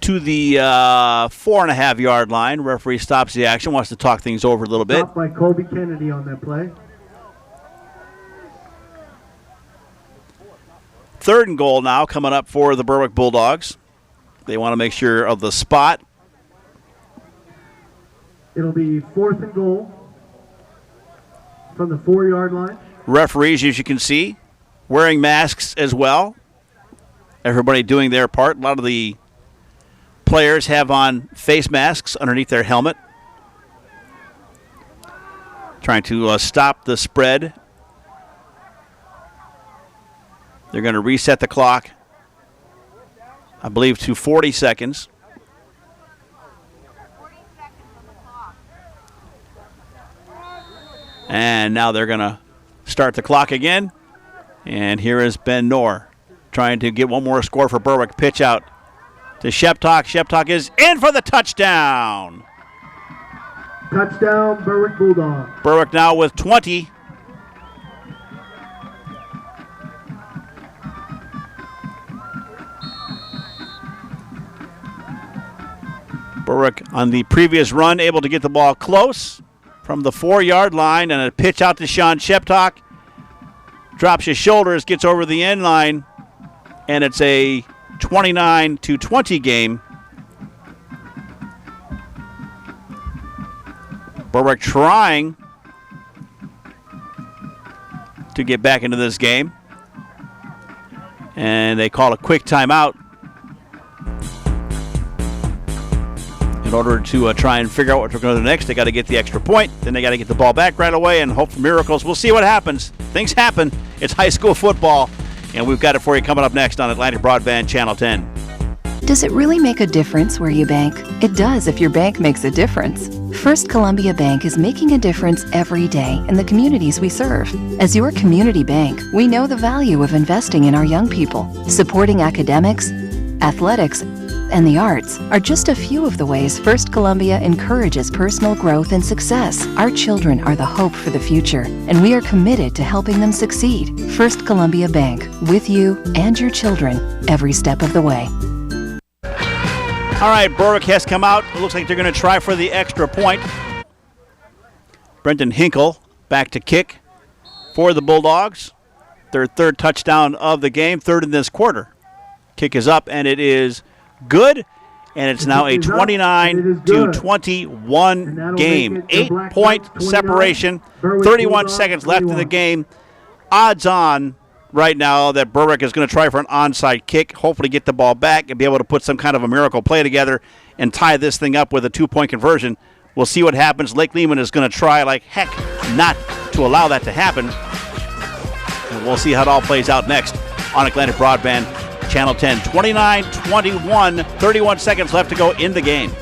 to the 4.5-yard line. Referee stops the action, wants to talk things over a little bit. Stopped by Colby Kennedy on that play. Third and goal now coming up for the Berwick Bulldogs. They want to make sure of the spot. It'll be 4th and goal from the 4-yard line. Referees, as you can see, wearing masks as well. Everybody doing their part. A lot of the players have on face masks underneath their helmet, trying to stop the spread. They're going to reset the clock, I believe, to 40 seconds. And now they're going to start the clock again. And here is Ben Knorr trying to get one more score for Berwick. Pitch out to Sheptock. Sheptock is in for the touchdown. Touchdown, Berwick Bulldogs. Berwick now with 20. Berwick on the previous run able to get the ball close from the 4-yard line, and a pitch out to Sean Sheptock. Drops his shoulders, gets over the end line, and it's a 29-20 game. Berwick trying to get back into this game, and they call a quick timeout in order to try and figure out what they're going to do next. They got to get the extra point, then they got to get the ball back right away and hope for miracles. We'll see what happens. Things happen. It's high school football, and we've got it for you coming up next on Atlantic Broadband Channel 10. Does it really make a difference where you bank? It does if your bank makes a difference. First Columbia Bank is making a difference every day in the communities we serve. As your community bank, we know the value of investing in our young people. Supporting academics, athletics, and the arts are just a few of the ways First Columbia encourages personal growth and success. Our children are the hope for the future, and we are committed to helping them succeed. First Columbia Bank, with you and your children every step of the way. All right, Berwick has come out. It looks like they're going to try for the extra point. Brendan Hinkle back to kick for the Bulldogs. Their third touchdown of the game, third in this quarter. Kick is up, and it is good, and it's now a 29-21 game. 8-point separation, 31 seconds left in the game. Odds on right now that Berwick is going to try for an onside kick, hopefully get the ball back and be able to put some kind of a miracle play together and tie this thing up with a 2-point conversion. We'll see what happens. Lake Lehman is going to try like heck not to allow that to happen. And we'll see how it all plays out next on Atlantic Broadband Channel 10. 29-21, 31 seconds left to go in the game.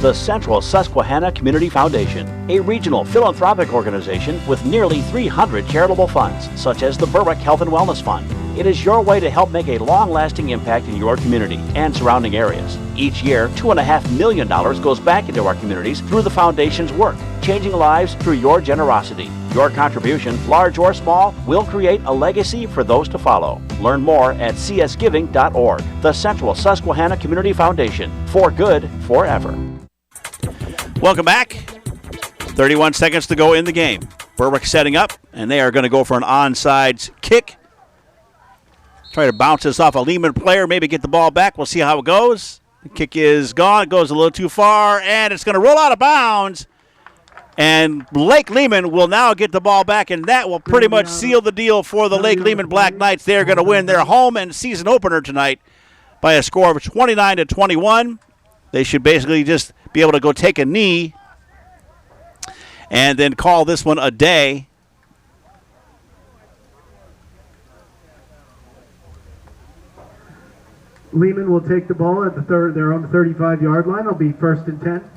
The Central Susquehanna Community Foundation, a regional philanthropic organization with nearly 300 charitable funds, such as the Berwick Health and Wellness Fund. It is your way to help make a long-lasting impact in your community and surrounding areas. Each year, $2.5 million goes back into our communities through the foundation's work, changing lives through your generosity. Your contribution, large or small, will create a legacy for those to follow. Learn more at csgiving.org. The Central Susquehanna Community Foundation, for good forever. Welcome back. 31 seconds to go in the game. Berwick setting up, and they are going to go for an onside kick. Try to bounce this off a Lehman player, maybe get the ball back. We'll see how it goes. The kick is gone. It goes a little too far, and it's going to roll out of bounds. And Lake Lehman will now get the ball back, and that will pretty much seal the deal for the Lake Lehman Black Knights. They're going to win their home and season opener tonight by a score of 29-21. They should basically just be able to go take a knee and then call this one a day. Lehman will take the ball at their own 35-yard line. It'll be 1st and 10.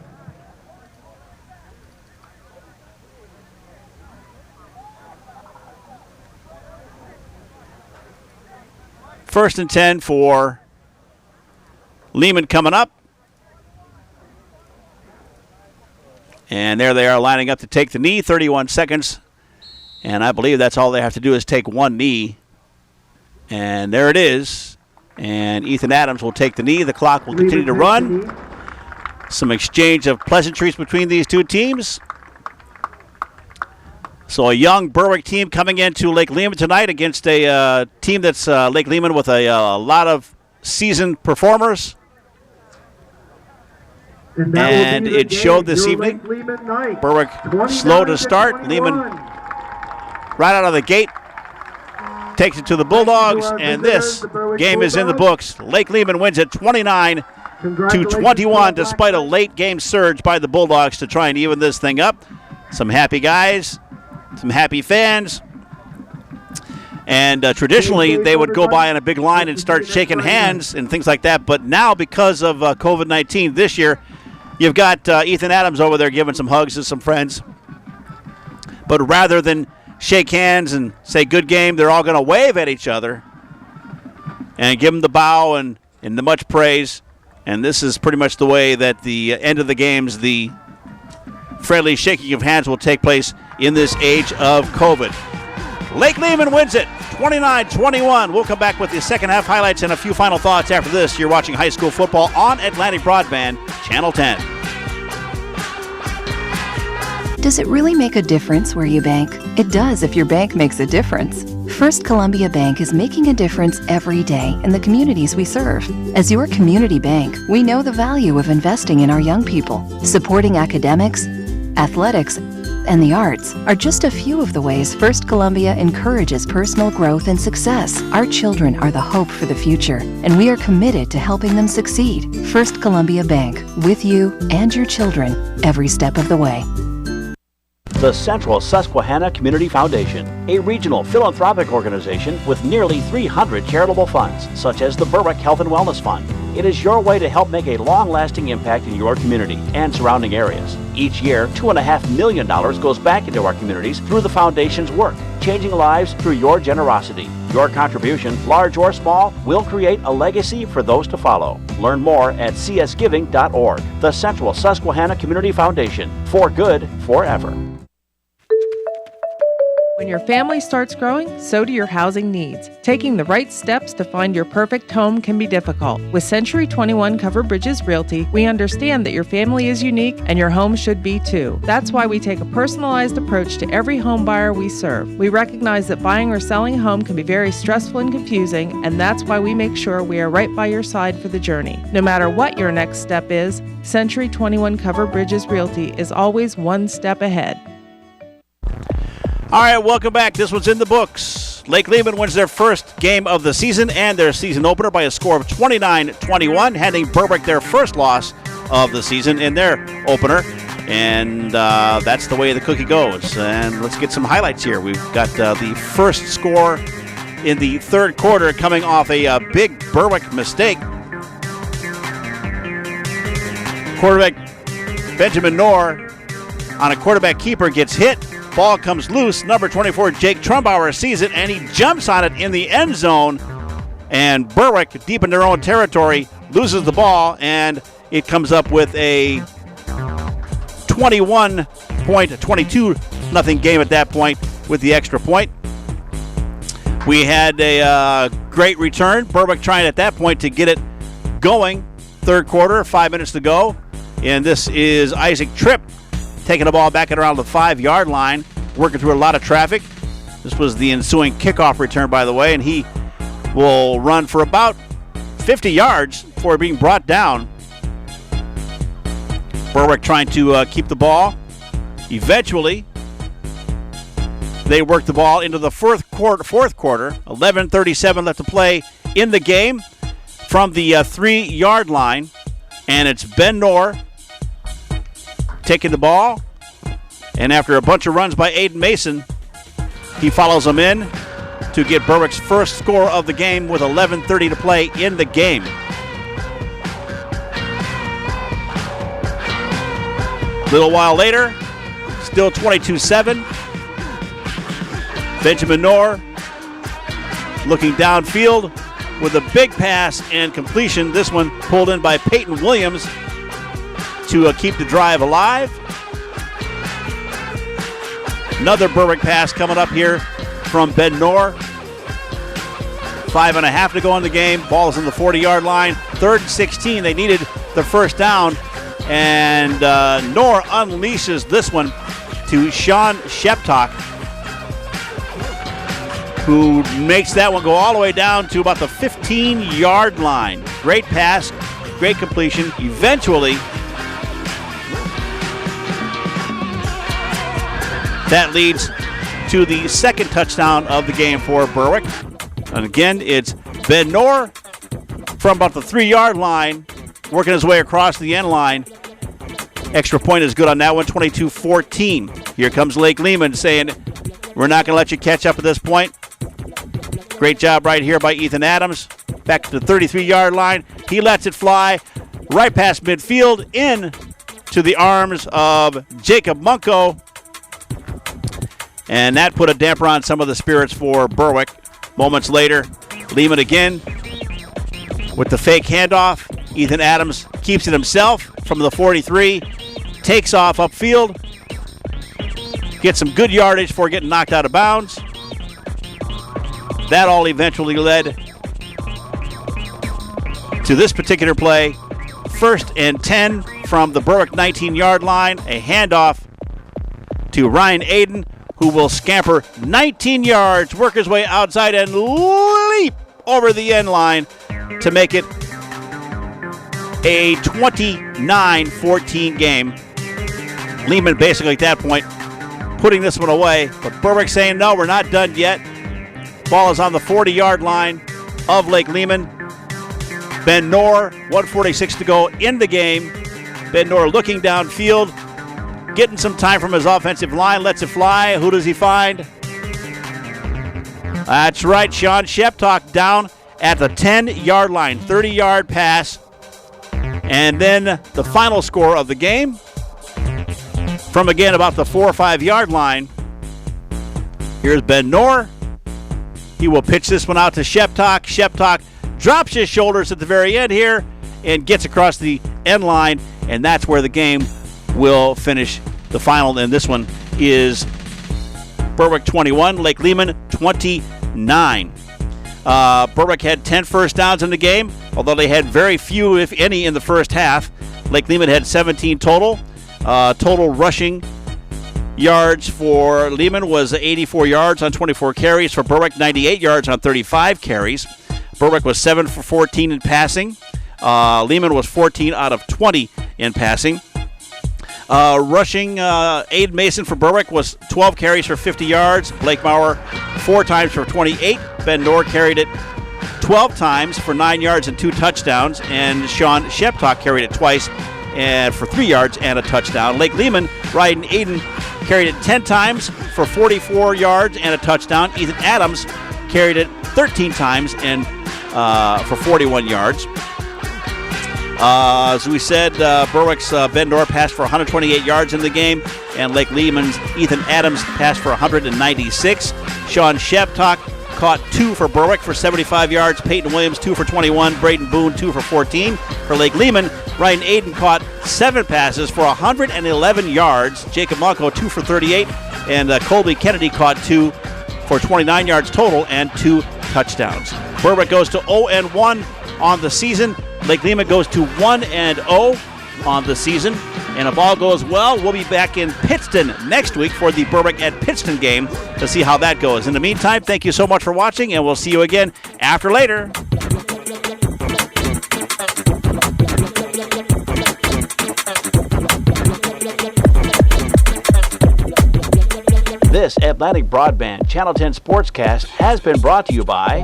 First and 10 for Lehman coming up. And there they are lining up to take the knee, 31 seconds. And I believe that's all they have to do is take one knee. And there it is. And Ethan Adams will take the knee. The clock will continue to run. Some exchange of pleasantries between these two teams. So a young Berwick team coming into Lake Lehman tonight against a team that's Lake Lehman with a lot of season performers. And it showed this evening. Berwick slow to start. Lehman right out of the gate takes it to the Bulldogs, and this game is in the books. Lake Lehman wins it 29-21 despite a late game surge by the Bulldogs to try and even this thing up. Some happy guys, some happy fans. And traditionally, they would go by in a big line and start shaking hands and things like that. But now, because of COVID-19 this year, you've got Ethan Adams over there giving some hugs to some friends. But rather than shake hands and say good game, they're all going to wave at each other and give them the bow and the much praise. And this is pretty much the way that the end of the games, the friendly shaking of hands will take place in this age of COVID. Lake Lehman wins it 29-21. We'll come back with the second half highlights and a few final thoughts after this. You're watching high school football on Atlantic Broadband, Channel 10. Does it really make a difference where you bank? It does if your bank makes a difference. First Columbia Bank is making a difference every day in the communities we serve. As your community bank, we know the value of investing in our young people. Supporting academics, athletics, and the arts are just a few of the ways First Columbia encourages personal growth and success. Our children are the hope for the future, and we are committed to helping them succeed. First Columbia Bank, with you and your children every step of the way. The Central Susquehanna Community Foundation, a regional philanthropic organization with nearly 300 charitable funds, such as the Berwick Health and Wellness Fund. It is your way to help make a long-lasting impact in your community and surrounding areas. Each year, $2.5 million goes back into our communities through the foundation's work, changing lives through your generosity. Your contribution, large or small, will create a legacy for those to follow. Learn more at csgiving.org. The Central Susquehanna Community Foundation, for good forever. When your family starts growing, so do your housing needs. Taking the right steps to find your perfect home can be difficult. With Century 21 Covered Bridges Realty, we understand that your family is unique and your home should be too. That's why we take a personalized approach to every home buyer we serve. We recognize that buying or selling a home can be very stressful and confusing, and that's why we make sure we are right by your side for the journey. No matter what your next step is, Century 21 Covered Bridges Realty is always one step ahead. All right, welcome back. This one's in the books. Lake Lehman wins their first game of the season and their season opener by a score of 29-21, handing Berwick their first loss of the season in their opener. And that's the way the cookie goes. And let's get some highlights here. We've got the first score in the third quarter coming off a big Berwick mistake. Quarterback Benjamin Knorr on a quarterback keeper gets hit. Ball comes loose. Number 24, Jake Trumbauer, sees it, and he jumps on it in the end zone. And Berwick, deep in their own territory, loses the ball, and it comes up with a 22-0 game at that point with the extra point. We had a great return. Berwick trying at that point to get it going. Third quarter, 5 minutes to go. And this is Isaac Tripp taking the ball back at around the 5-yard line, working through a lot of traffic. This was the ensuing kickoff return, by the way, and he will run for about 50 yards before being brought down. Berwick trying to keep the ball. Eventually, they work the ball into the fourth quarter. 11:37 left to play in the game from the 3-yard line, and it's Ben Knorr taking the ball, and after a bunch of runs by Aiden Mason, he follows them in to get Berwick's first score of the game with 11:30 to play in the game. A little while later, still 22-7. Benjamin Knorr looking downfield with a big pass and completion. This one pulled in by Peyton Williams to keep the drive alive. Another Berwick pass coming up here from Ben Knorr. 5.5 to go in the game. Ball is in the 40-yard line. 3rd and 16. They needed the first down. And Knorr unleashes this one to Sean Sheptock. who makes that one go all the way down to about the 15-yard line. Great pass, great completion. Eventually, that leads to the second touchdown of the game for Berwick. And again, it's Ben Noor from about the 3-yard line, working his way across the end line. Extra point is good on that one, 22-14. Here comes Lake Lehman saying, we're not going to let you catch up at this point. Great job right here by Ethan Adams. Back to the 33-yard line. He lets it fly right past midfield in to the arms of Jacob Munko. And that put a damper on some of the spirits for Berwick. Moments later, Lehman again with the fake handoff. Ethan Adams keeps it himself from the 43. Takes off upfield. Gets some good yardage before getting knocked out of bounds. That all eventually led to this particular play. 1st and 10 from the Berwick 19-yard line. A handoff to Ryan Aiden, who will scamper 19 yards, work his way outside, and leap over the end line to make it a 29-14 game. Lehman basically at that point putting this one away, but Berwick saying, no, we're not done yet. Ball is on the 40-yard line of Lake Lehman. Ben Noor, 1:46 to go in the game. Ben Noor looking downfield, getting some time from his offensive line, lets it fly. Who does he find? That's right, Sean Sheptock down at the 10-yard line, 30-yard pass. And then the final score of the game from, again, about the 4 or 5-yard line. Here's Ben Noor. He will pitch this one out to Sheptock. Sheptock drops his shoulders at the very end here and gets across the end line, and that's where the game will finish. The final, and this one is Berwick 21, Lake Lehman 29. Berwick had 10 first downs in the game, although they had very few, if any, in the first half. Lake Lehman had 17 total. Total rushing yards for Lehman was 84 yards on 24 carries. For Berwick, 98 yards on 35 carries. Berwick was 7 for 14 in passing. Lehman was 14 out of 20 in passing. Rushing, Aiden Mason for Berwick was 12 carries for 50 yards. Blake Maurer 4 times for 28. Ben Noor carried it 12 times for 9 yards and 2 touchdowns. And Sean Sheptock carried it twice and for 3 yards and a touchdown. Lake Lehman, Ryan Aiden carried it 10 times for 44 yards and a touchdown. Ethan Adams carried it 13 times and for 41 yards. As we said, Berwick's Ben Noor passed for 128 yards in the game, and Lake Lehman's Ethan Adams passed for 196. Sean Sheptock caught 2 for Berwick for 75 yards. Peyton Williams, 2 for 21. Braden Boone, 2 for 14. For Lake Lehman, Ryan Aiden caught 7 passes for 111 yards. Jacob Monko, 2 for 38. And Colby Kennedy caught 2 for 29 yards total and 2 touchdowns. Berwick goes to 0-1 on the season. Lake Lehman goes to 1-0 on the season. And if all goes well, we'll be back in Pittston next week for the Berwick at Pittston game to see how that goes. In the meantime, thank you so much for watching, and we'll see you again after later. This Atlantic Broadband Channel 10 Sportscast has been brought to you by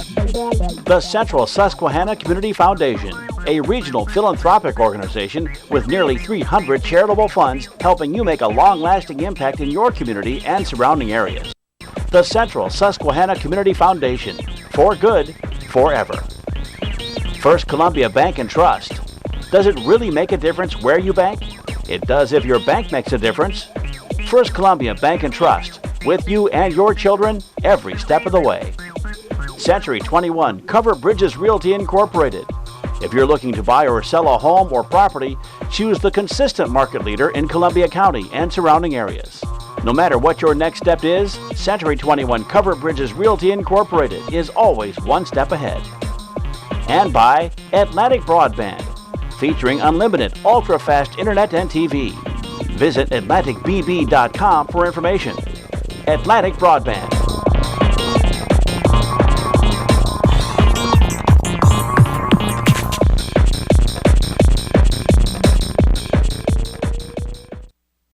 the Central Susquehanna Community Foundation, a regional philanthropic organization with nearly 300 charitable funds helping you make a long-lasting impact in your community and surrounding areas. The Central Susquehanna Community Foundation, for good, forever. First Columbia Bank and Trust. Does it really make a difference where you bank? It does if your bank makes a difference. First Columbia Bank and Trust, with you and your children every step of the way. Century 21 Cover Bridges Realty Incorporated. If you're looking to buy or sell a home or property, choose the consistent market leader in Columbia County and surrounding areas. No matter what your next step is, Century 21 Cover Bridges Realty Incorporated is always one step ahead. And by Atlantic Broadband, featuring unlimited ultra-fast internet and TV. Visit AtlanticBB.com for information. Atlantic Broadband.